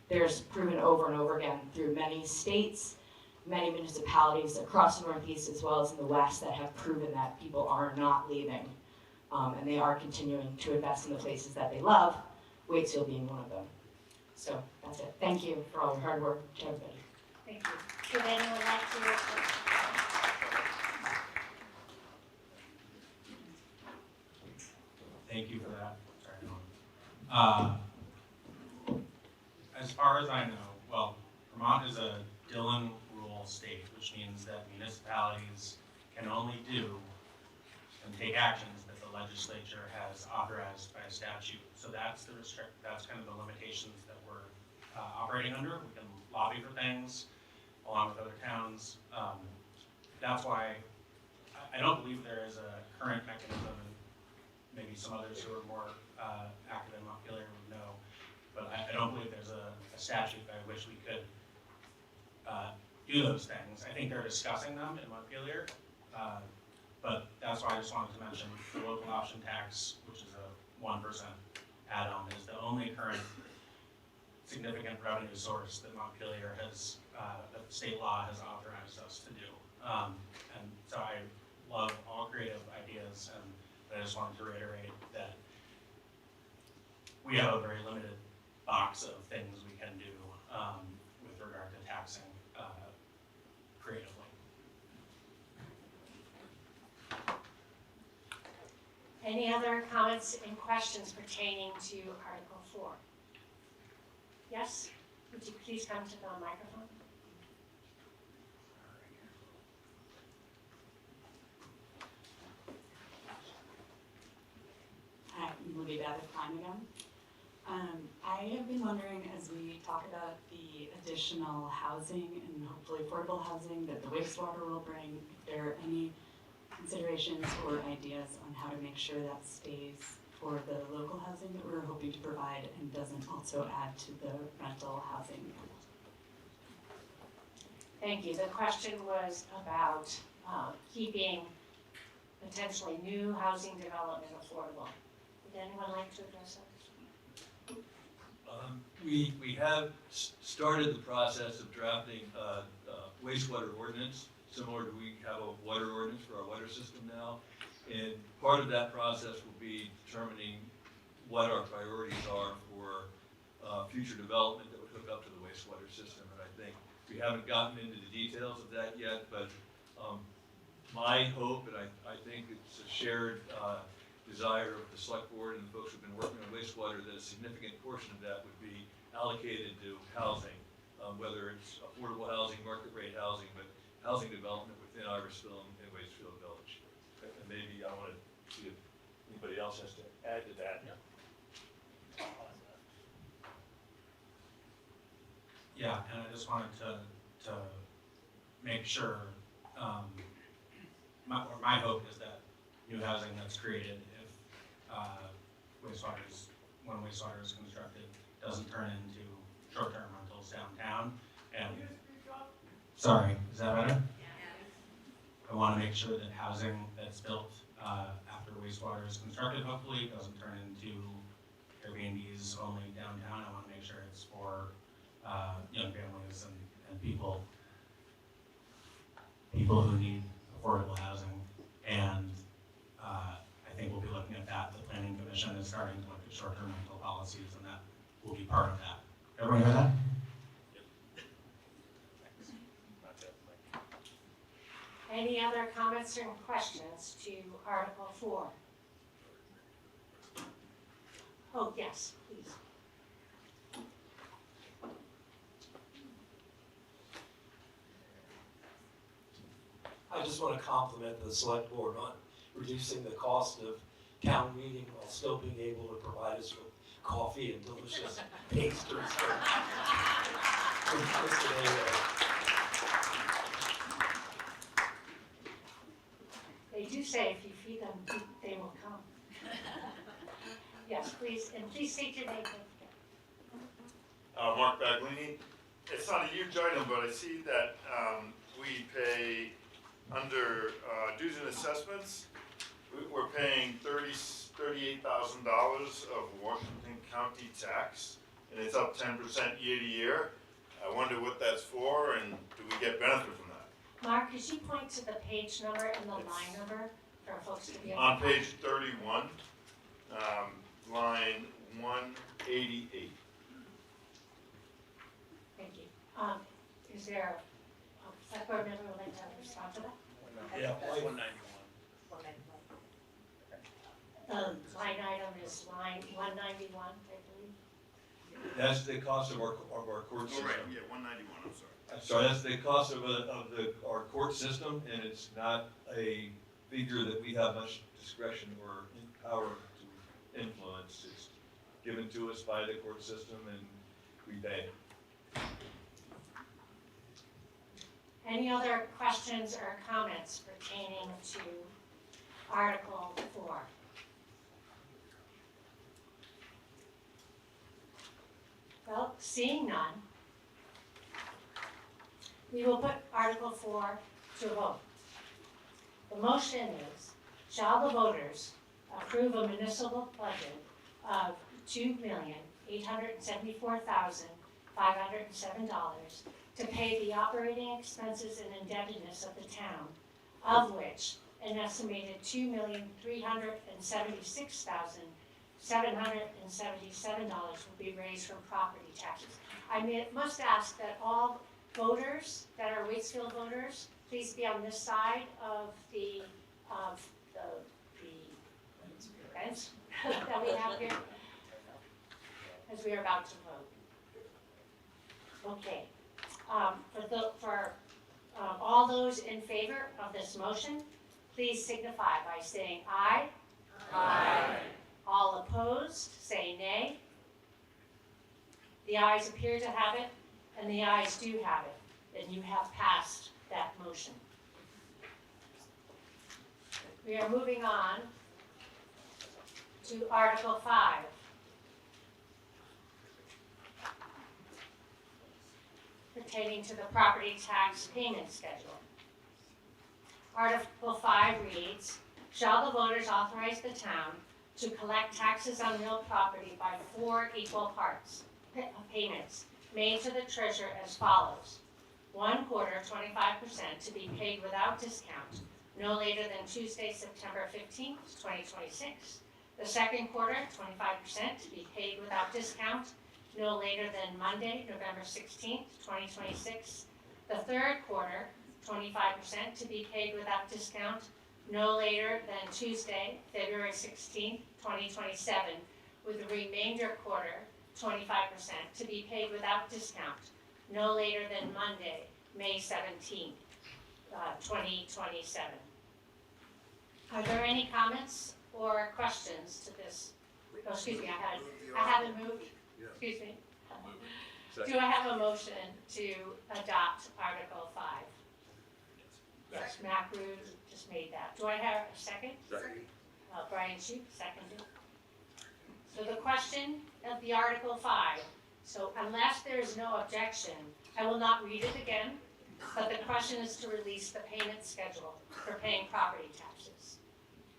There's proven over and over again through many states, many municipalities across the Northeast as well as in the West that have proven that people are not leaving. And they are continuing to invest in the places that they love, Waitsfield being one of them. So that's it. Thank you for all your hard work to everybody. Thank you. Would anyone like to respond? Thank you for that. As far as I know, well, Vermont is a Dillon rule state, which means that municipalities can only do and take actions that the legislature has authorized by statute. So that's that's kind of the limitations that we're operating under. We can lobby for things along with other towns. That's why I don't believe there is a current mechanism, and maybe some others who are more active in Montpelier would know, but I don't believe there's a statute by which we could do those things. I think they're discussing them in Montpelier, but that's why I just wanted to mention the local option tax, which is a 1% add-on, is the only current significant revenue source that Montpelier has, that the state law has authorized us to do. And so I love all creative ideas, and I just wanted to reiterate that we have a very limited box of things we can do with regard to taxing creatively. Any other comments and questions pertaining to Article 4? Yes? Would you please come to the microphone? added time again. I have been wondering, as we talk about the additional housing and hopefully affordable housing that the wastewater will bring, if there are any considerations or ideas on how to make sure that stays for the local housing that we're hoping to provide and doesn't also add to the rental housing. Thank you. The question was about keeping potentially new housing development affordable. Would anyone like to address that? We have started the process of drafting a wastewater ordinance, similar to we have a water ordinance for our water system now. And part of that process will be determining what our priorities are for future development that would hook up to the wastewater system. And I think we haven't gotten into the details of that yet, but my hope, and I think it's a shared desire of the select board and the folks who've been working on wastewater, that a significant portion of that would be allocated to housing, whether it's affordable housing, market rate housing, but housing development within Iversville and Waitsfield Village. And maybe I want to see if anybody else has to add to that. Yeah, and I just wanted to make sure, my hope is that new housing that's created, if when wastewater is constructed, doesn't turn into short-term rentals downtown. And sorry, is that better? I want to make sure that housing that's built after wastewater is constructed, hopefully, doesn't turn into Airbnbs only downtown. I want to make sure it's for young families and people who need affordable housing. And I think we'll be looking at that. The Planning Commission is starting to look at short-term rental policies, and that will be part of that. Everyone hear that? Any other comments or questions to Article 4? Oh, yes, please. I just want to compliment the select board on reducing the cost of town meeting while still being able to provide us with coffee and delicious pastries. They do say if you feed them, they will come. Yes, please, and please state your name. Mark Baglini. It's not a huge item, but I see that we pay under dues and assessments. We're paying $38,000 of Washington County tax, and it's up 10% year to year. I wonder what that's for, and do we get benefit from that? Mark, could you point to the page number and the line number for folks to be able to? On page 31, line 188. Thank you. Is there a select board member who would like to respond to that? Yeah, 191. The line item is line 191, I believe. That's the cost of our court system. Right, yeah, 191, I'm sorry. Sorry, that's the cost of our court system, and it's not a figure that we have much discretion or power to influence. It's given to us by the court system, and we pay. Any other questions or comments pertaining to Article 4? Well, seeing none, we will put Article 4 to a vote. The motion is, shall the voters approve a municipal budget of $2,874,507 to pay the operating expenses and indebtedness of the town, of which an estimated $2,376,777 will be raised from property taxes. I must ask that all voters that are Waitsfield voters, please be on this side of the fence that we have here, as we are about to vote. Okay. For all those in favor of this motion, please signify by saying aye. Aye. All opposed, say nay. The ayes appear to have it, and the ayes do have it, and you have passed that motion. We are moving on to Article 5. Pertaining to the property tax payment schedule. Article 5 reads, shall the voters authorize the town to collect taxes on real property by 4 equal parts, payments made to the treasurer as follows. 1/4, 25% to be paid without discount, no later than Tuesday, September 15th, 2026. The second quarter, 25% to be paid without discount, no later than Monday, November 16th, 2026. The third quarter, 25% to be paid without discount, no later than Tuesday, February 16th, 2027, with the remainder quarter, 25% to be paid without discount, no later than Monday, May 17th, 2027. Are there any comments or questions to this? Oh, excuse me, I haven't moved. Excuse me. Do I have a motion to adopt Article 5? Yes, Mac Rude just made that. Do I have a second? Second. Brian Shoup, seconded. So the question of the Article 5, so unless there is no objection, I will not read it again, but the question is to release the payment schedule for paying property taxes.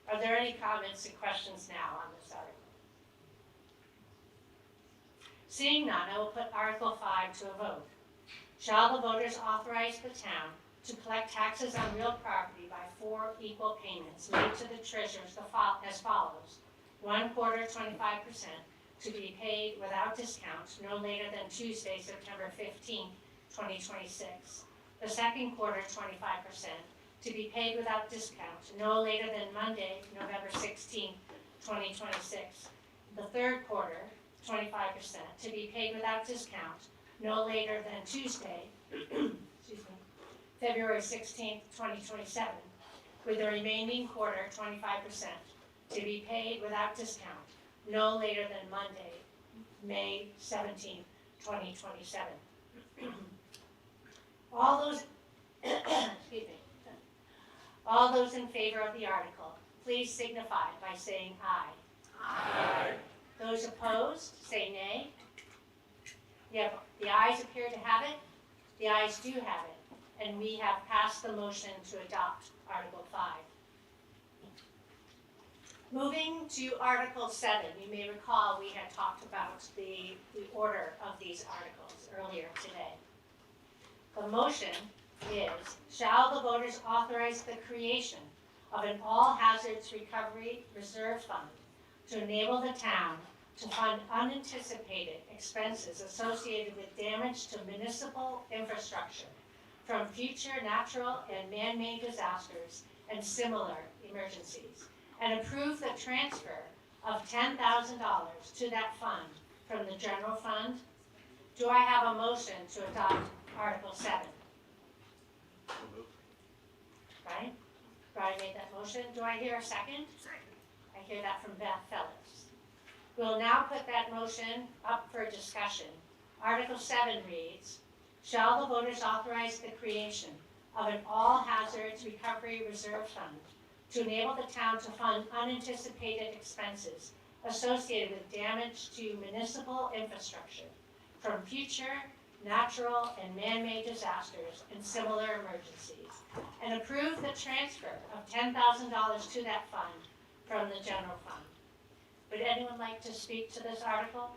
Are there any comments and questions now on this article? Seeing none, I will put Article 5 to a vote. Shall the voters authorize the town to collect taxes on real property by 4 equal payments made to the treasurers as follows. 1/4, 25% to be paid without discount no later than Tuesday, September 15th, 2026. The second quarter, 25% to be paid without discount no later than Monday, November 16th, 2026. The third quarter, 25% to be paid without discount no later than Tuesday, excuse me, February 16th, 2027, with the remaining quarter, 25%, to be paid without discount no later than Monday, May 17th, 2027. All those, excuse me, all those in favor of the article, please signify by saying aye. Aye. Those opposed, say nay. The ayes appear to have it. The ayes do have it. And we have passed the motion to adopt Article 5. Moving to Article 7, you may recall we had talked about the order of these articles earlier today. The motion is, shall the voters authorize the creation of an all hazards recovery reserve fund to enable the town to fund unanticipated expenses associated with damage to municipal infrastructure from future natural and man-made disasters and similar emergencies, and approve the transfer of $10,000 to that fund from the general fund. Do I have a motion to adopt Article 7? Right? Brian made that motion. Do I hear a second? I hear that from Beth Phillips. We'll now put that motion up for discussion. Article 7 reads, shall the voters authorize the creation of an all hazards recovery reserve fund to enable the town to fund unanticipated expenses associated with damage to municipal infrastructure from future natural and man-made disasters and similar emergencies, and approve the transfer of $10,000 to that fund from the general fund. Would anyone like to speak to this article?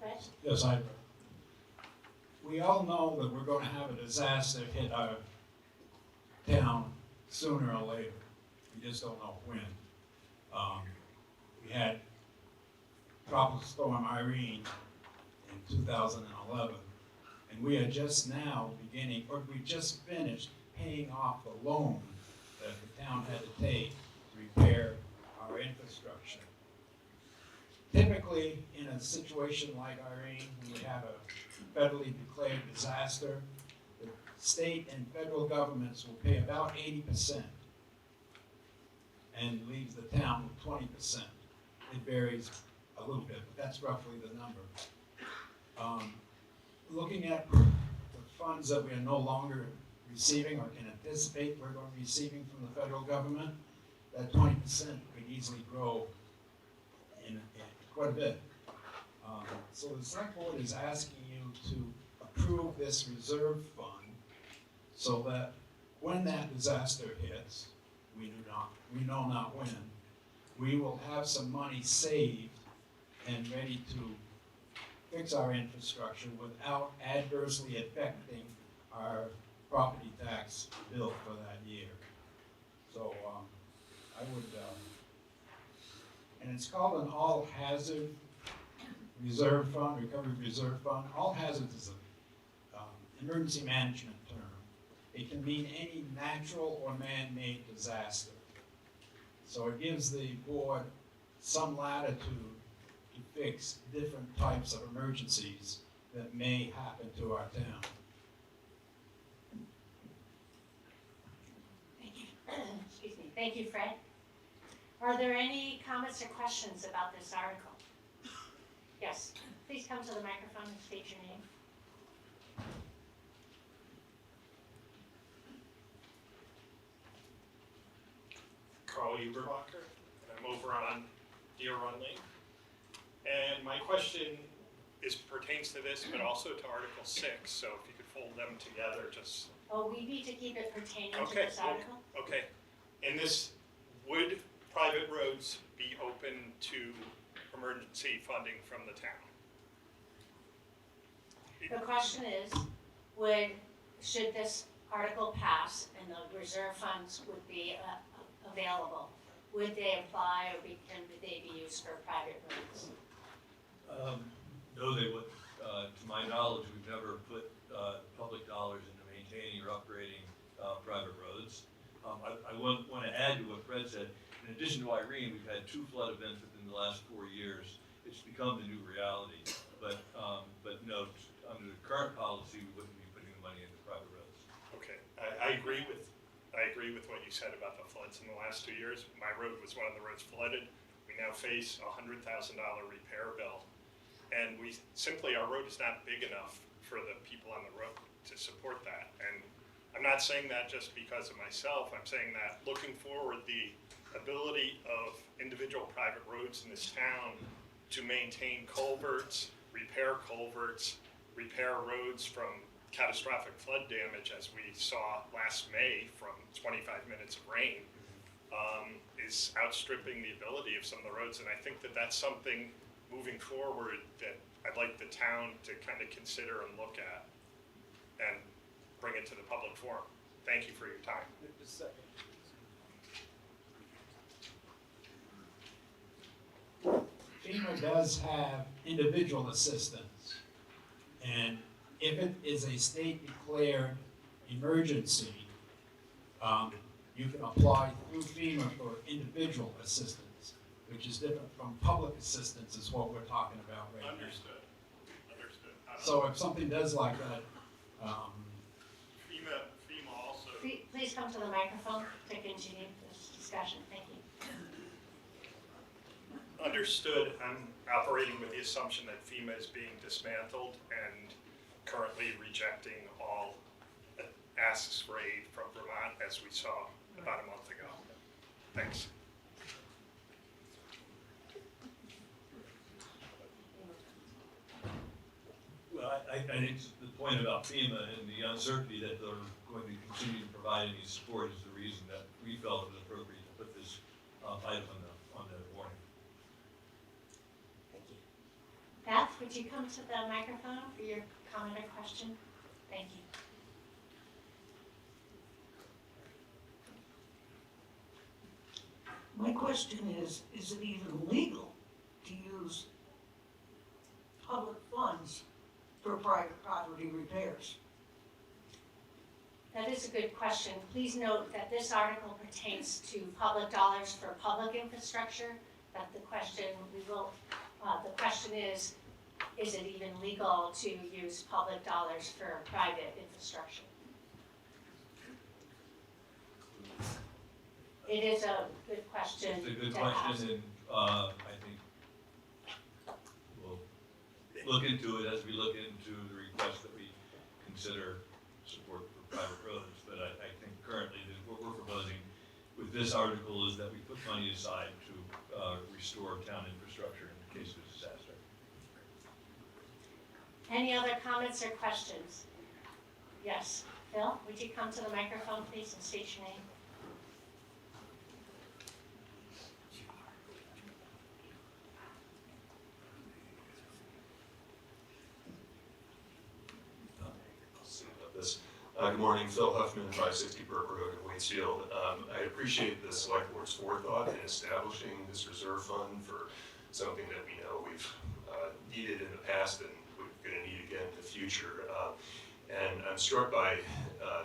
Chris? Yes, we all know that we're going to have a disaster hit our town sooner or later. We just don't know when. We had Tropical Storm Irene in 2011, and we are just now beginning, or we just finished paying off the loan that the town had to take to repair our infrastructure. Typically, in a situation like Irene, when we have a federally declared disaster, the state and federal governments will pay about 80%. and leaves the town with 20%. It varies a little bit, but that's roughly the number. Looking at the funds that we are no longer receiving or can anticipate we're going to be receiving from the federal government, that 20% could easily grow in quite a bit. So the select board is asking you to approve this reserve fund so that when that disaster hits, we know not when, we will have some money saved and ready to fix our infrastructure without adversely affecting our property tax bill for that year. So I would, and it's called an all-hazard reserve fund, recovery reserve fund. All hazards is an emergency management term. It can mean any natural or man-made disaster. So it gives the board some latitude to fix different types of emergencies that may happen to our town. Thank you. Excuse me. Thank you, Fred. Are there any comments or questions about this article? Yes, please come to the microphone and state your name. Carl Uberbacher, and I'm over on Deer Run Lane. And my question pertains to this, but also to Article 6, so if you could fold them together, just. Oh, we need to keep it pertaining to Okay, this article? okay. In this, would private roads be open to emergency funding from the town? The question is, should this article pass and the reserve funds would be available, would they apply or and would they be used for private roads? No, they wouldn't. To my knowledge, we've never put public dollars into maintaining or upgrading private roads. I want to add to what Fred said. In addition to Irene, we've had 2 flood events within the last 4 years. It's become the new reality. But no, under the current policy, we wouldn't be putting the money into private roads. Okay, I agree with what you said about the floods in the last 2 years. My road was one of the roads flooded. We now face a $100,000 repair bill. And our road is not big enough for the people on the road to support that. And I'm not saying that just because of myself. I'm saying that looking forward, the ability of individual private roads in this town to maintain culverts, repair roads from catastrophic flood damage, as we saw last May from 25 minutes of rain, is outstripping the ability of some of the roads. And I think that that's something moving forward that I'd like the town to kind of consider and look at and bring it to the public forum. Thank you for your time. FEMA does have individual assistance, and if it is a state declared emergency, you can apply through FEMA for individual assistance, which is different from public assistance is what we're talking about right now. Understood. So if something does like that, FEMA also. Please come to the microphone to continue this discussion. Thank you. Understood. I'm operating with the assumption that FEMA is being dismantled and currently rejecting all asks for aid from Vermont, as we saw about a month ago. Thanks. Well, I think the point about FEMA and the uncertainty that they're going to continue to provide any support is the reason that we felt it was appropriate to put this item on the warning. Thank you. Beth, would you come to the microphone for your comment or question? Thank you. My question is it even legal to use public funds for private property repairs? That is a good question. Please note that this article pertains to public dollars for public infrastructure. That the question is it even legal to use public dollars for private infrastructure? it is a good question It's a good to ask. question, and I think we'll look into it as we look into the request that we consider support for private roads. But I think currently what we're proposing with this article is that we put money aside to restore town infrastructure in the case of a disaster. Any other comments or questions? Yes, Phil, would you come to the microphone, please, and state your name? Good morning, Phil Huffman, 560 Burke Road in Waitsfield. I appreciate the select board's forethought in establishing this reserve fund for something that we know we've needed in the past and we're going to need again in the future. And I'm struck by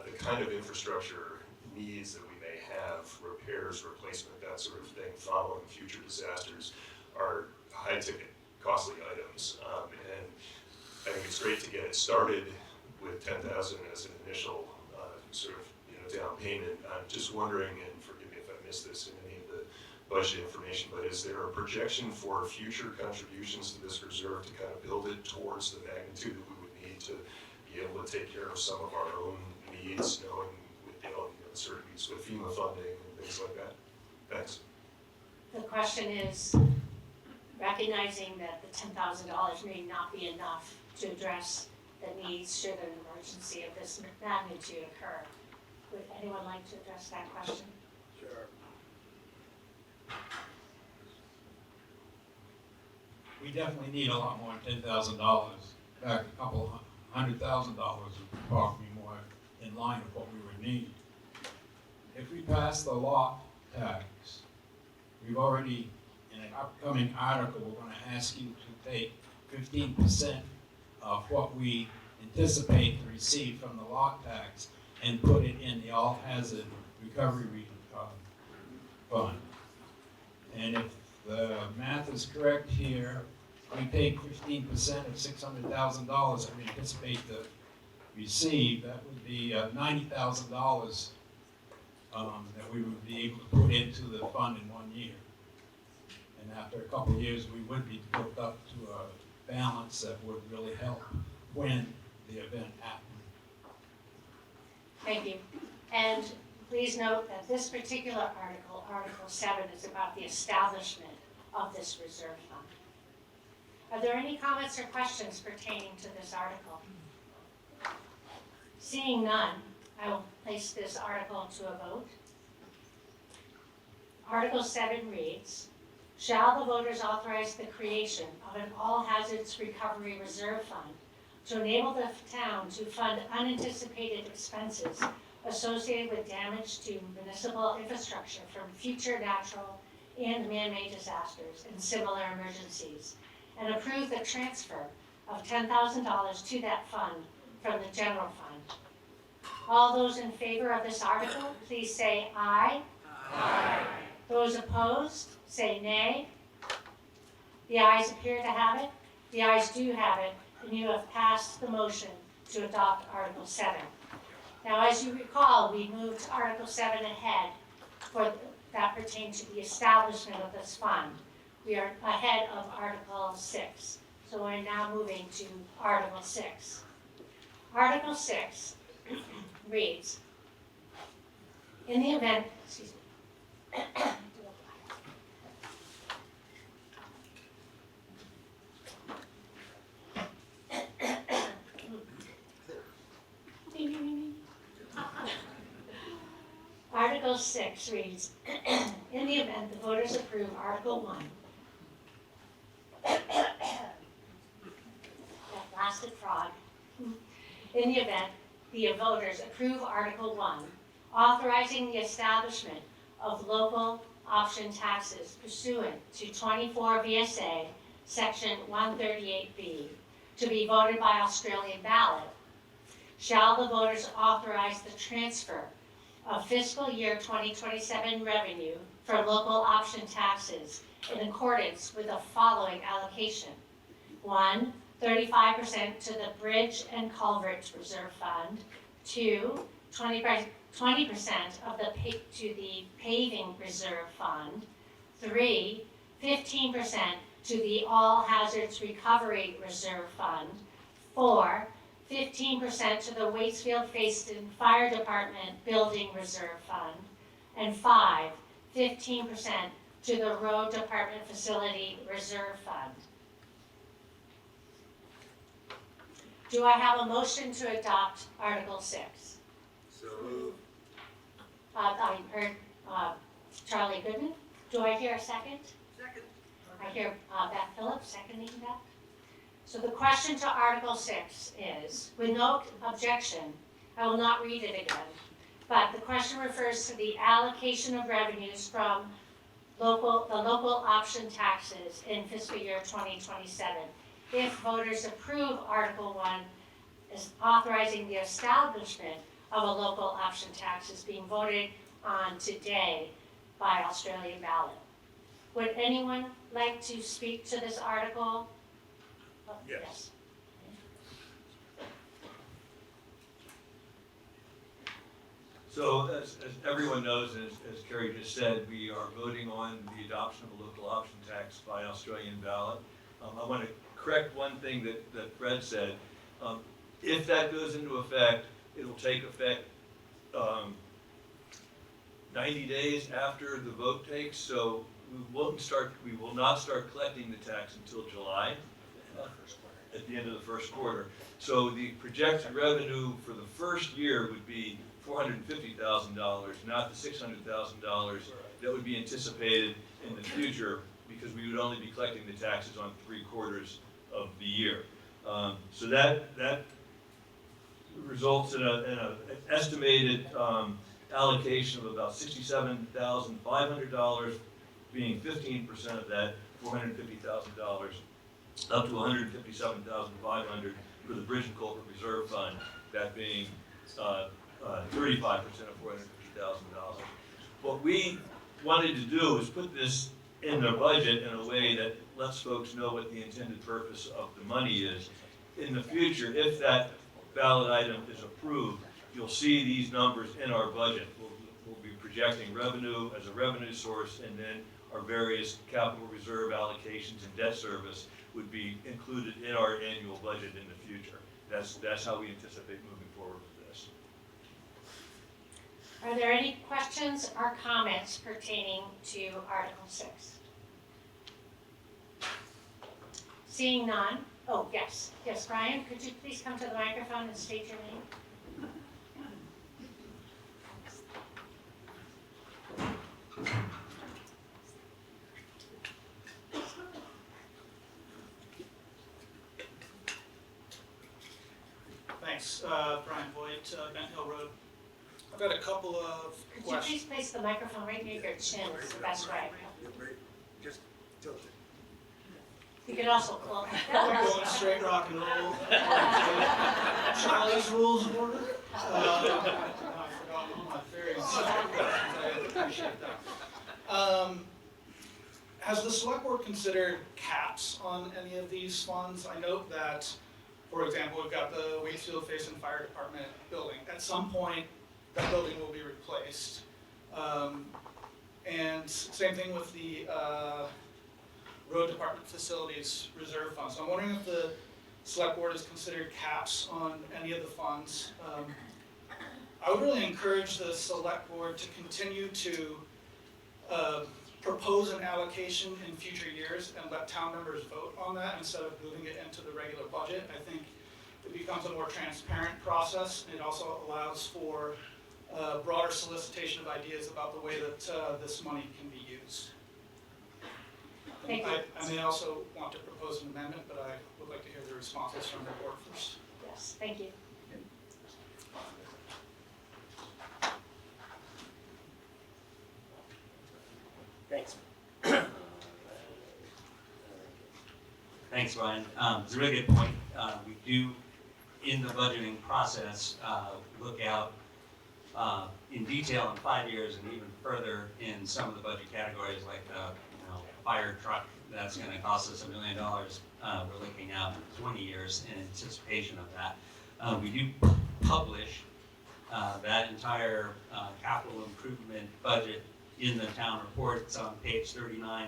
the kind of infrastructure needs that we may have, repairs, replacement, that sort of thing, following future disasters are high-ticket, costly items. And I think it's great to get it started with $10,000 as an initial sort of down payment. I'm just wondering, and forgive me if I missed this in any of the budget information, but is there a projection for future contributions to this reserve to kind of build it towards the magnitude that we would need to be able to take care of some of our own needs, knowing with the uncertainties with FEMA funding and things like that? Thanks. The question is, recognizing that the $10,000 may not be enough to address the needs should an emergency of this magnitude occur. Would anyone like to address that question? Sure. We definitely need a lot more than $10,000. In fact, a couple $100,000 would probably be more in line with what we would need. If we pass the lot tax, we've already, in an upcoming article, we're going to ask you to take 15% of what we anticipate to receive from the lot tax and put it in the all-hazard recovery fund. And if the math is correct here, we take 15% of $600,000 that we anticipate to receive. That would be $90,000 that we would be able to put into the fund in 1 year. And after a couple of years, we would be built up to a balance that would really help when the event happened. Thank you. And please note that this particular article, Article 7, is about the establishment of this reserve fund. Are there any comments or questions pertaining to this article? Seeing none, I will place this article to a vote. Article 7 reads, shall the voters authorize the creation of an all-hazards recovery reserve fund to enable the town to fund unanticipated expenses associated with damage to municipal infrastructure from future natural and man-made disasters and similar emergencies, and approve the transfer of $10,000 to that fund from the general fund. All those in favor of this article, please say aye. Aye. Those opposed, say nay. The ayes appear to have it. The ayes do have it, and you have passed the motion to adopt Article 7. Now, as you recall, we moved Article 7 ahead for that pertain to the establishment of this fund. We are ahead of Article 6, so we're now moving to Article 6. Article 6 reads, in the event, excuse me, Article 6 reads, in the event the voters approve Article 1, that blasted frog, in the event the voters approve Article 1, authorizing the establishment of local option taxes pursuant to 24 VSA Section 138B to be voted by Australian ballot, shall the voters authorize the transfer of fiscal year 2027 revenue for local option taxes in accordance with the following allocation. 35% to the Bridge and Culverts Reserve Fund. 2, 20% of to the paving reserve fund. 3, 15% to the all hazards recovery reserve fund. 4, 15% to the Waitsfield Facein Fire Department building reserve fund. And 5, 15% to the road department facility reserve fund. Do I have a motion to adopt Article 6? So moved. I heard Charlie Goodman. Do I hear a second? Second. I hear Beth Phillips seconding that. So the question to Article 6 is, with no objection, I will not read it again, but the question refers to the allocation of revenues from the local option taxes in fiscal year 2027. If voters approve Article 1 is authorizing the establishment of a local option tax is being voted on today by Australian ballot. Would anyone like to speak to this article? Oh, Yes. So as everyone knows, as Kerry just said, we are voting on the adoption of a local option tax by Australian ballot. I want to correct one thing that Fred said. If that goes into effect, it'll take effect 90 days after the vote takes, so we will not start collecting the tax until July, at the end of the first quarter. So the projected revenue for the first year would be $450,000, not the $600,000 that would be anticipated in the future, because we would only be collecting the taxes on 3/4 of the year. So that results in an estimated allocation of about $67,500, being 15% of that, $450,000, up to $157,500 for the Bridge and Culvert Reserve Fund, that being 35% of $450,000. What we wanted to do is put this in the budget in a way that lets folks know what the intended purpose of the money is. In the future, if that ballot item is approved, you'll see these numbers in our budget. We'll be projecting revenue as a revenue source, and then our various capital reserve allocations and debt service would be included in our annual budget in the future. That's how we anticipate moving forward with this. Are there any questions or comments pertaining to Article 6? Seeing none. Oh, yes. Yes, Brian, could you please come to the microphone and state your name? Thanks, Brian Voigt, Bent Hill Road. I've got a couple of Could you questions. please place the microphone right near your chin, is the best way. Just tilt it. You could also pull We're going straight rock and roll. Charlie's Rules of Order. I've forgotten all my very simple questions. I appreciate that. Has the select board considered caps on any of these funds? I note that, for example, we've got the Waitsfield Facein Fire Department building. At some point, that building will be replaced. And same thing with the road department facilities reserve fund. So I'm wondering if the select board has considered caps on any of the funds. I would really encourage the select board to continue to propose an allocation in future years and let town members vote on that instead of moving it into the regular budget. I think it becomes a more transparent process. It also allows for broader solicitation of ideas about the way that this money can be used. Thank you. I may also want to propose an amendment, but I would like to hear the responses from the board first. Yes, thank you. Thanks. Thanks, Ryan. It's a really good point. We do, in the budgeting process, look out in detail in 5 years and even further in some of the budget categories, like fire truck that's going to cost us $1 million. We're looking out 20 years in anticipation of that. We do publish that entire capital improvement budget in the town report. It's on page 39,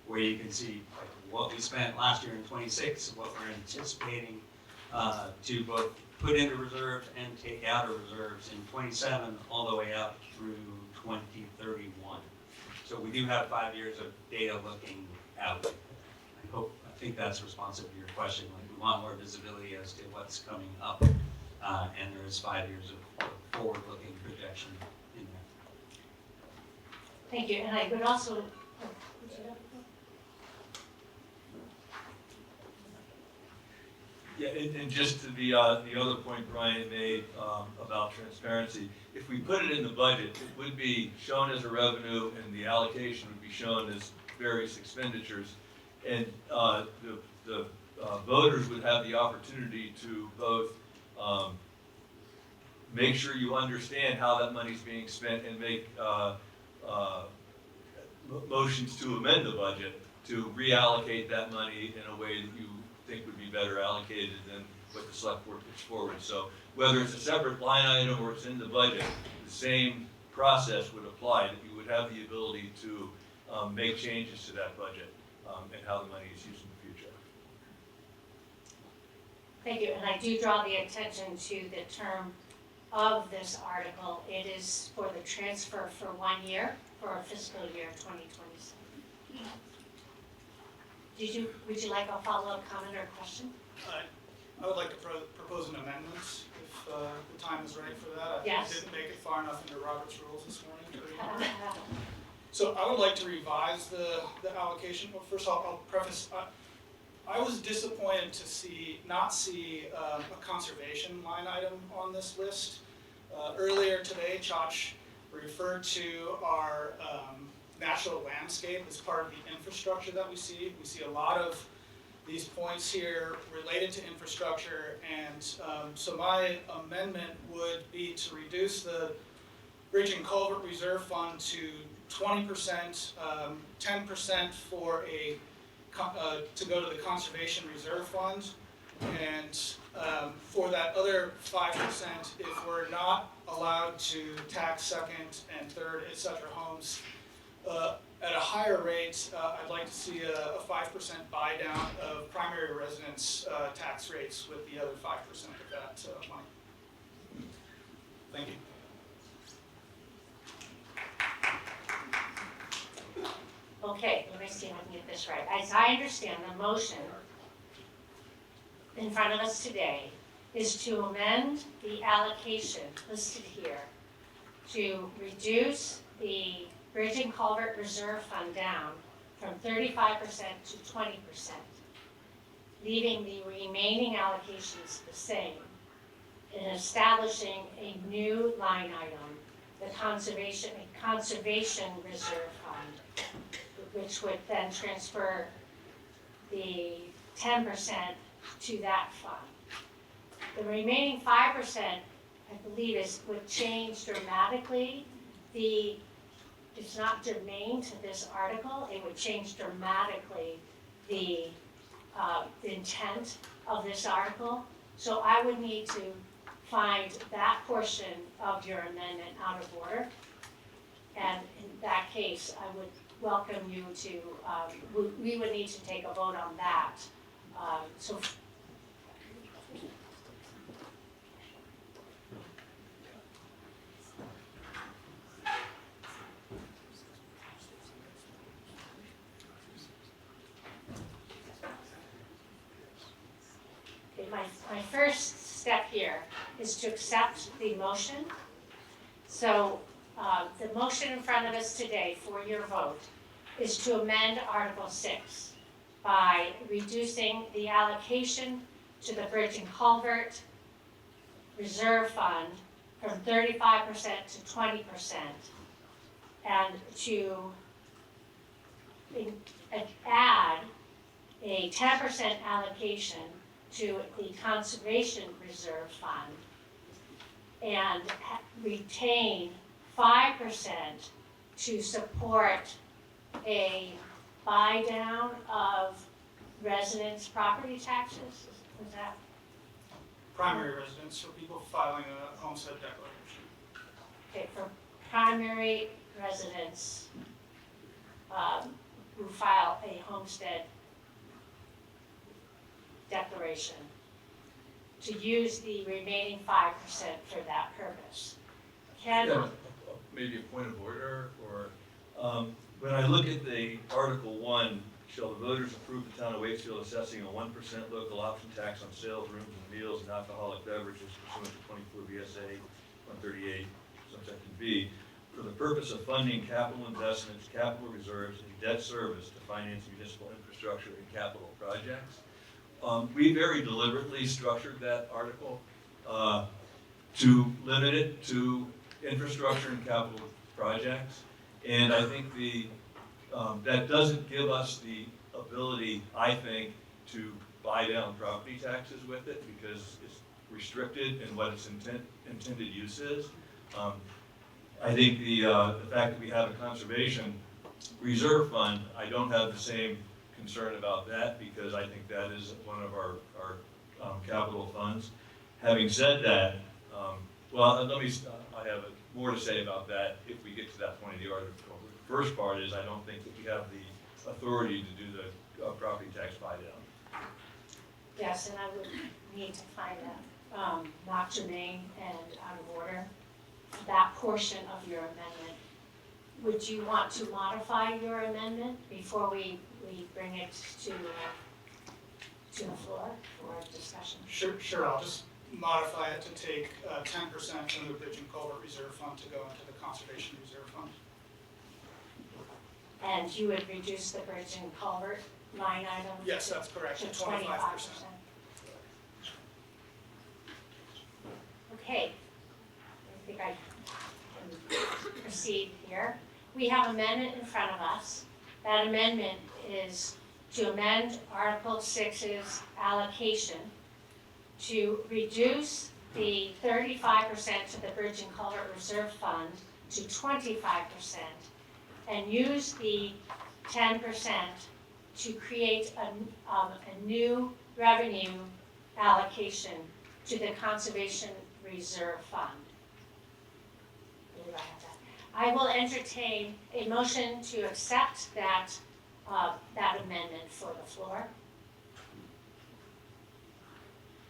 where you can see like, what we spent last year in 26, what we're anticipating to both put into reserves and take out of reserves in 27 all the way up through 2031. So we do have 5 years of data looking out. I think that's responsive to your question. Like we want more visibility as to what's coming up, and there is 5 years of forward-looking projection in there. Thank you, and I would also, Yeah, and just to the other point Brian made about transparency, if we put it in the budget, it would be shown as a revenue and the allocation would be shown as various expenditures. And the voters would have the opportunity to both make sure you understand how that money's being spent and make motions to amend the budget to reallocate that money in a way that you think would be better allocated than what the select board puts forward. So whether it's a separate line item or it's in the budget, the same process would apply, that you would have the ability to make changes to that budget and how the money is used in the future. thank you, and I do draw the attention to the term of this article. It is for the transfer for 1 year, for fiscal year 2027. Would you like a follow-up comment or question? I would like to propose an amendment if the time is right for that. Yes. I didn't make it far enough into Robert's rules this morning. So I would like to revise the allocation. Well, first I'll preface, I was disappointed to not see a conservation line item on this list. Earlier today, Chach referred to our natural landscape as part of the infrastructure that we see. We see a lot of these points here related to infrastructure, and so my amendment would be to reduce the Bridge and Culvert Reserve Fund to 20%, 10% for to go to the Conservation Reserve Fund, and for that other 5%, if we're not allowed to tax second and third, etc. homes at a higher rate, I'd like to see a 5% buy down of primary residence tax rates with the other 5% of that money. Thank you. Okay, let me see if I can get this right. As I understand, the motion in front of us today is to amend the allocation listed here to reduce the Bridge and Culvert Reserve Fund down from 35% to 20%, leaving the remaining allocations the same, and establishing a new line item, the Conservation Reserve Fund, which would then transfer the 10% to that fund. The remaining 5%, I believe, would change dramatically. It's not germane to this article. It would change dramatically the intent of this article. So I would need to find that portion of your amendment out of order. And in that case, I would welcome you to, we would need to take a vote on that. So my first step here is to accept the motion. So the motion in front of us today for your vote is to amend Article 6 by reducing the allocation to the Bridge and Culvert Reserve Fund from 35% to 20%, and to add a 10% allocation to the Conservation Reserve Fund, and retain 5% to support a buy down of residents' property taxes. Was that? Primary residence for people filing a homestead declaration. okay, for primary residents who file a homestead declaration, to use the remaining 5% for that purpose. Ken? Yeah, maybe a point of order, or, when I look at the Article 1, shall the voters approve the town of Waitsfield assessing a 1% local option tax on sales, rooms, and meals and alcoholic beverages pursuant to 24 VSA 138, subsection B, for the purpose of funding capital investments, capital reserves, and debt service to finance municipal infrastructure and capital projects. We very deliberately structured that article to limit it to infrastructure and capital projects. And I think that doesn't give us the ability, I think, to buy down property taxes with it because it's restricted in what its intended use is. I think the fact that we have a conservation reserve fund, I don't have the same concern about that because I think that is one of our capital funds. Having said that, I have more to say about that if we get to that point of the article. The first part is I don't think that we have the authority to do the property tax buy down. Yes, and I would need to find that, not germane and out of order, that portion of your amendment. Would you want to modify your amendment before we bring it to the floor for discussion? Sure, I'll just modify it to take 10% from the Bridge and Culvert Reserve Fund to go into the Conservation Reserve Fund. And you would reduce the bridge and culvert line item? Yes, that's correct, To to 25%. Okay, I think I can proceed here. We have amendment in front of us. That amendment is to amend Article 6's allocation to reduce the 35% to the Bridge and Culvert Reserve Fund to 25% and use the 10% to create a new revenue allocation to the Conservation Reserve Fund. I believe I have that. I will entertain a motion to accept that amendment for the floor.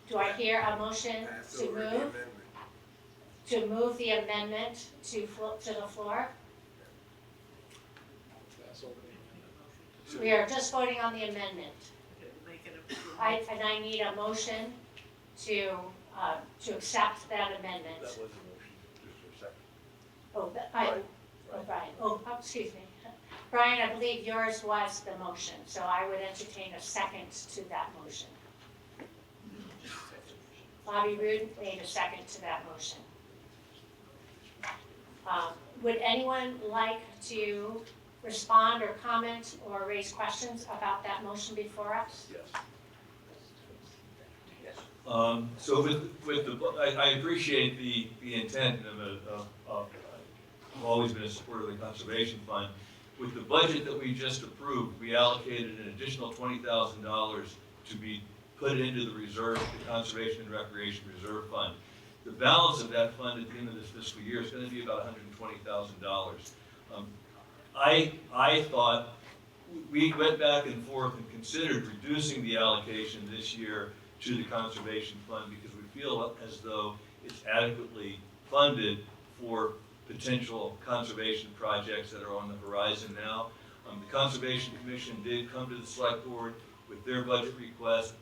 Do I hear a motion to move the amendment to the floor? We are just voting on the amendment. And I need a motion to accept that amendment. That was a motion, just for a second. Brian, excuse me. Brian, I believe yours was the motion, so I would entertain a second to that motion. Bobby Roode made a second to that motion. Would anyone like to respond or comment or raise questions about that motion before us? Yes. So I appreciate the intent of I've always been a supporter of the Conservation Fund. With the budget that we just approved, we allocated an additional $20,000 to be put into the reserve, the Conservation and Recreation Reserve Fund. The balance of that fund at the end of this fiscal year is going to be about $120,000. I thought we went back and forth and considered reducing the allocation this year to the Conservation Fund because we feel as though it's adequately funded for potential conservation projects that are on the horizon now. The Conservation Commission did come to the Select Board with their budget request.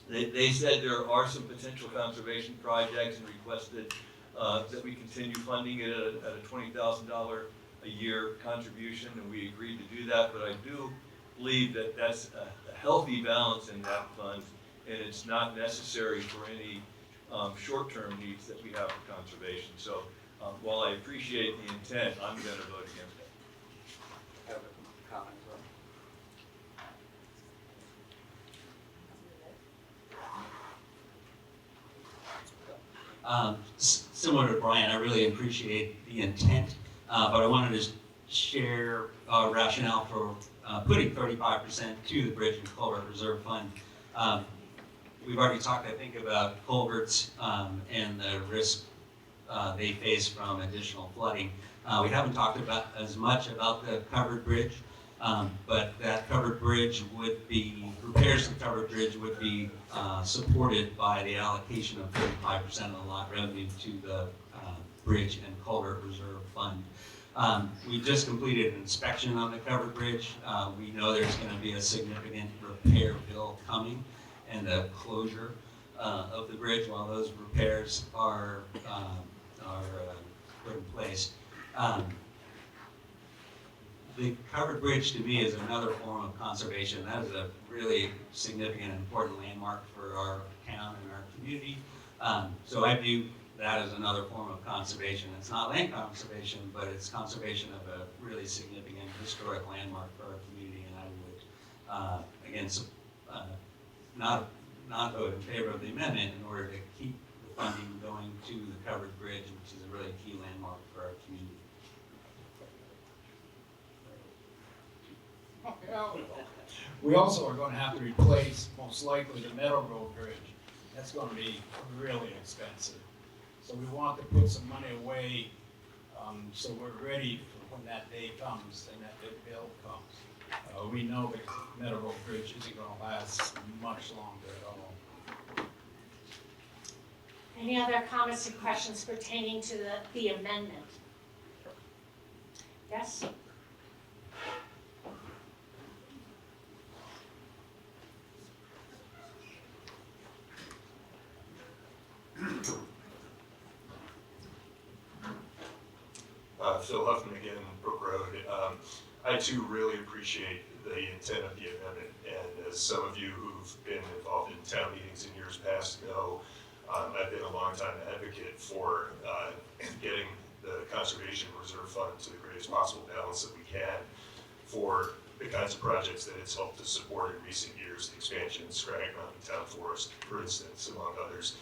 They said there are some potential conservation projects and requested that we continue funding it at a $20,000 a year contribution, and we agreed to do that. But I do believe that that's a healthy balance in that fund, and it's not necessary for any short-term needs that we have for conservation. So while I appreciate the intent, I'm going to vote against it. Have a comment, Similar to Brian, I really appreciate the intent, but I wanted to share rationale for putting 35% to the Bridge and Culvert Reserve Fund. We've already talked, I think, about culverts and the risk they face from additional flooding. We haven't talked about as much about the covered bridge, but that covered bridge would be, repairs to the covered bridge would be supported by the allocation of 35% of the lot revenue to the Bridge and Culvert Reserve Fund. We just completed an inspection on the covered bridge. We know there's going to be a significant repair bill coming and the closure of the bridge while those repairs are put in place. The covered bridge to me is another form of conservation. That is a really significant and important landmark for our town and our community. So I view that as another form of conservation. It's not land conservation, but it's conservation of a really significant historic landmark for our community. And I would, again, not vote in favor of the amendment in order to keep the funding going to the covered bridge, which is a really key landmark for our community. We also are going to have to replace, most likely, the Meadow Road Bridge. That's going to be really expensive. So we want to put some money away so we're ready for when that day comes and that big bill comes. We know that the Meadow Road Bridge isn't going to last much longer at all. Any other comments and questions pertaining to the amendment? Yes? Phil Huffman again, Brook Road. I too really appreciate the intent of the amendment, and as some of you who've been involved in town meetings in years past know, I've been a long-time advocate for getting the Conservation Reserve Fund to the greatest possible balance that we can for the kinds of projects that it's helped to support in recent years, the expansion of Scragg Mountain Town Forest, for instance, among others.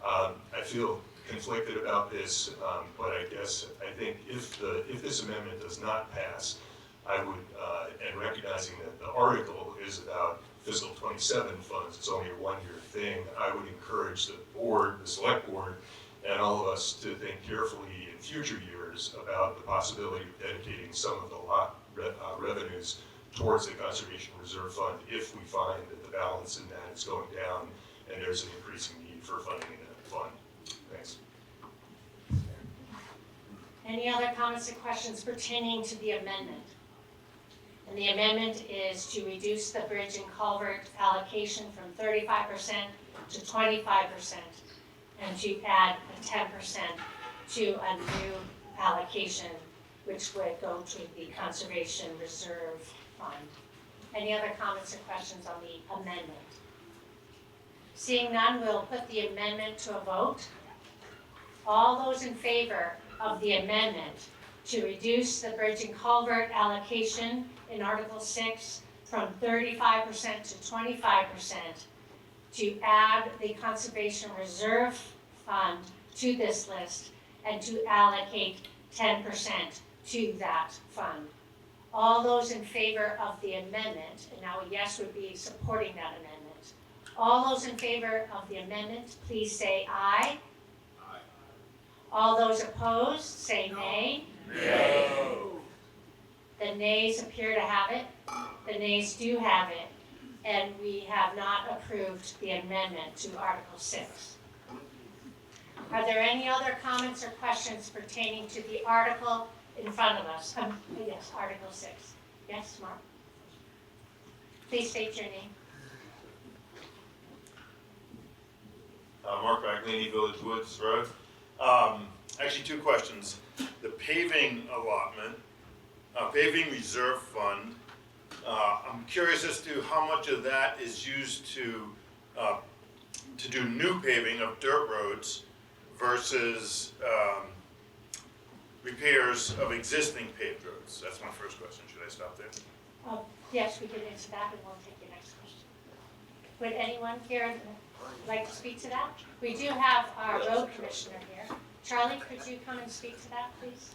I feel conflicted about this, but I think if this amendment does not pass, I would, and recognizing that the article is about fiscal 27 funds, it's only a one-year thing, I would encourage the board, the select board, and all of us to think carefully in future years about the possibility of dedicating some of the lot revenues towards the Conservation Reserve Fund if we find that the balance in that is going down and there's an increasing need for funding in that fund. Thanks. Any other comments or questions pertaining to the amendment? And the amendment is to reduce the bridge and culvert allocation from 35% to 25% and to add a 10% to a new allocation which would go to the Conservation Reserve Fund. Any other comments or questions on the amendment? Seeing none, we'll put the amendment to a vote. All those in favor of the amendment to reduce the bridge and culvert allocation in Article 6 from 35% to 25%, to add the Conservation Reserve Fund to this list and to allocate 10% to that fund. All those in favor of the amendment, and now a yes would be supporting that amendment. All those in favor of the amendment, please say aye. Aye. All those opposed, say nay. No. The nays appear to have it. The nays do have it. And we have not approved the amendment to Article 6. Are there any other comments or questions pertaining to the article in front of us? Yes, Article 6. Yes, Mark? Please state your name. Mark Baglini, Village Woods Road. Actually, two questions. The paving allotment, paving reserve fund, I'm curious as to how much of that is used to do new paving of dirt roads versus repairs of existing paved roads. That's my first question. Should I stop there? Yes, we can answer that, and we'll take your next question. Would anyone here like to speak to that? We do have our road commissioner here. Charlie, could you come and speak to that, please?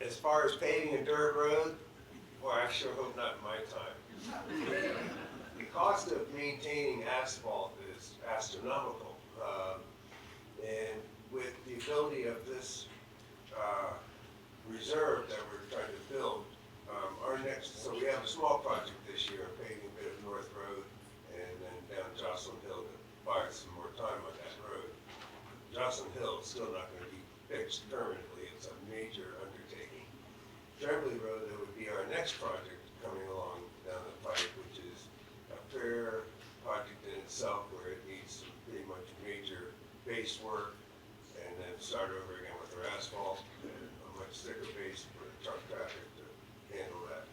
As far as paving a dirt road, well, I sure hope not in my time. The cost of maintaining asphalt is astronomical. And with the ability of this reserve that we're trying to build, so we have a small project this year, paving a bit of North Road and then down Jocelyn Hill to buy some more time on that road. Jocelyn Hill is still not going to be fixed permanently. It's a major undertaking. Tremblay Road, that would be our next project coming along down the pike, which is a fair project in itself where it needs some pretty much major base work and then start over again with our asphalt and a much thicker base for the truck traffic to handle that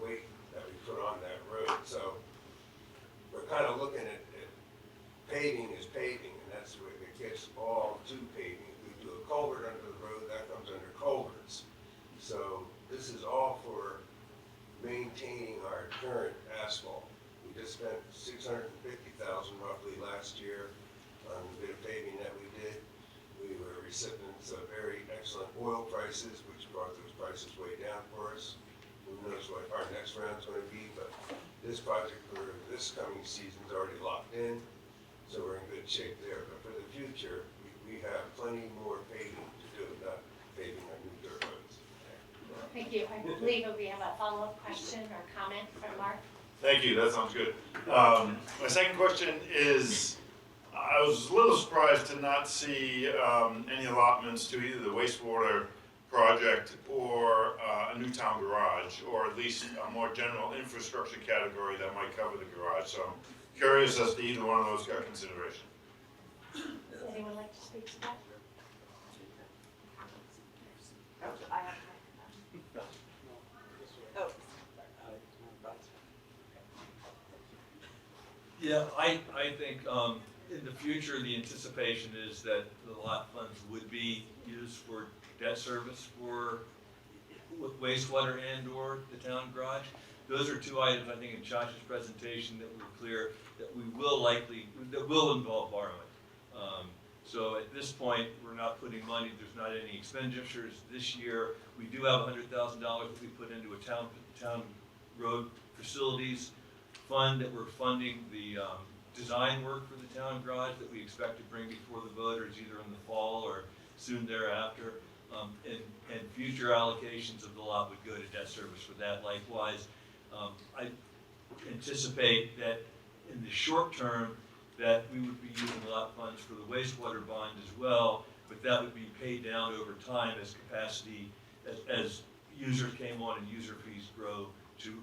weight that we put on that road. So we're kind of looking at paving is paving, and that's the way it gets all to paving. If we do a culvert under the road, that comes under culverts. So this is all for maintaining our current asphalt. We just spent $650,000 roughly last year on a bit of paving that we did. We were recipients of very excellent oil prices, which brought those prices way down for us. Who knows what our next round's going to be, but this project for this coming season's already locked in, so we're in good shape there. But for the future, we have plenty more paving to do, not paving our new dirt roads. Thank you. I believe we have a follow-up question or comment from Mark. Thank you, that sounds good. My second question is, I was a little surprised to not see any allotments to either the wastewater project or a new town garage, or at least a more general infrastructure category that might cover the garage. So I'm curious as to either one of those got consideration. Does anyone like to speak to that? Yeah, I think in the future, the anticipation is that the lot funds would be used for debt service for wastewater and or the town garage. Those are two items, I think, in Josh's presentation that were clear that we will likely, that will involve borrowing. So at this point, we're not putting money, there's not any expenditures this year. We do have $100,000 that we put into a town road facilities fund that we're funding the design work for the town garage that we expect to bring before the voters either in the fall or soon thereafter. And future allocations of the lot would go to debt service for that. Likewise, I anticipate that in the short term that we would be using lot funds for the wastewater bond as well, but that would be paid down over time as capacity, as users came on and user fees grow to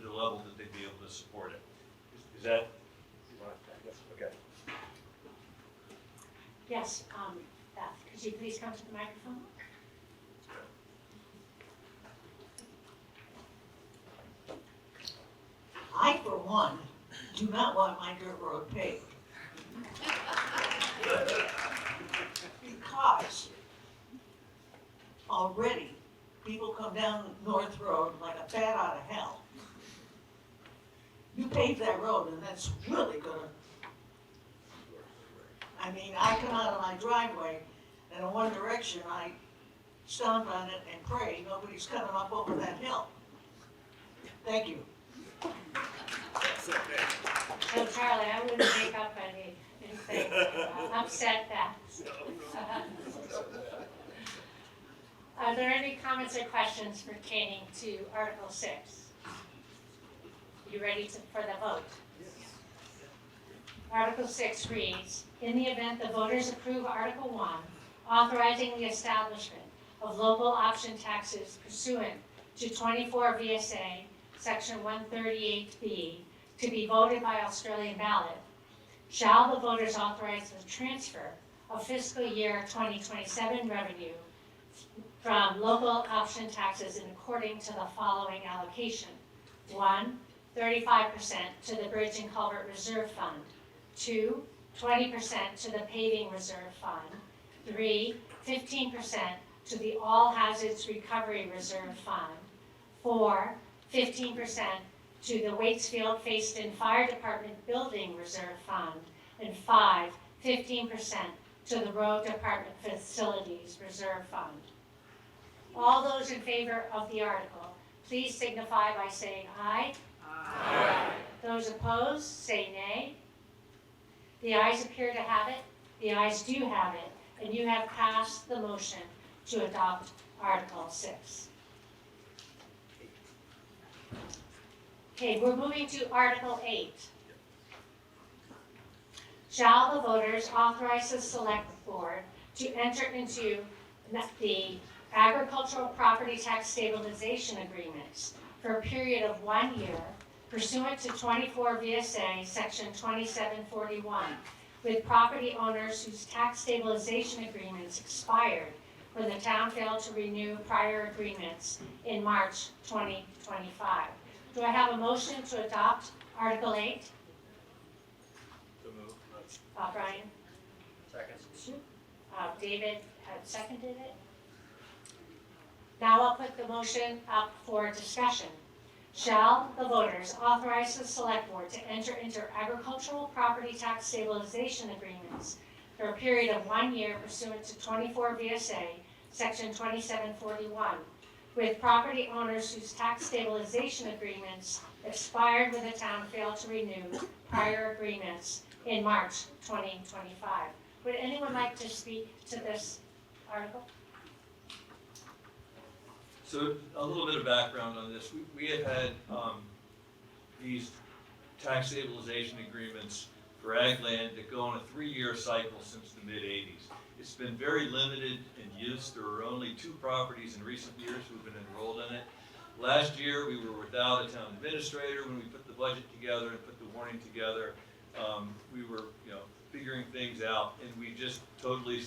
the level that they'd be able to support it. Is that? Okay. Yes, Beth, could you please come to the microphone? I, for one, do not want my dirt road paved. Because already people come down North Road like a bat out of hell. You pave that road and that's really gonna, I mean, I come out of my driveway and in one direction I stomp on it and pray nobody's coming up over that hill. Thank you. So Charlie, I wouldn't make up anything upset that. Are there any comments or questions pertaining to Article 6? You ready for the vote? Article 6 reads, in the event the voters approve Article 1, authorizing the establishment of local option taxes pursuant to 24 VSA Section 138B to be voted by Australian ballot, shall the voters authorize the transfer of fiscal year 2027 revenue from local option taxes in according to the following allocation. 1, 35% to the Bridge and Culvert Reserve Fund. 2, 20% to the Paving Reserve Fund. 3, 15% to the All Hazards Recovery Reserve Fund. 4, 15% to the Waitsfield Facein Fire Department Building Reserve Fund. And 5, 15% to the Road Department Facilities Reserve Fund. All those in favor of the article, please signify by saying aye. Aye. Those opposed, say nay. The ayes appear to have it. The ayes do have it, and you have passed the motion to adopt Article 6. Okay, we're moving to Article 8. Shall the voters authorize the select board to enter into the agricultural property tax stabilization agreements for a period of 1 year pursuant to 24 VSA Section 2741 with property owners whose tax stabilization agreements expired when the town failed to renew prior agreements in March 2025. Do I have a motion to adopt Article 8? So moved. Brian? Second. David had seconded it. Now I'll put the motion up for discussion. Shall the voters authorize the select board to enter into agricultural property tax stabilization agreements for a period of 1 year pursuant to 24 VSA Section 2741 with property owners whose tax stabilization agreements expired when the town failed to renew prior agreements in March 2025. Would anyone like to speak to this article? So a little bit of background on this. We have had these tax stabilization agreements for ag land that go on a 3-year cycle since the mid-'80s. It's been very limited in use. There were only 2 properties in recent years who've been enrolled in it. Last year, we were without a town administrator when we put the budget together and put the warning together. We were, figuring things out, and we just totally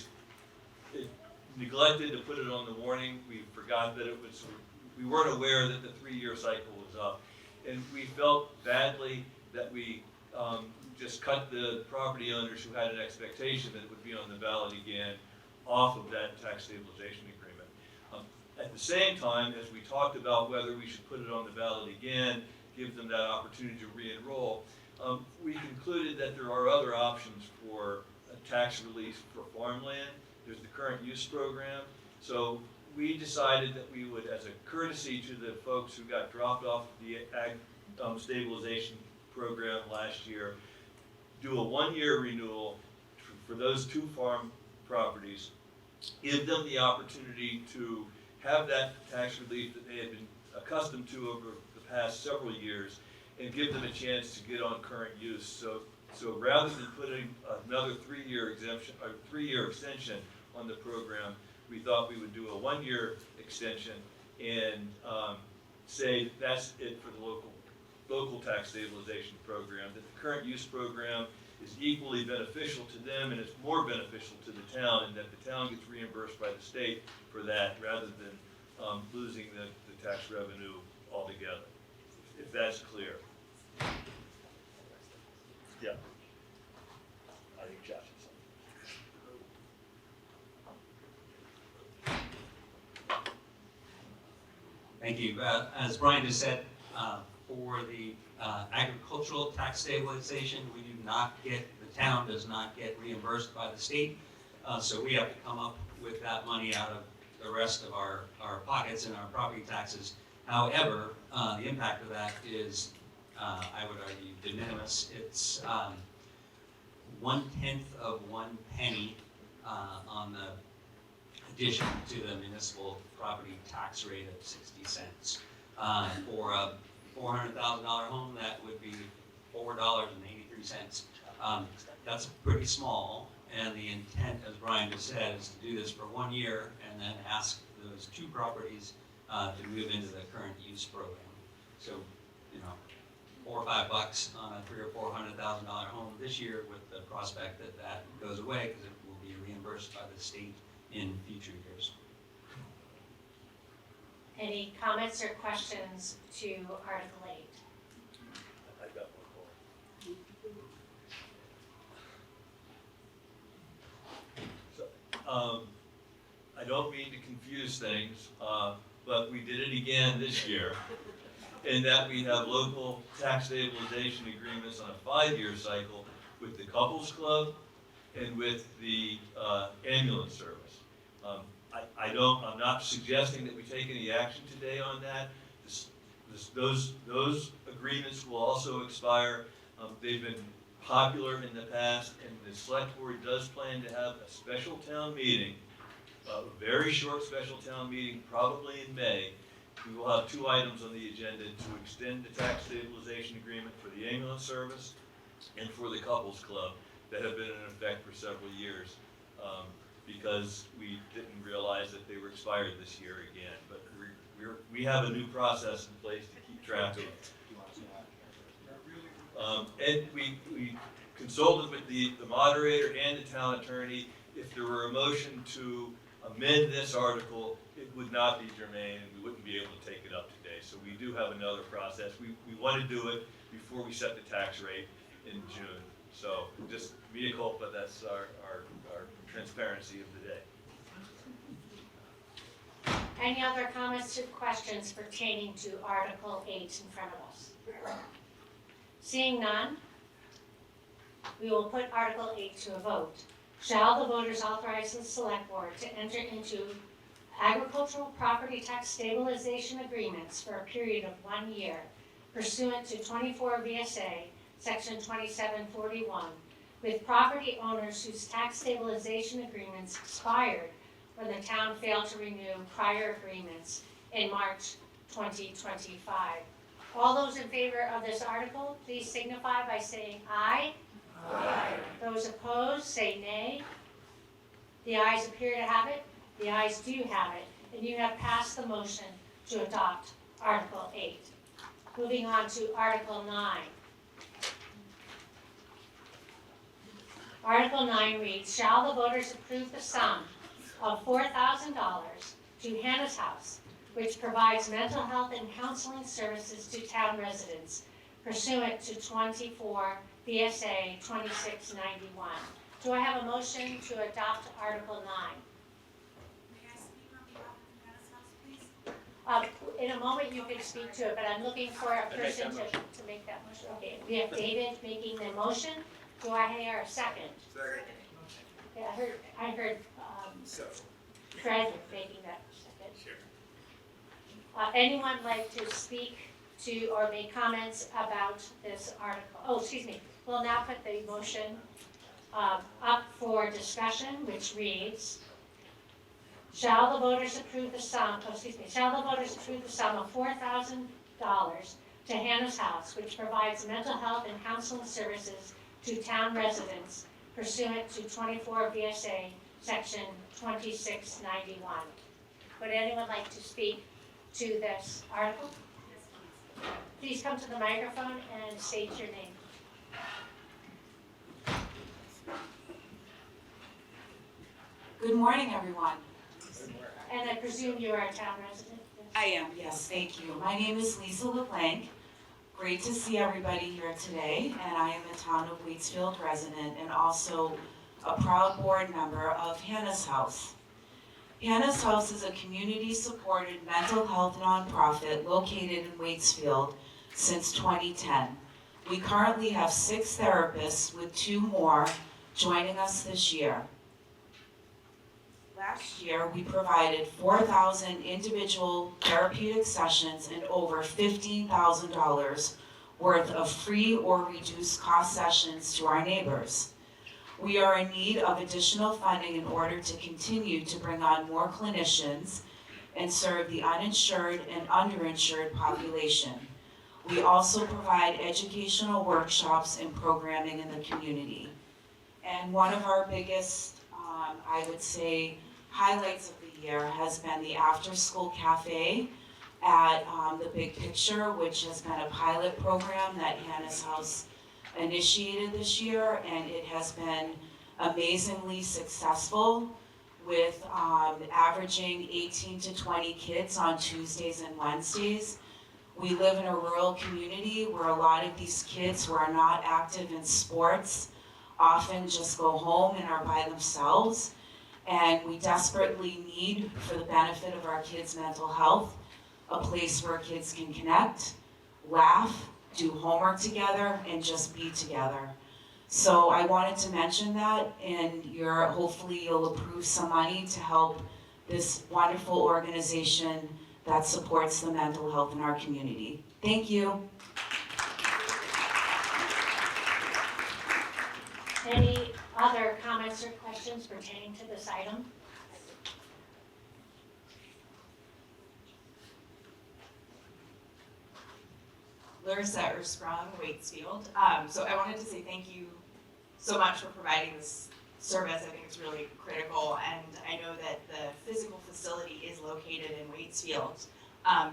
neglected to put it on the warning. We forgot that we weren't aware that the 3-year cycle was up. And we felt badly that we just cut the property owners who had an expectation that it would be on the ballot again off of that tax stabilization agreement. At the same time, as we talked about whether we should put it on the ballot again, give them that opportunity to re-enroll, we concluded that there are other options for a tax relief for farmland. There's the current use program. So we decided that we would, as a courtesy to the folks who got dropped off the ag stabilization program last year, do a 1-year renewal for those 2 farm properties, give them the opportunity to have that tax relief that they had been accustomed to over the past several years, and give them a chance to get on current use. So rather than putting another 3-year exemption or 3-year extension on the program, we thought we would do a 1-year extension and say that's it for the local tax stabilization program. That the current use program is equally beneficial to them and it's more beneficial to the town, and that the town gets reimbursed by the state for that rather than losing the tax revenue altogether. If that's clear. Yeah. I think Josh has something. Thank you. As Brian just said, for the agricultural tax stabilization, the town does not get reimbursed by the state. So we have to come up with that money out of the rest of our pockets and our property taxes. However, the impact of that is, I would argue, de minimis. It's 1/10 of 1 penny on the addition to the municipal property tax rate of 60 cents. For a $400,000 home, that would be $4.83. That's pretty small, and the intent, as Brian just said, is to do this for 1 year and then ask those 2 properties to move into the current use program. So, $4 or $5 on a $300,000 or $400,000 home this year, with the prospect that that goes away because it will be reimbursed by the state in future years. Any comments or questions to Article 8? I've got one more. So, I don't mean to confuse things, but we did it again this year, in that we have local tax stabilization agreements on a 5-year cycle with the Couples Club and with the ambulance service. I'm not suggesting that we take any action today on that. Those agreements will also expire. They've been popular in the past, and the select board does plan to have a special town meeting, a very short special town meeting, probably in May. We will have 2 items on the agenda to extend the tax stabilization agreement for the ambulance service and for the couples club that have been in effect for several years, because we didn't realize that they were expired this year again. But we have a new process in place to keep track of. And we consulted with the moderator and the town attorney. If there were a motion to amend this article, it would not be germane, and we wouldn't be able to take it up today. So we do have another process. We want to do it before we set the tax rate in June. So just mea culpa, that's our transparency of the day. Any other comments or questions pertaining to Article 8 in front of us? Seeing none, we will put Article 8 to a vote. Shall the voters authorize the select board to enter into agricultural property tax stabilization agreements for a period of 1 year pursuant to 24 VSA Section 2741 with property owners whose tax stabilization agreements expired when the town failed to renew prior agreements in March 2025. All those in favor of this article, please signify by saying aye. Aye. Those opposed, say nay. The ayes appear to have it. The ayes do have it. And you have passed the motion to adopt Article 8. Moving on to Article 9. Article 9 reads, shall the voters approve the sum of $4,000 to Hannah's House, which provides mental health and counseling services to town residents pursuant to 24 VSA 2691. Do I have a motion to adopt Article 9? May I speak on behalf of Hannah's House, please? In a moment you can speak to it, but I'm looking for a person to make that motion. Okay, we have David making the motion. Do I hear a second? Second. Yeah, I heard Fred making that second. Sure. Anyone like to speak to or make comments about this article? Oh, excuse me. We'll now put the motion up for discussion, which reads, shall the voters approve the sum, shall the voters approve the sum of $4,000 to Hannah's House, which provides mental health and counseling services to town residents pursuant to 24 VSA Section 2691. Would anyone like to speak to this article? Yes, please. Please come to the microphone and state your name. Good morning, everyone. And I presume you are a town resident? I am, yes, thank you. My name is Lisa LeBlanc. Great to see everybody here today, and I am a town of Waitsfield resident and also a proud board member of Hannah's House. Hannah's House is a community-supported mental health nonprofit located in Waitsfield since 2010. We currently have 6 therapists with 2 more joining us this year. Last year, we provided 4,000 individual therapeutic sessions and over $15,000 worth of free or reduced cost sessions to our neighbors. We are in need of additional funding in order to continue to bring on more clinicians and serve the uninsured and underinsured population. We also provide educational workshops and programming in the community. And one of our biggest, I would say, highlights of the year has been the after-school cafe at the Big Picture, which has been a pilot program that Hannah's House initiated this year, and it has been amazingly successful with averaging 18 to 20 kids on Tuesdays and Wednesdays. We live in a rural community where a lot of these kids who are not active in sports often just go home and are by themselves. And we desperately need, for the benefit of our kids' mental health, a place where kids can connect, laugh, do homework together, and just be together. So I wanted to mention that, and hopefully you'll approve some money to help this wonderful organization that supports the mental health in our community. Thank you. other comments or questions pertaining to this item? Larissa Ersprong, Waitsfield. So I wanted to say thank you so much for providing this service. I think it's really critical, and I know that the physical facility is located in Waitsfield.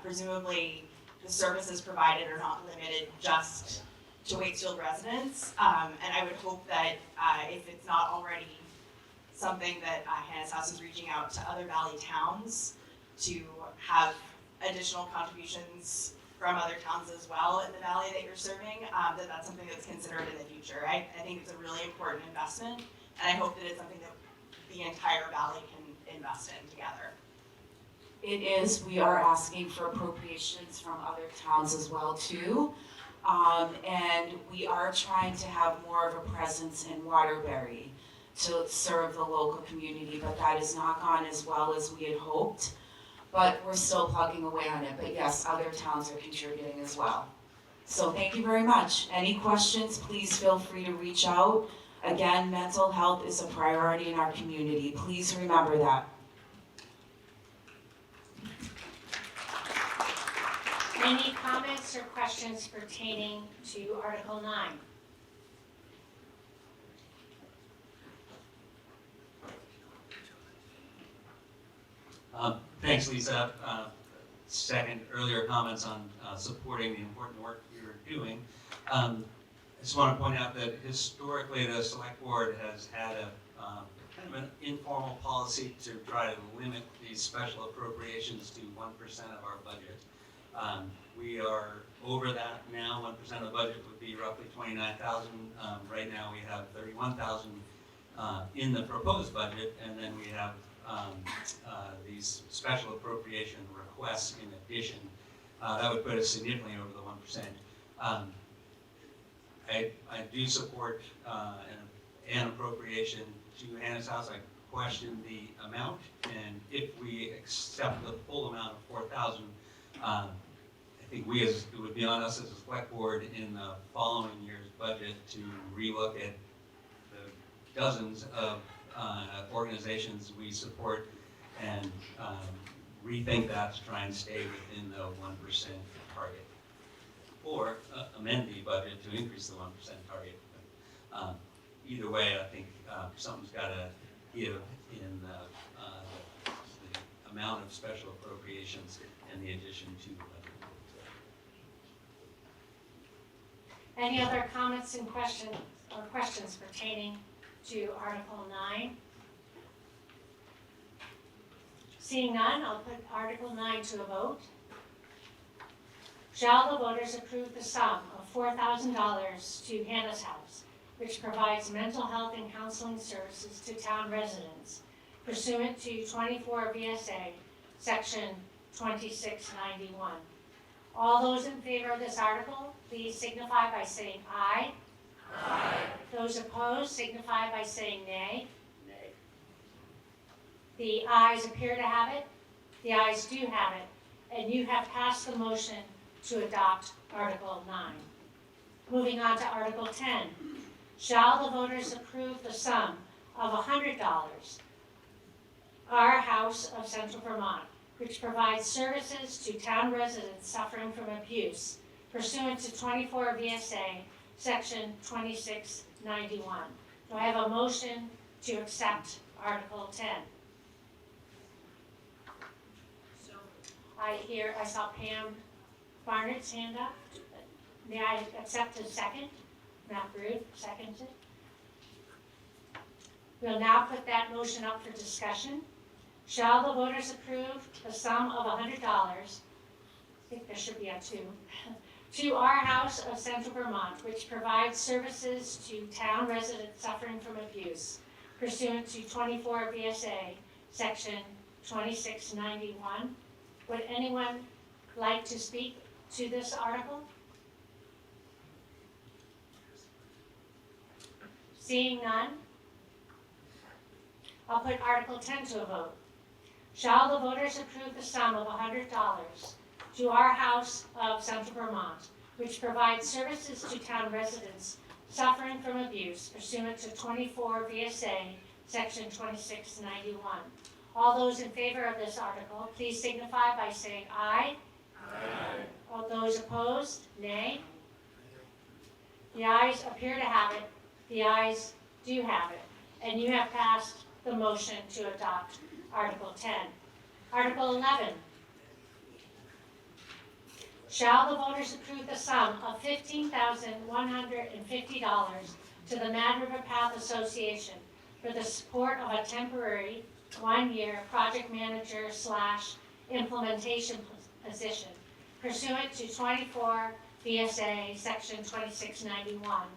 Presumably, the services provided are not limited just to Waitsfield residents, and I would hope that if it's not already something that Hannah's House is reaching out to other Valley towns to have additional contributions from other towns as well in the valley that you're serving, that's something that's considered in the future. I think it's a really important investment, and I hope that it's something that the entire valley can invest in together. It is, we are asking for appropriations from other towns as well too. And we are trying to have more of a presence in Waterbury to serve the local community, but that has not gone as well as we had hoped. But we're still plugging away on it, but yes, other towns are contributing as well. So thank you very much. Any questions, please feel free to reach out. Again, mental health is a priority in our community. Please remember that. Any comments or questions pertaining to Article 9? Thanks, Lisa. Second earlier comments on supporting the important work you're doing. I just want to point out that historically the select board has had a kind of an informal policy to try to limit these special appropriations to 1% of our budget. We are over that now. 1% of the budget would be roughly $29,000. Right now we have $31,000 in the proposed budget, and then we have these special appropriation requests in addition. That would put us significantly over the 1%. I do support an appropriation to Hannah's House. I question the amount, and if we accept the full amount of $4,000, I think it would be on us as a select board in the following year's budget to relook at the dozens of organizations we support and rethink that to try and stay within the 1% target, or amend the budget to increase the 1% target. Either way, I think something's got to give in the amount of special appropriations and the addition to the budget. Any other comments and questions pertaining to Article 9? Seeing none, I'll put Article 9 to a vote. Shall the voters approve the sum of $4,000 to Hannah's House, which provides mental health and counseling services to town residents pursuant to 24 VSA, Section 2691? All those in favor of this article, please signify by saying aye. Aye. Those opposed signify by saying nay. Nay. The ayes appear to have it. The ayes do have it, and you have passed the motion to adopt Article 9. Moving on to Article 10. Shall the voters approve the sum of $100, Our House of Central Vermont, which provides services to town residents suffering from abuse pursuant to 24 VSA, Section 2691. Do I have a motion to accept Article 10? So I saw Pam Barnett's hand up. May I accept a second? Matt Brood, seconded. We'll now put that motion up for discussion. Shall the voters approve the sum of $100, I think there should be a 2, to Our House of Central Vermont, which provides services to town residents suffering from abuse pursuant to 24 VSA, Section 2691. Would anyone like to speak to this article? Seeing none, I'll put Article 10 to a vote. Shall the voters approve the sum of $100 to Our House of Central Vermont, which provides services to town residents suffering from abuse pursuant to 24 VSA Section 2691. All those in favor of this article, please signify by saying aye. Aye. All those opposed, nay. The ayes appear to have it. The ayes do have it. And you have passed the motion to adopt Article 10. Article 11. Shall the voters approve the sum of $15,150 to the Mad River Path Association for the support of a temporary one-year project manager / implementation position pursuant to 24 VSA Section 2691,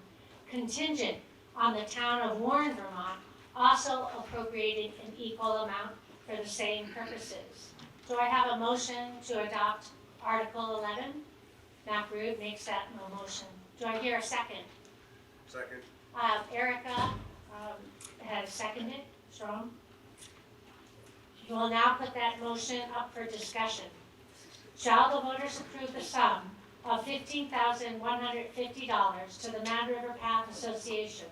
contingent on the town of Warren, Vermont, also appropriating an equal amount for the same purposes. Do I have a motion to adopt Article 11? McRoot makes that motion. Do I hear a second? Second. Erica has seconded. Strong. You will now put that motion up for discussion. Shall the voters approve the sum of $15,150 to the Mad River Path Association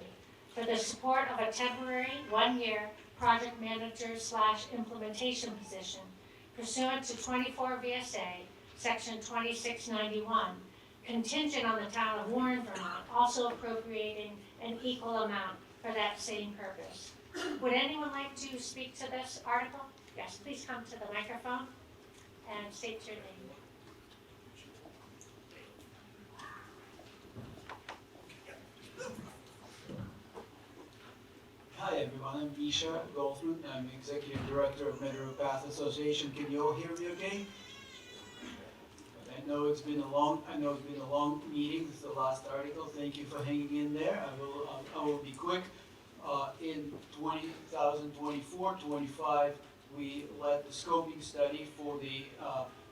for the support of a temporary one-year project manager / implementation position pursuant to 24 VSA Section 2691, contingent on the town of Warren, Vermont, also appropriating an equal amount for that same purpose. Would anyone like to speak to this article? Yes, please come to the microphone and state your name. Hi everyone, I'm Misha Goldfruit. I'm Executive Director of Mad River Path Association. Can you all hear me okay? I know it's been a long meeting. This is the last article. Thank you for hanging in there. I will be quick. In 2024-25, we led the scoping study for the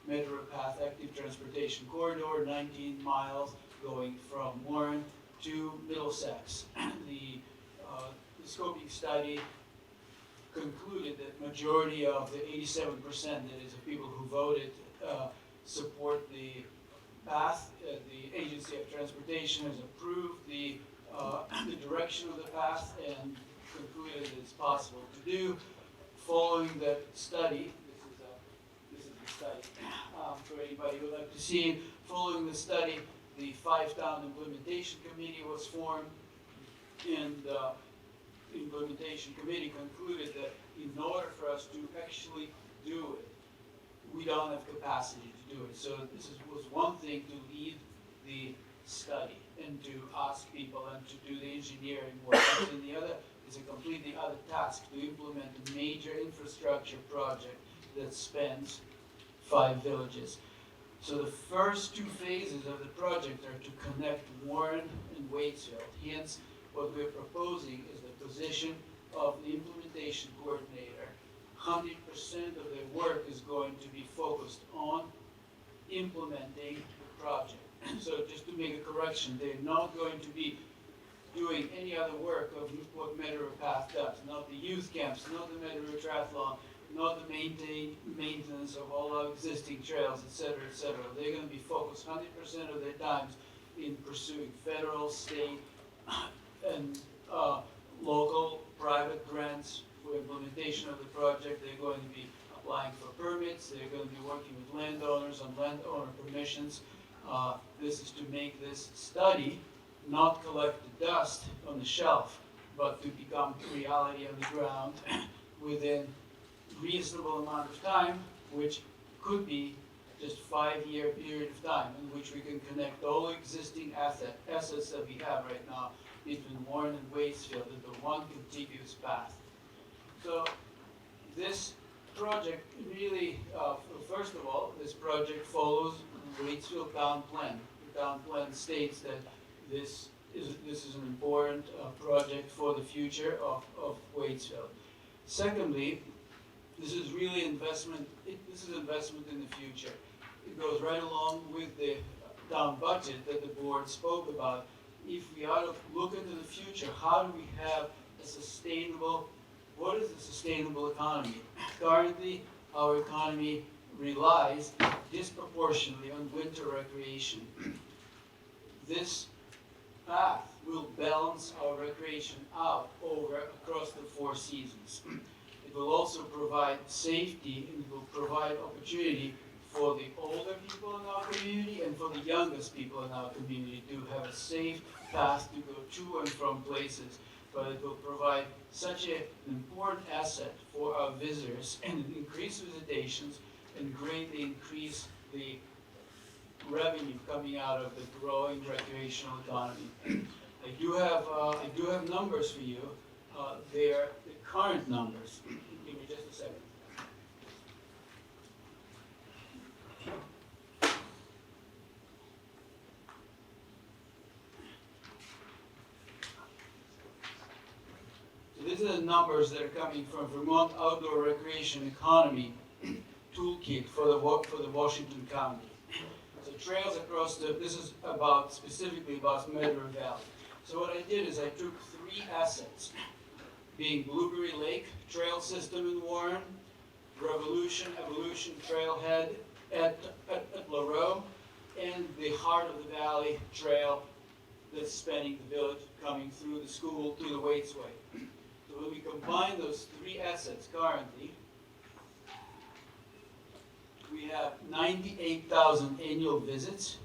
Mad River Path Active Transportation Corridor, 19 miles going from Warren to Middlesex. The scoping study concluded that majority of the 87%, that is, the people who voted, support the path. The Agency of Transportation has approved the direction of the path and concluded that it's possible to do. Following the study, this is the study for anybody who would like to see it. Following the study, the 5-town implementation committee was formed, and the implementation committee concluded that in order for us to actually do it, we don't have capacity to do it. So this was one thing to lead the study and to ask people and to do the engineering work. And the other is a completely other task, to implement a major infrastructure project that spans 5 villages. So the first 2 phases of the project are to connect Warren and Waitsfield. Hence, what we're proposing is the position of the implementation coordinator. 100% of their work is going to be focused on implementing the project. So just to make a correction, they're not going to be doing any other work of what Mad River Path does. Not the youth camps, not the Mad River Triathlon, not the maintenance of all our existing trails, etc., etc. They're going to be focused 100% of their times in pursuing federal, state, and local private grants for implementation of the project. They're going to be applying for permits. They're going to be working with landowners on landowner permissions. This is to make this study not collect the dust on the shelf, but to become reality on the ground within reasonable amount of time, which could be just 5-year period of time in which we can connect all existing assets that we have right now between Warren and Waitsfield into one contiguous path. So this project really, first of all, this project follows the Waitsfield Town Plan. The town plan states that this is an important project for the future of Waitsfield. Secondly, this is really investment. This is investment in the future. It goes right along with the town budget that the board spoke about. If we ought to look into the future, how do we have a sustainable? What is a sustainable economy? Currently, our economy relies disproportionately on winter recreation. This path will balance our recreation out across the 4 seasons. It will also provide safety and it will provide opportunity for the older people in our community and for the youngest people in our community to have a safe path to go to and from places. But it will provide such an important asset for our visitors and increase visitations and greatly increase the revenue coming out of the growing recreational economy. I do have numbers for you. They're the current numbers. Give me just a second. So these are the numbers that are coming from Vermont Outdoor Recreation Economy Toolkit for the Washington County. So trails across this is specifically about Medgar Valley. So what I did is I took 3 assets, being Blueberry Lake Trail System in Warren, Evolution Trailhead at LaRoe, and the Heart of the Valley Trail that's spanning the village, coming through the school to the Waitsfield. So when we combine those 3 assets currently, we have 98,000 annual visits,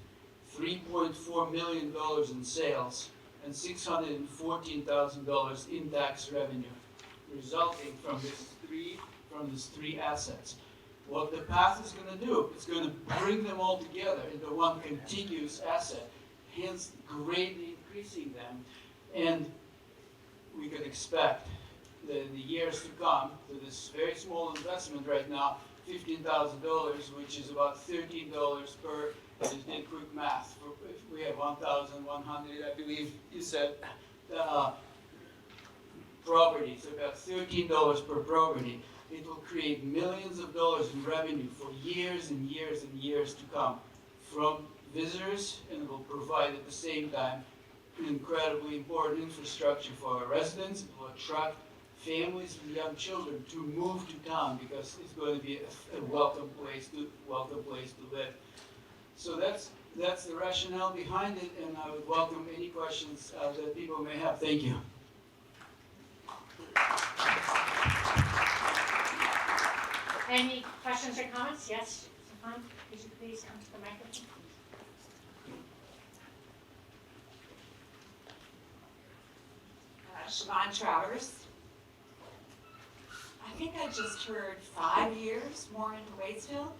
$3.4 million in sales, and $614,000 in tax revenue, resulting from these three assets. What the path is going to do, it's going to bring them all together into one contiguous asset, hence greatly increasing them. And we could expect that in the years to come, to this very small investment right now, $15,000, which is about $13 per, I just did quick math, if we have 1,100, I believe you said, properties, about $13 per property. It will create millions of dollars in revenue for years and years and years to come from visitors, and it will provide at the same time an incredibly important infrastructure for our residents. It will attract families and young children to move to town because it's going to be a welcome place to live. So that's the rationale behind it, and I would welcome any questions that people may have. Thank you. Any questions or comments? Yes, Stefan, could you please come to the microphone? Siobhan Travers. I think I just heard 5 years more into Waitsfield.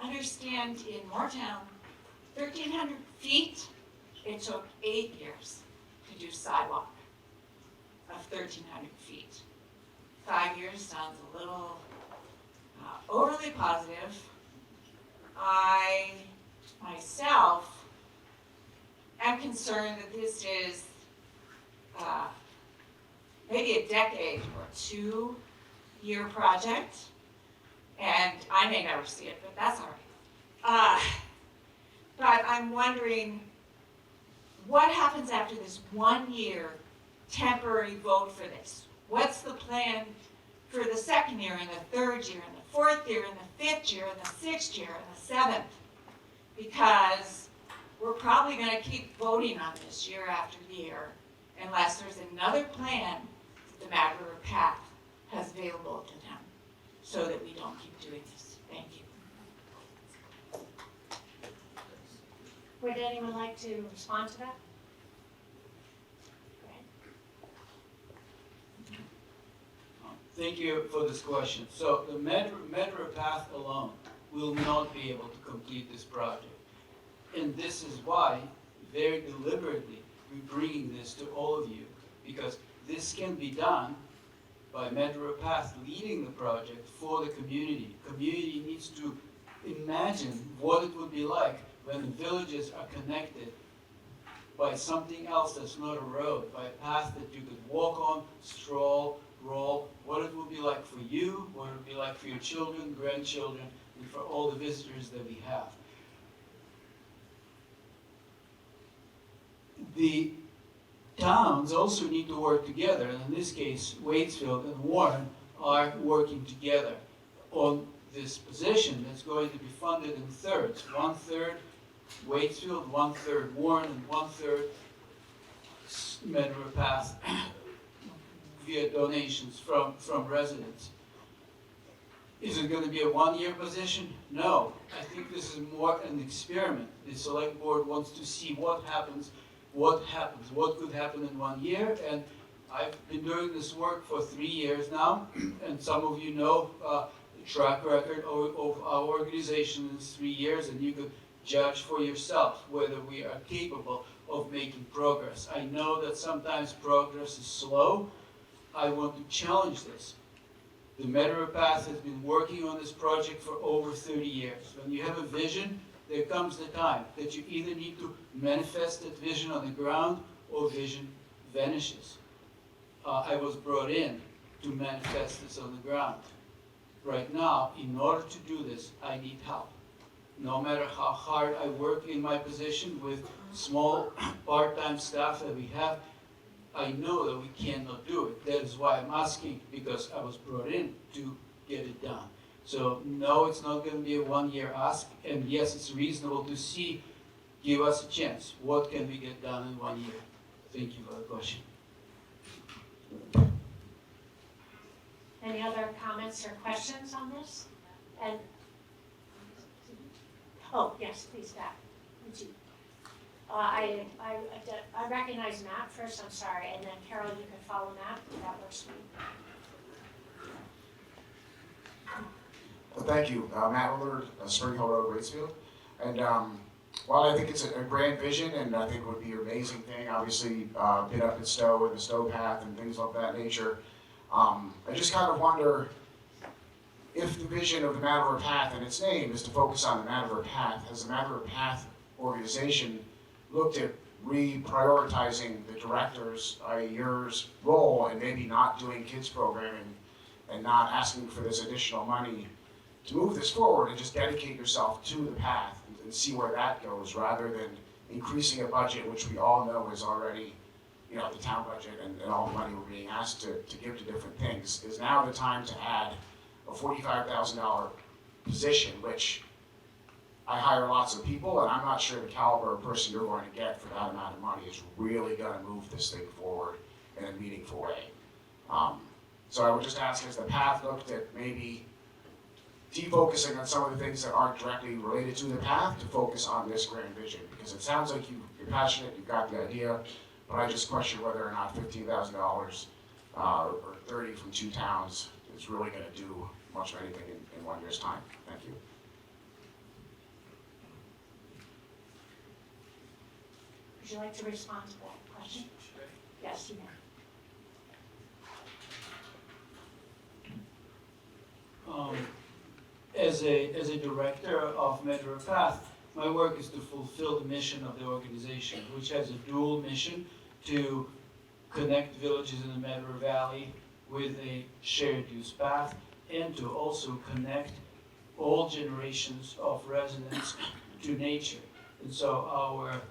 Understand in Moortown, 1,300 feet, it took 8 years to do sidewalk of 1,300 feet. 5 years sounds a little overly positive. I, myself, am concerned that this is maybe a decade or 2-year project, and I may never see it, but that's all right. But I'm wondering, what happens after this 1-year temporary vote for this? What's the plan for the 2nd year and the 3rd year and the 4th year and the 5th year and the 6th year and the 7th? Because we're probably going to keep voting on this year after year unless there's another plan that the Mad River Path has available to them so that we don't keep doing this. Thank you. Would anyone like to respond to that? Thank you for this question. So the Mad River Path alone will not be able to complete this project. And this is why, very deliberately, we're bringing this to all of you, because this can be done by Mad River Path leading the project for the community. Community needs to imagine what it would be like when the villages are connected by something else that's not a road, by a path that you could walk on, stroll, roll, what it would be like for you, what it would be like for your children, grandchildren, and for all the visitors that we have. The towns also need to work together, and in this case, Waitsfield and Warren are working together on this position that's going to be funded in thirds. 1/3 Waitsfield, 1/3 Warren, and 1/3 Medgar Path via donations from residents. Is it going to be a one-year position? No. I think this is more an experiment. The select board wants to see what happens, what could happen in 1 year. And I've been doing this work for 3 years now, and some of you know the track record of our organization is 3 years, and you could judge for yourself whether we are capable of making progress. I know that sometimes progress is slow. I want to challenge this. The Medgar Path has been working on this project for over 30 years. When you have a vision, there comes the time that you either need to manifest that vision on the ground or vision vanishes. I was brought in to manifest this on the ground. Right now, in order to do this, I need help. No matter how hard I work in my position with small part-time staff that we have, I know that we cannot do it. That is why I'm asking, because I was brought in to get it done. So no, it's not going to be a one-year ask, and yes, it's reasonable to see, give us a chance. What can we get done in 1 year? Thank you for the question. Any other comments or questions on this? And, oh, yes, please, Pat. Would you? I recognize Matt first, I'm sorry, and then Carol, you can follow Matt, if that works for you. Well, thank you. Matt Willard, Spring Hill Road, Waitsfield. And while I think it's a grand vision, and I think it would be an amazing thing, obviously bid up at Stowe and the Stowe Path and things of that nature, I just kind of wonder if the vision of the Matador Path and its name is to focus on the Matador Path, has the Matador Path organization looked at reprioritizing the director's, yours, role and maybe not doing kids programming and not asking for this additional money to move this forward and just dedicate yourself to the path and see where that goes rather than increasing a budget which we all know is already, you know, the town budget and all the money we're being asked to give to different things. Is now the time to add a $45,000 position, which I hire lots of people, and I'm not sure the caliber of person you're going to get for that amount of money is really going to move this thing forward in a meaningful way. So I would just ask, has the path looked at maybe defocusing on some of the things that aren't directly related to the path to focus on this grand vision? Because it sounds like you're passionate, you've got the idea, but I just question whether or not $15,000 or 30 from 2 towns is really going to do much of anything in 1 year's time. Thank you. Would you like to respond to that question? Yes, you may. As a director of Medgar Path, my work is to fulfill the mission of the organization, which has a dual mission to connect villages in the Medgar Valley with a shared use path and to also connect all generations of residents to nature. And so our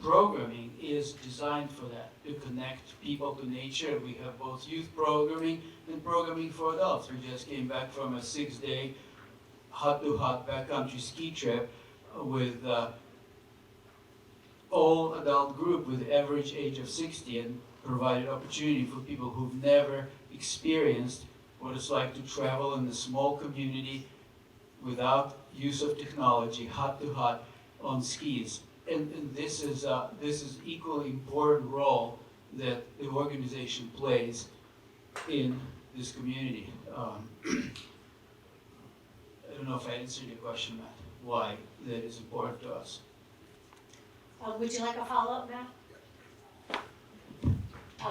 programming is designed for that, to connect people to nature. We have both youth programming and programming for adults. We just came back from a 6-day hut-to-hut backcountry ski trip with all adult group with average age of 60 and provided opportunity for people who've never experienced what it's like to travel in a small community without use of technology, hut-to-hut on skis. And this is equally important role that the organization plays in this community. I don't know if I answered your question, Matt, why that is important to us. Would you like a follow-up, Matt?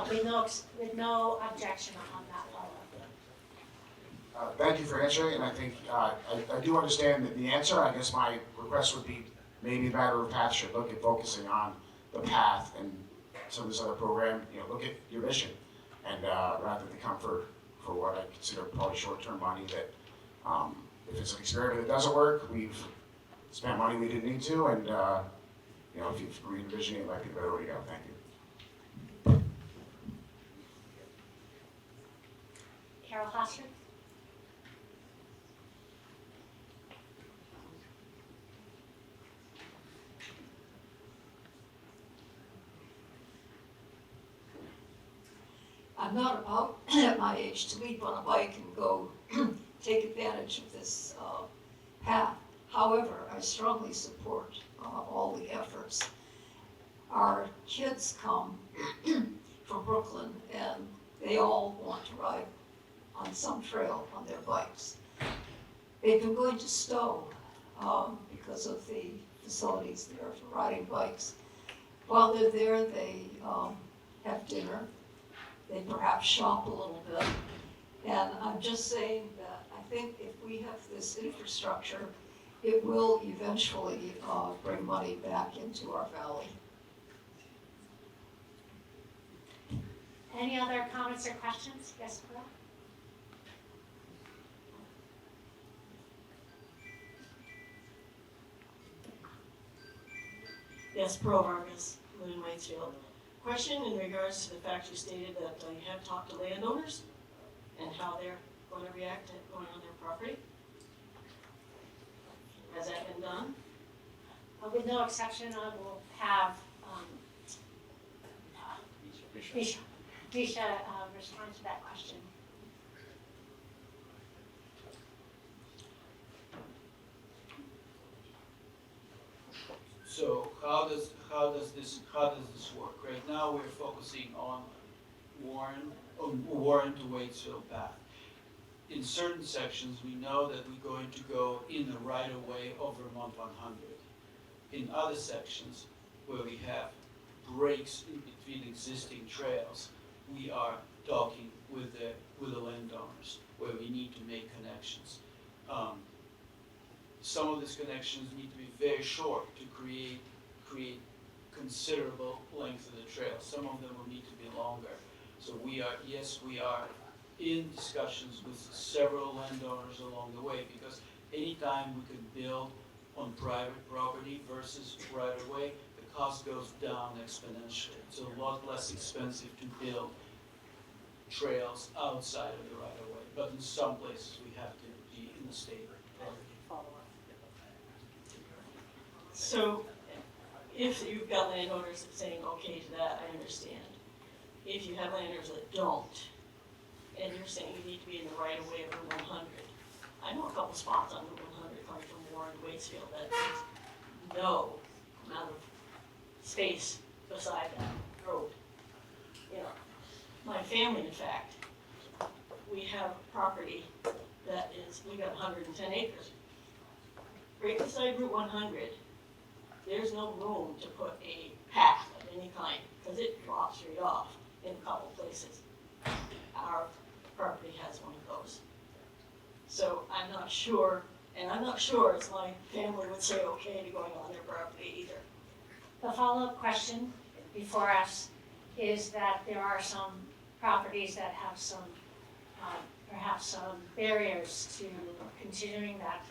With no objection on that follow-up. Thank you for answering, and I think I do understand the answer. I guess my request would be maybe the Matador Path should look at focusing on the path and some of this other program, you know, look at your mission and rather than come for what I consider probably short-term money that if it's an experiment that doesn't work, we've spent money we didn't need to, and you know, if you've re-envisioning it might be the better way to go. Thank you. Carol Hosford? I'm not about at my age to leap on a bike and go take advantage of this path. However, I strongly support all the efforts. Our kids come from Brooklyn and they all want to ride on some trail on their bikes. They've been going to Stowe because of the facilities there for riding bikes. While they're there, they have dinner. They perhaps shop a little bit. And I'm just saying that I think if we have this infrastructure, it will eventually bring money back into our valley. Any other comments or questions? Yes, Pearl? Yes, Pearl Vargas, live in Waitsfield. Question in regards to the fact you stated that you have talked to landowners and how they're going to react to going on their property. Has that been done? With no exception, I will have Misha respond to that question. So how does this work? Right now, we're focusing on Warren to Waitsfield path. In certain sections, we know that we're going to go in the right of way of Vermont 100. In other sections, where we have breaks in between existing trails, we are talking with the landowners where we need to make connections. Some of these connections need to be very short to create considerable length of the trail. Some of them will need to be longer. So we are in discussions with several landowners along the way, because anytime we can build on private property versus right of way, the cost goes down exponentially. It's a lot less expensive to build trails outside of the right of way, but in some places we have to be in the state property. So if you've got landowners that saying okay to that, I understand. If you have landowners that don't, and you're saying you need to be in the right of way of Route 100, I know a couple spots on Route 100 coming from Warren to Waitsfield that there's no amount of space beside that road. You know, my family, in fact, we have property that is, we got 110 acres. Right beside Route 100, there's no room to put a path of any kind, because it drops straight off in a couple places. Our property has one of those. So I'm not sure, and I'm not sure if my family would say okay to going on their property either. The follow-up question before us is that there are some properties that have some, perhaps some barriers to continuing that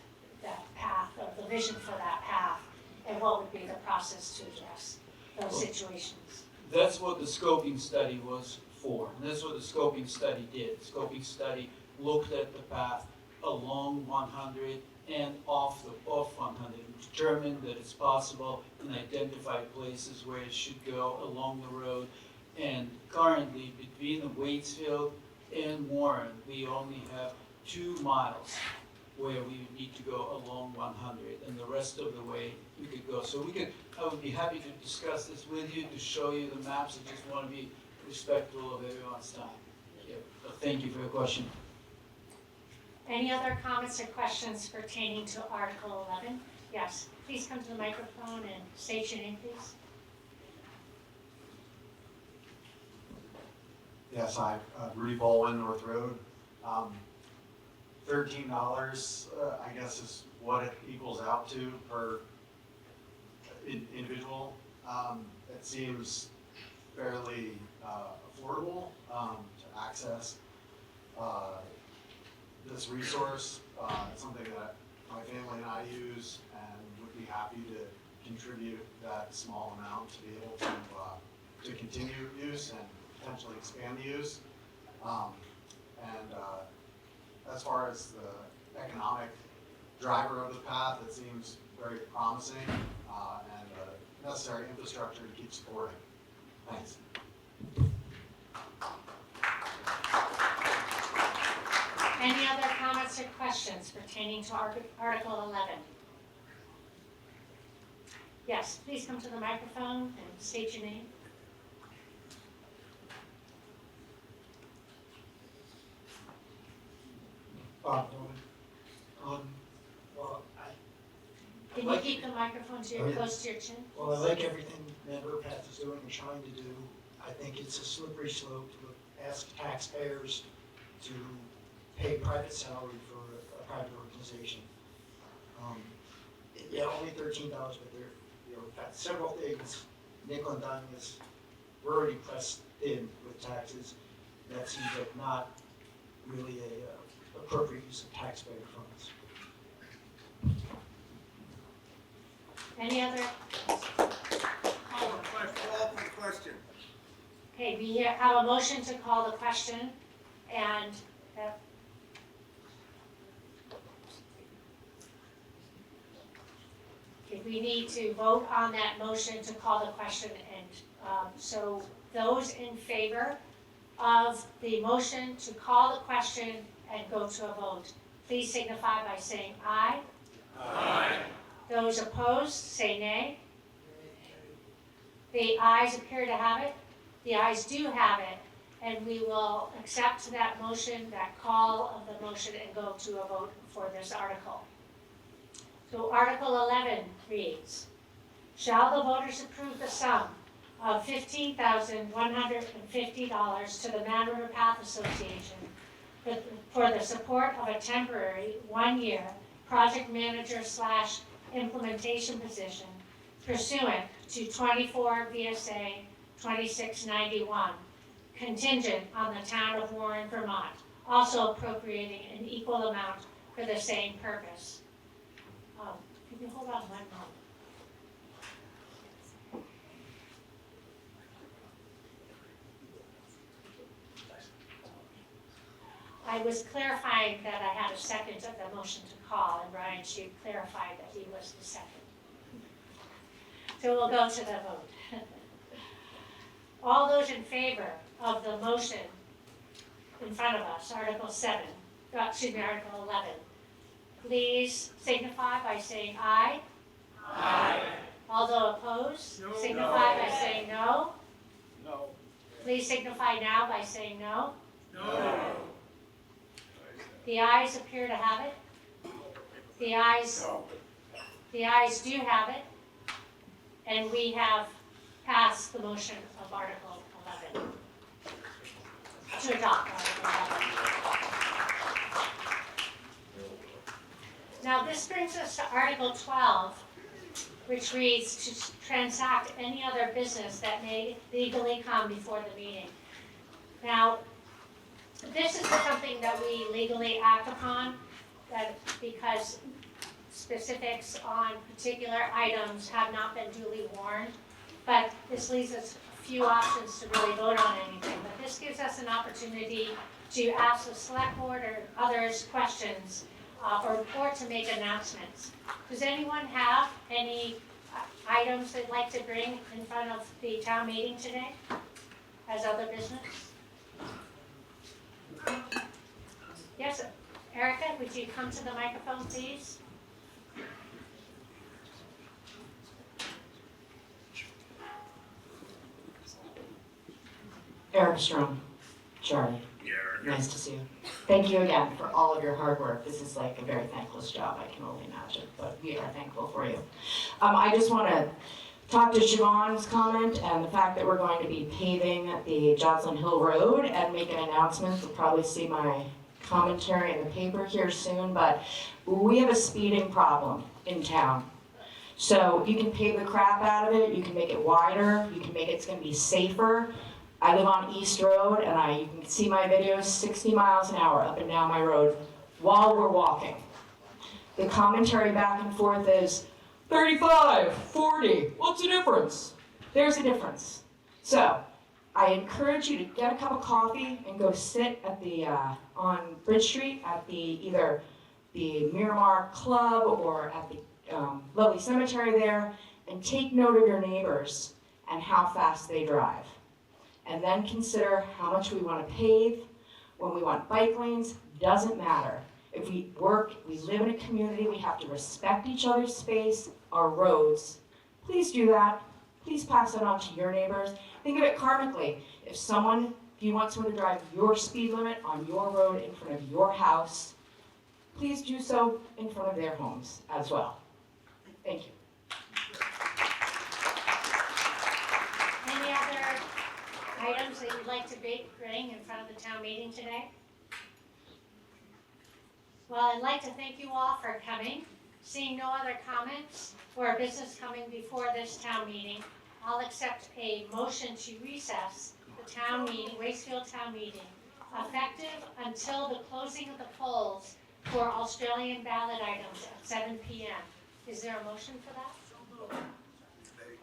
path, or the vision for that path, and what would be the process to address those situations? That's what the scoping study was for, and that's what the scoping study did. The scoping study looked at the path along 100 and off 100, determined that it's possible, and identified places where it should go along the road. And currently, between the Waitsfield and Warren, we only have 2 miles where we would need to go along 100, and the rest of the way we could go. So I would be happy to discuss this with you, to show you the maps. I just want to be respectful of everyone's time. Yeah, but thank you for your question. Any other comments or questions pertaining to Article 11? Yes, please come to the microphone and state your name, please. Yes, hi, Rudy Baldwin, North Road. $13, I guess, is what it equals out to per individual. It seems fairly affordable to access this resource. It's something that my family and I use, and would be happy to contribute that small amount to be able to continue use and potentially expand the use. As far as the economic driver of the path, it seems very promising, and necessary infrastructure to keep supporting. Thanks. unanswered questions pertaining to Article 11? Yes, please come to the microphone and state your name. Well, Can you keep the microphone close to your chin? Well, I like everything Member Pat is doing and trying to do. I think it's a slippery slope to ask taxpayers to pay private salary for a private organization. Yeah, only $13, but there are several things, nickel and dime is, we're already pressed in with taxes. That seems like not really a appropriate use of taxpayer funds. Any other? Call the question. Okay, we have a motion to call the question, and if we need to vote on that motion to call the question, and so those in favor of the motion to call the question and go to a vote, please signify by saying aye. Aye. Those opposed, say nay. The ayes appear to have it. The ayes do have it, and we will accept that motion, that call of the motion, and go to a vote for this article. So Article 11 reads, shall the voters approve the sum of $15,150 to the Mad River Path Association for the support of a temporary 1-year project manager / implementation position pursuant to 24 VSA 2691, contingent on the town of Warren, Vermont, also appropriating an equal amount for the same purpose. Can you hold on 1 moment? I was clarifying that I had a second of the motion to call, and Brian should clarify that he was the second. So we'll go to the vote. All those in favor of the motion in front of us, Article 11, please signify by saying aye. Aye. Although opposed, no, signify by saying no. No. Please signify now by saying no. No. The ayes appear to have it. The ayes do have it. And we have passed the motion of Article 11 to adopt Article 11. Now this brings us to Article 12, which reads to transact any other business that may legally come before the meeting. Now, this is something that we legally act upon, because specifics on particular items have not been duly warned, but this leaves us a few options to really vote on anything. But this gives us an opportunity to ask the select board or others questions, or to make announcements. Does anyone have any items they'd like to bring in front of the town meeting today as other business? Yes, Erica, would you come to the microphone, please? Eric Strom, Charlie. Nice to see you. Thank you again for all of your hard work. This is like a very thankless job, I can only imagine, but we are thankful for you. I just want to talk to Siobhan's comment and the fact that we're going to be paving the Jocelyn Hill Road and make an announcement. You'll probably see my commentary in the paper here soon, but we have a speeding problem in town. So you can pave the crap out of it, you can make it wider, you can make it's going to be safer. I live on East Road, and you can see my videos 60 miles an hour up and down my road while we're walking. The commentary back and forth is 35, 40, what's the difference? There's a difference. So I encourage you to get a cup of coffee and go sit at the on Bridge Street at either the Miramar Club or at the lovely cemetery there, and take note of your neighbors and how fast they drive. And then consider how much we want to pave. When we want bike lanes, doesn't matter. If we work, we live in a community, we have to respect each other's space, our roads. Please do that. Please pass it on to your neighbors. Think of it karmically. If you want someone to drive your speed limit on your road in front of your house, please do so in front of their homes as well. Thank you. Any other items that you'd like to bring in front of the town meeting today? Well, I'd like to thank you all for coming. Seeing no other comments or business coming before this town meeting, I'll accept a motion to recess the town meeting, Waitsfield town meeting, effective until the closing of the polls for Australian ballot items at 7 p.m. Is there a motion for that?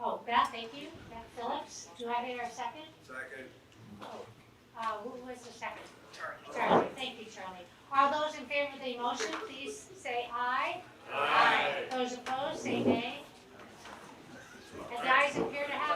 Oh, Beth, thank you. Beth Phillips. Do I hear a second? Second. Oh, who was the second? Charlie. Thank you, Charlie. All those in favor of the motion, please say aye. Aye. Those opposed, say nay. And the ayes appear to have